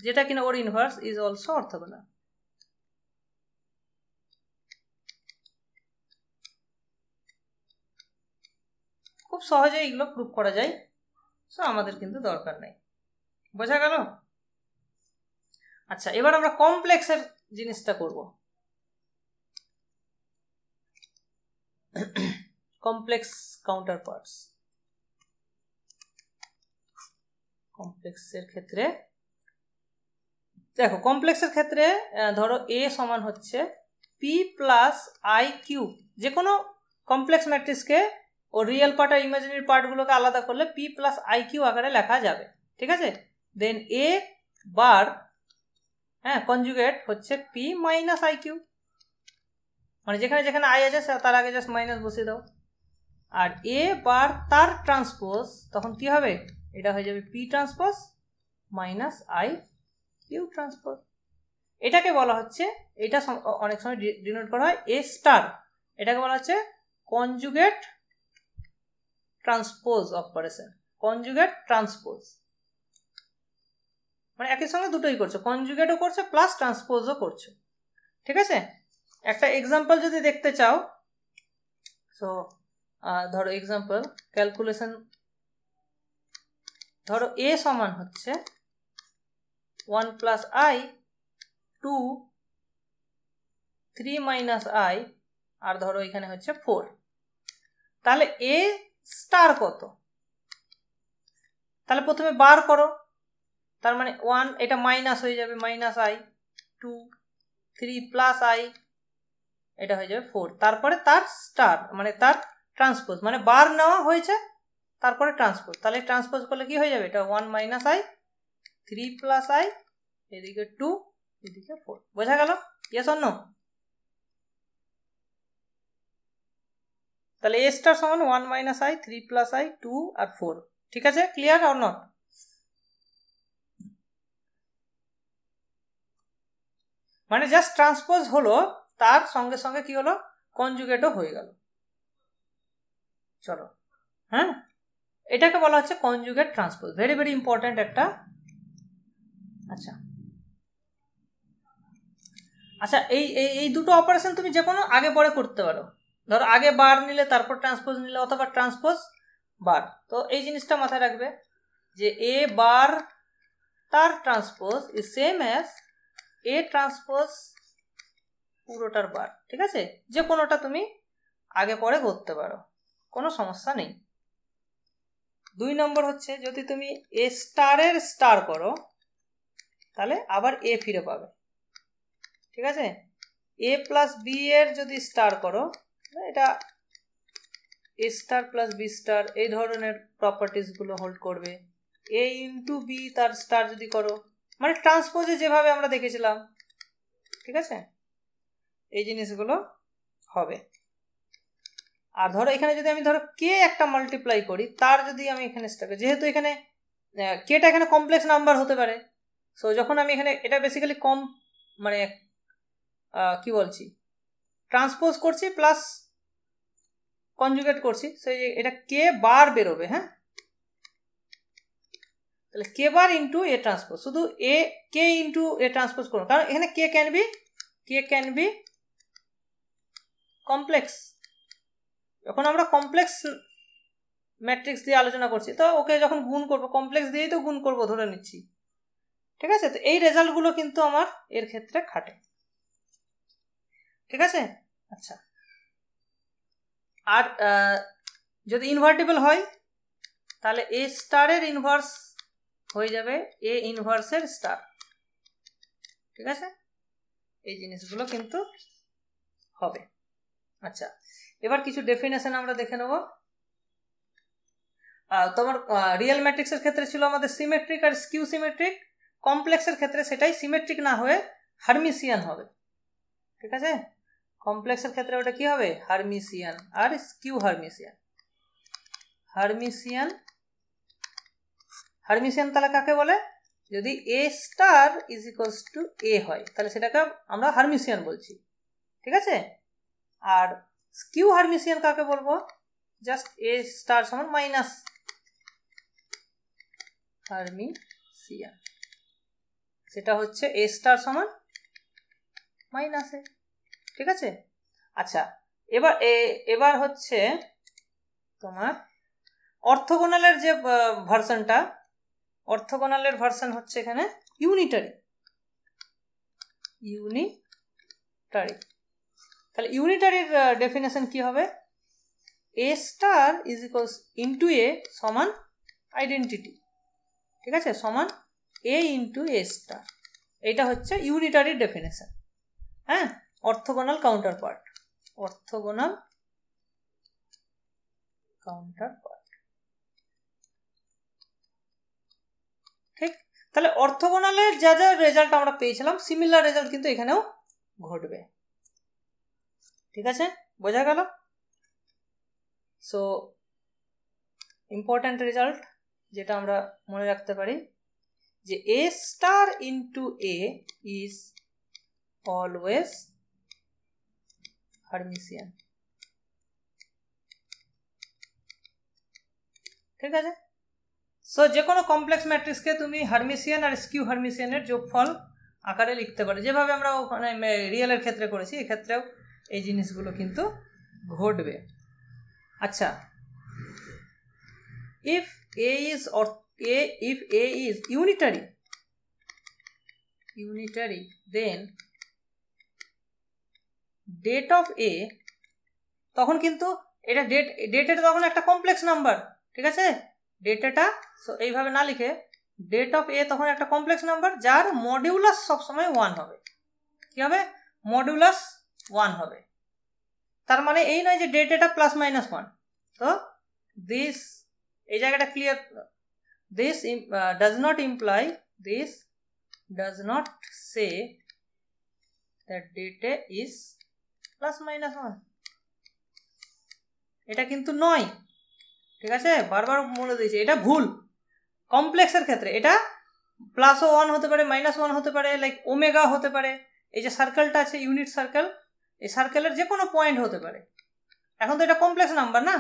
যেটা কিনা ওর inverse is also orthogonal। খুব সহজে এগুলো proof করা যায়, সো আমাদের কিন্তু দরকার নেই। বোঝা গেল? আচ্ছা, এবার আমরা কমপ্লেক্সের জিনিসটা করব। কমপ্লেক্স কাউন্টার পার্টস, কমপ্লেক্সের ক্ষেত্রে দেখো, কমপ্লেক্সের ক্ষেত্রে ধরো a সমান হচ্ছে p প্লাস i কিউব, যে কোনো কমপ্লেক্স ম্যাট্রিক্সকে ও রিয়েল পার্ট আর ইমাজিনারি পার্টগুলোকে আলাদা করলে p প্লাস i কিউ আকারে লেখা যাবে। ঠিক আছে, দেন a বার কনজুগেট হচ্ছে p মাইনাস i কিউ, মানে যেখানে যেখানে i আছে তার আগে জাস্ট মাইনাস বসিয়ে দাও। আর a বার তার ট্রান্সপোজ তখন কি হবে, এটা হয়ে যাবে p transpose minus i Q transpose. এটাকে বলা হচ্ছে, এটা অনেক সময় ডিনোট করা হয় a স্টার, এটাকে বলা হচ্ছে conjugate transpose operation, conjugate transpose. মানে একই সঙ্গে দুটোই করছো, কনজুগেটও করছো প্লাস ট্রান্সপোজও করছো। ঠিক আছে, একটা এক্সাম্পল যদি দেখতে চাও, সো ধরো এক্সাম্পল ক্যালকুলেশন, ধরো এ সমান হচ্ছে 1 প্লাস আই 2 3 মাইনাস আই, আর ধরো এখানে হচ্ছে 4, তাহলে এ স্টার কত? তাহলে প্রথমে বার করো, তার মানে 1 এটা মাইনাস হয়ে যাবে, মাইনাস আই 2 3 প্লাস আই এটা হয়ে যাবে 4, তারপরে তার স্টার মানে তার ট্রান্সপোজ, মানে বার নেওয়া হয়েছে তারপরে ট্রান্সপোজ, তাহলে ট্রান্সপোজ করলে কি হয়ে যাবে, এটা 1 মাইনাস আই 3 প্লাস আই এদিকে 2 এদিকে 4। বোঝা গেল? Yes or no? তাহলে এ স্টার সমান 1 মাইনাস আই 3 প্লাস আই 2 আর 4। ঠিক আছে, ক্লিয়ার অর নট? মানে জাস্ট ট্রান্সপোজ হলো, তার সঙ্গে সঙ্গে কি হলো, কনজুগেটও হয়ে গেল। চলো, হ্যাঁ, এটাকে বলা হচ্ছে conjugate transpose, very very important একটা। আচ্ছা আচ্ছা, এই দুটো অপারেশন তুমি যে কোনো আগে পরে করতে পারো, ধরো আগে বার নিলে তারপর ট্রান্সপোজ নিলে, অথবা ট্রান্সপোজ বার। তো এই জিনিসটা মাথায় রাখবে যে এ বার তার transpose is same as A transpose পুরোটার বার। ঠিক আছে, যে কোনোটা তুমি আগে পরে করতে পারো, কোনো সমস্যা নেই। 2 নম্বর হচ্ছে যদি তুমি এ স্টারের স্টার করো তাহলে আবার এ ফিরে পাবে। ঠিক আছে, এ প্লাস বি এর যদি স্টার করো, এটা এ স্টার প্লাস বি স্টার এই ধরনের প্রপার্টিস গুলো হোল্ড করবে। এ ইন্টু বি তার স্টার যদি করো, মানে ট্রান্সপোজে যেভাবে আমরা দেখেছিলাম, ঠিক আছে, এই জিনিসগুলো হবে। আর ধরো এখানে যদি আমি ধরো কে একটা মাল্টিপ্লাই করি, তার যদি আমি এখানে স্টার, যেহেতু এখানে কেটা এখানে কমপ্লেক্স নাম্বার হতে পারে, সো যখন আমি এখানে এটা বেসিক্যালি কম মানে কি বলছি, ট্রান্সপোজ করছি প্লাস কনজুগেট করছি, সেই এটা কে বার বেরোবে। হ্যাঁ, তাহলে কে বার ইন্টু এ ট্রান্সপোজ, শুধু এ কে ইন্টু এ ট্রান্সপোজ করুন, কারণ এখানে কে ক্যান বি কমপ্লেক্স। যখন আমরা কমপ্লেক্স ম্যাট্রিক্স দিয়ে আলোচনা করছি, তো ওকে যখন গুণ করবো কমপ্লেক্স দিয়েই তো গুণ করবো ধরে নিচ্ছি। ঠিক আছে, তো এই রেজাল্টগুলো কিন্তু আমার এর ক্ষেত্রে খাটে। ঠিক আছে, আচ্ছা, আর যদি ইনভার্টিবল হয় তাহলে এ স্টারের ইনভার্স হয়ে যাবে এ ইনভার্সের স্টার। ঠিক আছে, এই জিনিসগুলো কিন্তু হবে। আচ্ছা, এবার কিছু ডেফিনেশন আমরা দেখে নেব। তোমার রিয়েল ম্যাট্রিক্সের ক্ষেত্রে ছিল আমাদের সিমেট্রিক আর স্কিউ সিমেট্রিক, কমপ্লেক্সের ক্ষেত্রে সেটাই সিমেট্রিক না হয়ে হারমিসিয়ান হবে। ঠিক আছে, কমপ্লেক্সের ক্ষেত্রে ওটা কি হবে, হারমিসিয়ান, আর স্কিউ হারমিসিয়ান। হারমিসিয়ান তাহলে কাকে বলে, যদি এ স্টার ইজ ইকুয়ালস টু এ হয় তাহলে সেটাকে আমরা হারমিসিয়ান বলছি। ঠিক আছে, আর স্কিউ হারমিসিয়ান কাকে বলবো, জাস্ট এ স্টার সমান মাইনাস হারমিসিয়ান, সেটা হচ্ছে এ স্টার সমান মাইনাস এ। ঠিক আছে, আচ্ছা, এবার হচ্ছে তোমার অর্থোগোনালের যে ভার্সনটা, অর্থোগোনালের ভার্সন হচ্ছে এখানে ইউনিটারি। তাহলে ইউনিটারির ডেফিনেশন কি হবে, এ স্টার ইজ ইকুয়ালস ইন্টু এ সমান আইডেন্টিটি। ঠিক আছে, সমান এ ইন্টু এ স্টার, এটা হচ্ছে ইউনিটারির ডেফিনেশন। হ্যাঁ, orthogonal counter part, orthogonal counter part. ঠিক, তাহলে অর্থোগোনালের যা যা রেজাল্ট আমরা পেয়েছিলাম, সিমিলার রেজাল্ট কিন্তু এখানেও ঘটবে। ঠিক আছে, বোঝা গেল? সো ইম্পর্ট্যান্ট রেজাল্ট যেটা আমরা মনে রাখতে পারি যে A star into A is always Hermitian. ঠিক আছে, সো যে কোনো কমপ্লেক্স ম্যাট্রিক্সকে তুমি হার্মিসিয়ান আর স্কিউ হার্মিসিয়ানের যোগফল আকারে লিখতে পারো, যেভাবে আমরা ওখানে রিয়েলের ক্ষেত্রে করেছি, এক্ষেত্রেও এই জিনিসগুলো কিন্তু ঘটবে। আচ্ছা, if A is unitary, then date of A, তখন কিন্তু এটা ডেটা তখন একটা কমপ্লেক্স নাম্বার, ঠিক আছে? ডেটাটা এইভাবে না লিখে ডেট অফ এ তখন একটা কমপ্লেক্স নাম্বার যার মডিউলাস সবসময় 1 হবে। কি হবে? মডিউলাস 1 হবে। তার মানে এই নয় যে ডেটাটা প্লাস মাইনাস 1। তো দিস, এই জায়গাটা clear, this does not say that data is plus minus 1, এটা কিন্তু নয়, ঠিক আছে? বারবার বলে দিয়েছি এটা ভুল। কমপ্লেক্সের ক্ষেত্রে এটা প্লাসও 1 হতে পারে, মাইনাস 1 হতে পারে, লাইক ওমেগা হতে পারে। এই যে সার্কেলটা আছে ইউনিট সার্কেল, এই সার্কেলের যে কোনো পয়েন্ট হতে পারে। এখন তো এটা কমপ্লেক্স নাম্বার না,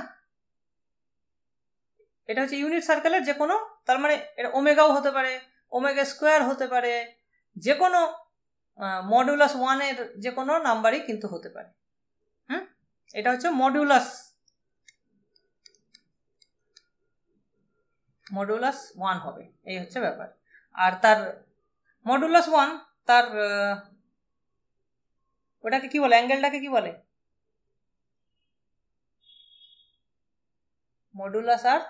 এটা হচ্ছে ইউনিট সার্কেলের যে কোনো, তার মানে এটা ওমেগাও হতে পারে, ওমেগা স্কোয়ার হতে পারে, যে কোনো মডুলাস 1 এর যে কোনো নাম্বারই কিন্তু হতে পারে। এটা হচ্ছে মডুলাস 1 হবে, এই হচ্ছে ব্যাপার। আর তার মডুলাস 1 তার ওটাকে কি বলে, অ্যাঙ্গেলটাকে কি বলে? মডুলাস আর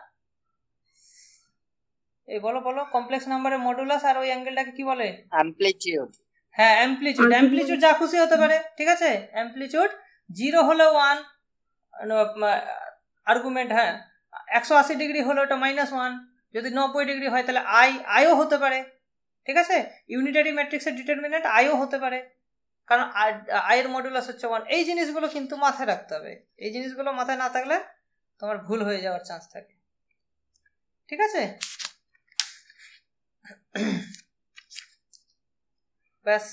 এই বলো কমপ্লেক্স নাম্বারের মডুলাস আর ওই অ্যাঙ্গেলটাকে কি বলে? অ্যামপ্লিটিউড। হ্যাঁ, অ্যামপ্লিটিউড যা খুশি হতে পারে, ঠিক আছে? অ্যামপ্লিটিউড 0 হলে 1 আর্গুমেন্ট, হ্যাঁ 180 ডিগ্রি হলে ওটা -1, যদি 90 ডিগ্রি হয় তাহলে আইও হতে পারে, ঠিক আছে? ইউনিটারি ম্যাট্রিক্সের ডিটারমিনেন্ট আইও হতে পারে, কারণ আই এর মডুলাস হচ্ছে 1। এই জিনিসগুলো কিন্তু মাথায় রাখতে হবে। এই জিনিসগুলো মাথায় না থাকলে তোমার ভুল হয়ে যাওয়ার চান্স থাকে, ঠিক আছে? ব্যাস,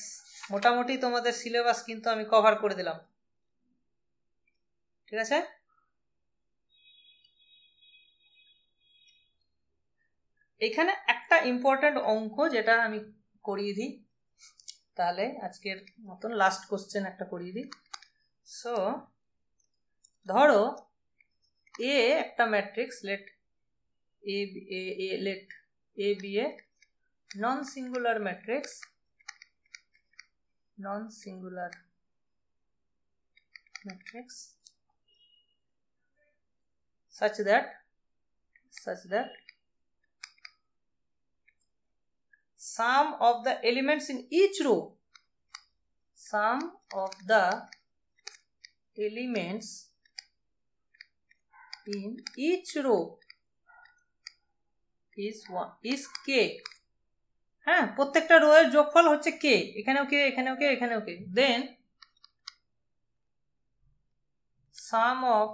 মোটামুটি তোমাদের সিলেবাস কিন্তু আমি কভার করে দিলাম, ঠিক আছে? এখানে একটা ইম্পর্টেন্ট অঙ্ক যেটা আমি করিয়ে দিই, তাহলে আজকের মতন লাস্ট কোশ্চেন একটা করিয়ে দিই। সো ধরো এ একটা matrix, let A be a non singular matrix, such that sum of the elements in each row is k। হ্যাঁ, প্রত্যেকটা রো এর যোগফল হচ্ছে k, এখানেও k, এখানেও k, এখানেও k। Then sum of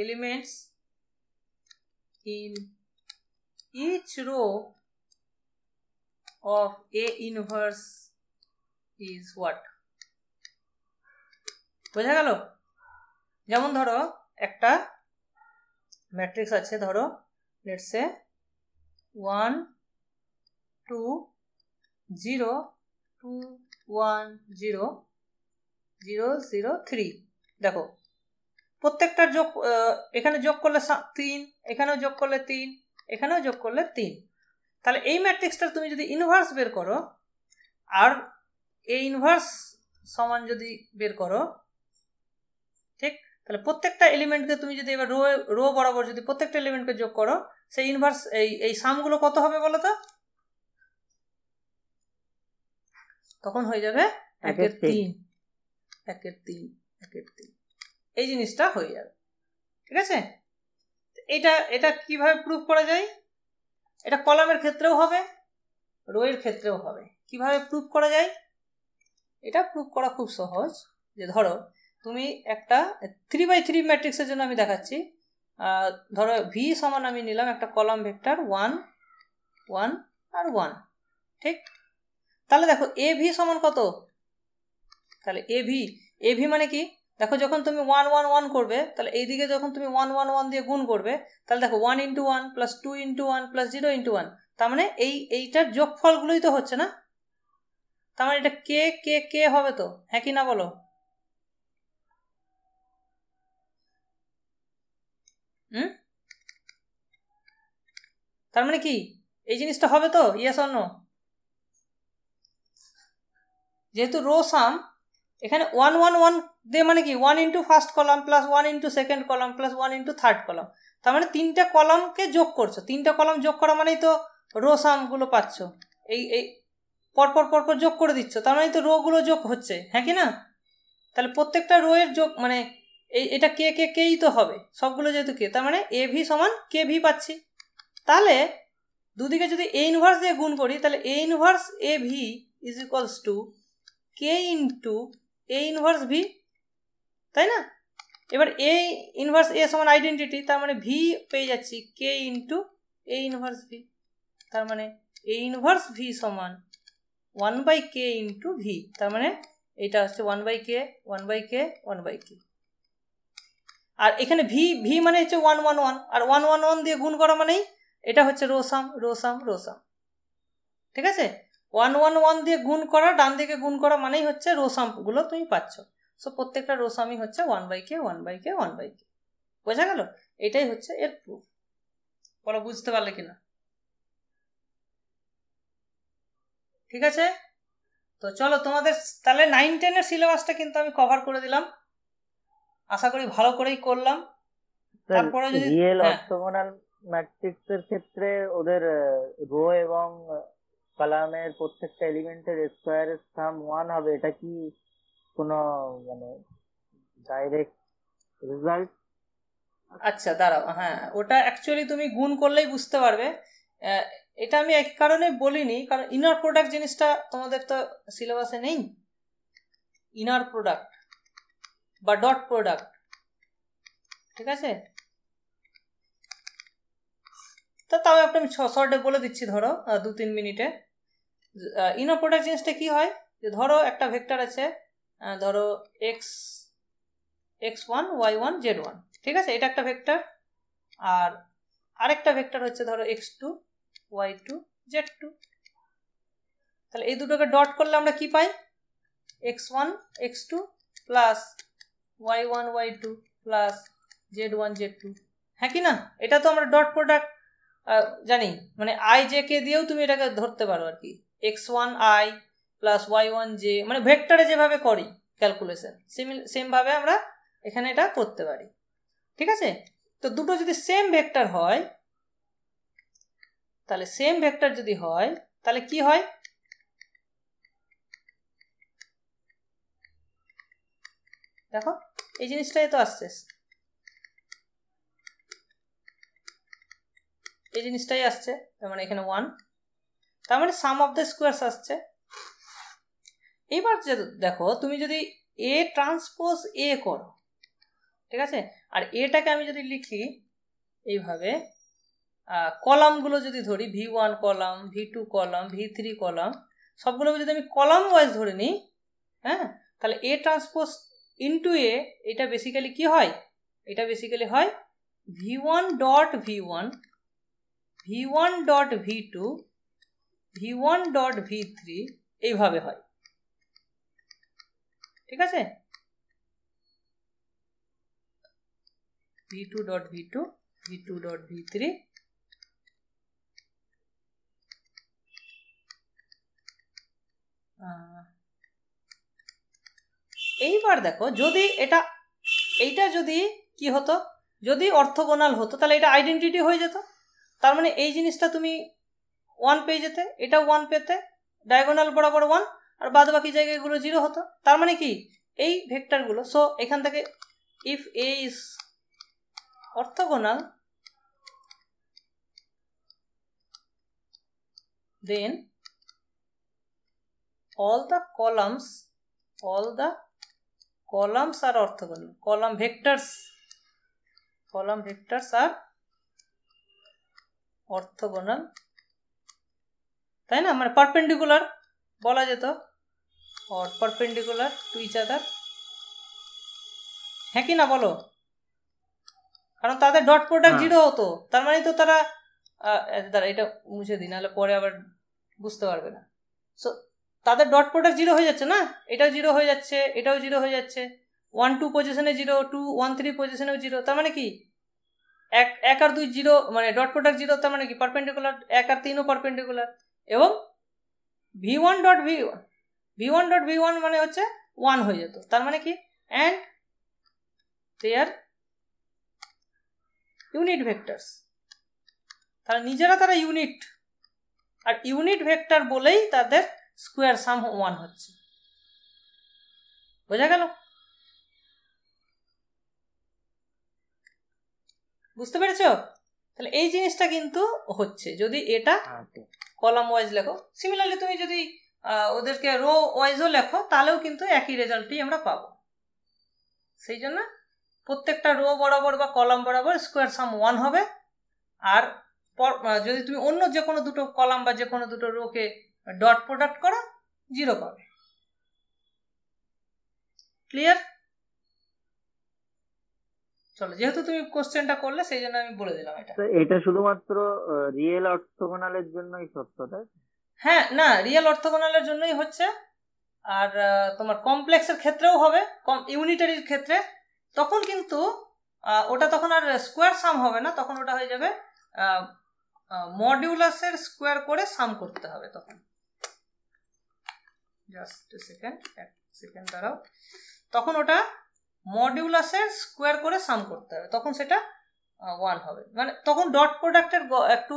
elements in each row of A inverse is what? বোঝা গেল? যেমন ধরো একটা ম্যাট্রিক্স আছে, ধরো লেটস সে 1 2 0 2 1 0 0 0 3। দেখো প্রত্যেকটার যোগ, এখানে যোগ করলে 3, এখানেও যোগ করলে 3, এখানেও যোগ করলে 3। তাহলে এই ম্যাট্রিক্সটার তুমি যদি ইনভার্স বের করো, আর এই ইনভার্স সমান যদি বের করো, ঠিক, তাহলে প্রত্যেকটা এলিমেন্টকে তুমি যদি এবার রো বরাবর যদি প্রত্যেকটা এলিমেন্টকে যোগ করো, সেই ইনভার্স এই সামগুলো কত হবে বলো তো? তখন হয়ে যাবে 1 এর 3, 1 এর 3, 1 এর 3, এই জিনিসটা হয়ে যাবে, ঠিক আছে? এটা কিভাবে প্রুফ করা যায়? এটা কলামের ক্ষেত্রেও হবে, রো এর ক্ষেত্রেও হবে। কিভাবে প্রুফ করা যায়? এটা প্রুফ করা খুব সহজ। যে ধরো তুমি একটা 3x3 ম্যাট্রিক্সের জন্য আমি দেখাচ্ছি। ধরো ভি সমান আমি নিলাম একটা কলাম ভেক্টর 1 1 আর 1, ঠিক? তাহলে দেখো এ ভি সমান কত? তাহলে এ ভি মানে কি? দেখো যখন তুমি 1 1 1 করবে তাহলে এইদিকে যখন তুমি 1 1 1 দিয়ে গুণ করবে তাহলে দেখো 1 × 1 প্লাস 2 × 1 প্লাস 0 × 1, তার মানে এইটার যোগফলগুলোই তো হচ্ছে না, তার মানে এটা কে কে কে হবে তো, হ্যাঁ কি না বলো? তার মানে কি এই জিনিসটা হবে তো, ইয়েস অর নো? যেহেতু রো সাম এখানে 1 1 1 দিয়ে মানে কি 1 × first column plus 1 × second column plus 1 × third column, তার মানে 3টে কলামকে যোগ করছো, 3টে কলাম যোগ করা মানেই তো রো সামগুলো পাচ্ছ, এই পরপর পরপর যোগ করে দিচ্ছ, তার মানে তো রো গুলো যোগ হচ্ছে, হ্যাঁ কি না? তাহলে প্রত্যেকটা রো এর যোগ মানে এটা কে কে কেই তো হবে, সবগুলো যেহেতু কে, তার মানে এ ভি সমান কে ভি পাচ্ছি। তাহলে দুদিকে যদি এ ইনভার্স দিয়ে গুণ করি তাহলে A inverse A V is equals to K into A inverse V, তাই না? এবার এ ইনভার্স এ সমান আইডেন্টিটি, তার মানে ভি পেয়ে যাচ্ছি কে ইন্টু এ ইনভার্স ভি, তার মানে এ ইনভার্স ভি সমান 1/k ইন্টু ভি, তার মানে এটা হচ্ছে 1/k 1/k 1/k। আর এখানে ভি ভি মানে হচ্ছে 1 1 1, আর 1 1 1 দিয়ে গুণ করা মানেই এটা হচ্ছে row sum row sum row sum, ঠিক আছে? 1 1 1 দিয়ে গুণ করা, ডান দিকে গুণ করা মানেই হচ্ছে রো সামগুলো তুমি পাচ্ছ। সো প্রত্যেকটা রো সামই হচ্ছে 1/k 1/k 1/k, বোঝা গেল? এটাই হচ্ছে এর প্রুফ। বলো বুঝতে পারলে কিনা? ঠিক আছে, তো চলো তোমাদের তাহলে 9 10 এর সিলেবাসটা কিন্তু আমি কভার করে দিলাম, আশা করি ভালো করেই করলাম। তারপরে যদি রিয়েল অর্থোগোনাল ম্যাট্রিক্স এর ক্ষেত্রে ওদের রো এবং কলামের প্রত্যেকটা এলিমেন্টের স্কয়ারের সাম 1 হবে, এটা কি কোনো মানে ডাইরেক্ট রেজাল্ট? আচ্ছা দাঁড়াও, হ্যাঁ ওটা অ্যাকচুয়ালি তুমি গুণ করলেই বুঝতে পারবে। এটা আমি এক কারণে বলিনি, কারণ ইনার প্রোডাক্ট জিনিসটা তোমাদের তো সিলেবাসে নেই। ইনার প্রোডাক্ট বা ডট প্রোডাক্ট, ঠিক আছে? তা তাও একটা আমি শর্টে বলে দিচ্ছি, ধরো 2-3 মিনিটে। ইনার প্রোডাক্ট জিনিসটা কি হয়, যে ধরো একটা ভেক্টর আছে, ধরো x1 y1 z1, ঠিক আছে? এটা একটা ভেক্টর, আর আরেকটা ভেক্টর হচ্ছে ধরো x2 y2 z2। তাহলে এই দুটোকে ডট করলে আমরা কি পাই? x1 x2 plus y1 y2 plus z1 z2, হ্যাঁ কি না? এটা তো আমরা ডট প্রোডাক্ট জানি, মানে আই জে কে দিয়েও তুমি এটাকে ধরতে পারো আর কি, x1 i plus y1 j, মানে ভেক্টরে যেভাবে করি ক্যালকুলেশন সেম ভাবে আমরা এখানে এটা করতে পারি, ঠিক আছে? তো দুটো যদি সেম ভেক্টর হয়, তাহলে সেম ভেক্টর যদি হয় তাহলে কি হয়? দেখো এই জিনিসটাই তো আসছে, এই জিনিসটাই আসছে, তার মানে এখানে 1, তার মানে সাম অফ দ্য স্কোয়ারস আসছে। এবার দেখো তুমি যদি এ ট্রান্সপোজ এ করো, ঠিক আছে, আর এটাকে আমি যদি লিখি এইভাবে, কলামগুলো যদি ধরি v1 column v2 column v3 column, সবগুলোকে যদি আমি কলাম ওয়াইজ ধরে নিই, হ্যাঁ, তাহলে এ ট্রান্সপোজ ইন্টু এ, এটা বেসিক্যালি কি হয়? এটা বেসিক্যালি হয় v1 dot v1 v1 dot v2 v1 dot v3, এইভাবে হয়, ঠিক আছে? v2 dot v2 v2 dot v3, এইবার দেখো যদি এইটা যদি কি হতো, যদি অর্থোগোনাল হতো তাহলে এটা আইডেন্টিটি হয়ে যেত, তার মানে এই জিনিসটা তুমি 1 পেয়ে যেতে, এটা 1 পেতে, ডায়াগোনাল বরাবর 1, আর বাদ বাকি জায়গাগুলো 0 হতো, তার মানে কি এই ভেক্টরগুলো। সো এখান থেকে if A is orthogonal then all the columns are orthogonal, column vectors are orthogonal, তাই না? মানে পারপেন্ডিকুলার বলা যেত, or perpendicular to each other, হ্যাঁ কি না বলো? কারণ তাদের ডট প্রোডাক্ট জিরো হতো, তার মানে তো তারা দাঁড়া এটা মুছে দিই, নাহলে পরে আবার বুঝতে পারবে না। সো তাদের ডট প্রোডাক্ট জিরো হয়ে যাচ্ছে না, এটাও জিরো হয়ে যাচ্ছে, এটাও জিরো হয়ে যাচ্ছে, 1 2 পজিশনে জিরো, 2 1 3 পজিশনেও জিরো। তার মানে কি 1 আর 2 জিরো, মানে ডট প্রোডাক্ট জিরো, তার মানে কি পারপেন্ডিকুলার 1 আর 3ও পারপেন্ডিকুলার। এবং v1 ডট v1 মানে হচ্ছে 1 হয়ে যেত, তার মানে কি and they are unit vectors, তারা নিজেরা তারা ইউনিট, আর ইউনিট ভেক্টর বলেই তাদের স্কোয়ার সাম 1 হচ্ছে। বোঝা গেল? বুঝতে পেরেছো? তাহলে এই জিনিসটা কিন্তু হচ্ছে যদি এটা কলাম ওয়াইজ লেখো। সিমিলারলি তুমি যদি ওদেরকে রো ওয়াইজও লেখো তাহলেও কিন্তু একই রেজাল্টই আমরা পাবো। সেই জন্য প্রত্যেকটা রো বরাবর বা কলাম বরাবর স্কোয়ার সাম 1 হবে। আর যদি তুমি অন্য যে কোনো দুটো কলাম বা যে কোনো দুটো রোকে ডট প্রোডাক্ট করো, জিরো পাবে। ক্লিয়ার? চলো, যেহেতু তুমি কোশ্চেনটা করলে সেই জন্য আমি বলে দিলাম এটা। এটা শুধুমাত্র রিয়েল অর্থগোনালের জন্যই সত্য, তাই? হ্যাঁ, না, রিয়েল অর্থগোনালের জন্যই হচ্ছে। আর তোমার কমপ্লেক্সের ক্ষেত্রেও হবে, ইউনিটারির ক্ষেত্রে তখন কিন্তু ওটা তখন আর স্কোয়ার সাম হবে না, তখন ওটা হয়ে যাবে মডিউলাসের স্কোয়ার করে সাম করতে হবে। তখন জাস্ট এক সেকেন্ড দাঁড়াও, তখন ওটা মডিউলাসের স্কোয়ার করে সাম করতে হবে, তখন সেটা 1 হবে। মানে তখন ডট প্রোডাক্টের একটু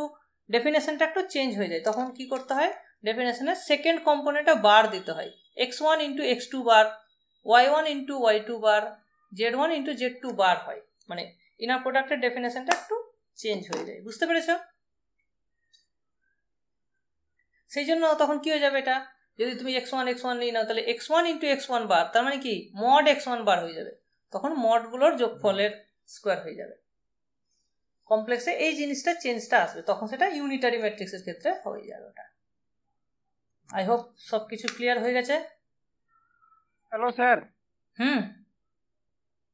ডেফিনেশনটা একটু চেঞ্জ হয়ে যায়। তখন কি করতে হয়, ডেফিনেশনের সেকেন্ড কম্পোনেন্টে বার দিতে হয়, x1 ইন্টু x2 বার, y1 ইন্টু y2 বার, z1 ইন্টু z2 বার হয়। মানে ইনার প্রোডাক্টের ডেফিনেশনটা একটু চেঞ্জ হয়ে যায়। বুঝতে পেরেছ? সেই জন্য তখন কি হয়ে যাবে, এটা যদি তুমি x1 নিয়ে নাও তাহলে x1 ইন্টু x1 বার, তার মানে কি মড x1 বার হয়ে যাবে, তখন মডগুলোর যোগফলের স্কোয়ার হয়ে যাবে। কমপ্লেক্সে এই জিনিসটা চেঞ্জটা আসবে, তখন সেটা ইউনিটারি ম্যাট্রিক্সের ক্ষেত্রে হয়ে যাবে ওটা। আই হোপ সব কিছু ক্লিয়ার হয়ে গেছে। Hello sir.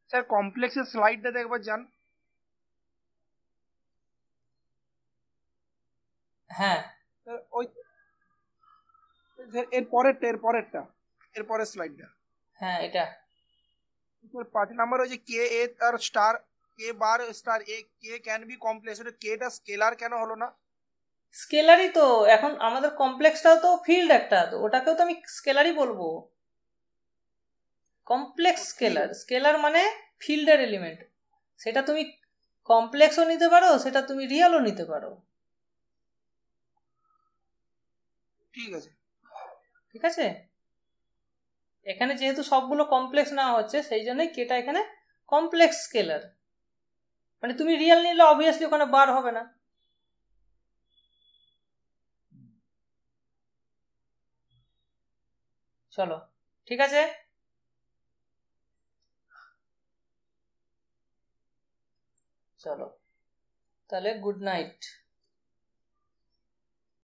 স্যার কমপ্লেক্সের স্লাইডটা একবার যান। হ্যাঁ, ওই এর পরের স্লাইডটা। হ্যাঁ, এটা 5 নাম্বার ওই যে কে এ আর star K bar star A K can be complex, ওটা কেটা স্কেলার কেন হলো না? স্কেলারই তো, এখন আমাদের কমপ্লেক্সটাও তো ফিল্ড একটা, তো ওটাকেও তো আমি স্কেলারই বলবো। কমপ্লেক্স স্কেলার মানে ফিল্ডের এলিমেন্ট, সেটা তুমি কমপ্লেক্সও নিতে পারো, সেটা তুমি রিয়েলও নিতে পারো। ঠিক আছে, ঠিক আছে। এখানে যেহেতু সবগুলো কমপ্লেক্স নেওয়া হচ্ছে সেই জন্যই কেটা এখানে কমপ্লেক্স স্কেলার। মানে তুমি রিয়েল নিলে অবভিয়াসলি ওখানে বার হবে না। চলো, ঠিক আছে, চলো তাহলে গুড নাইট।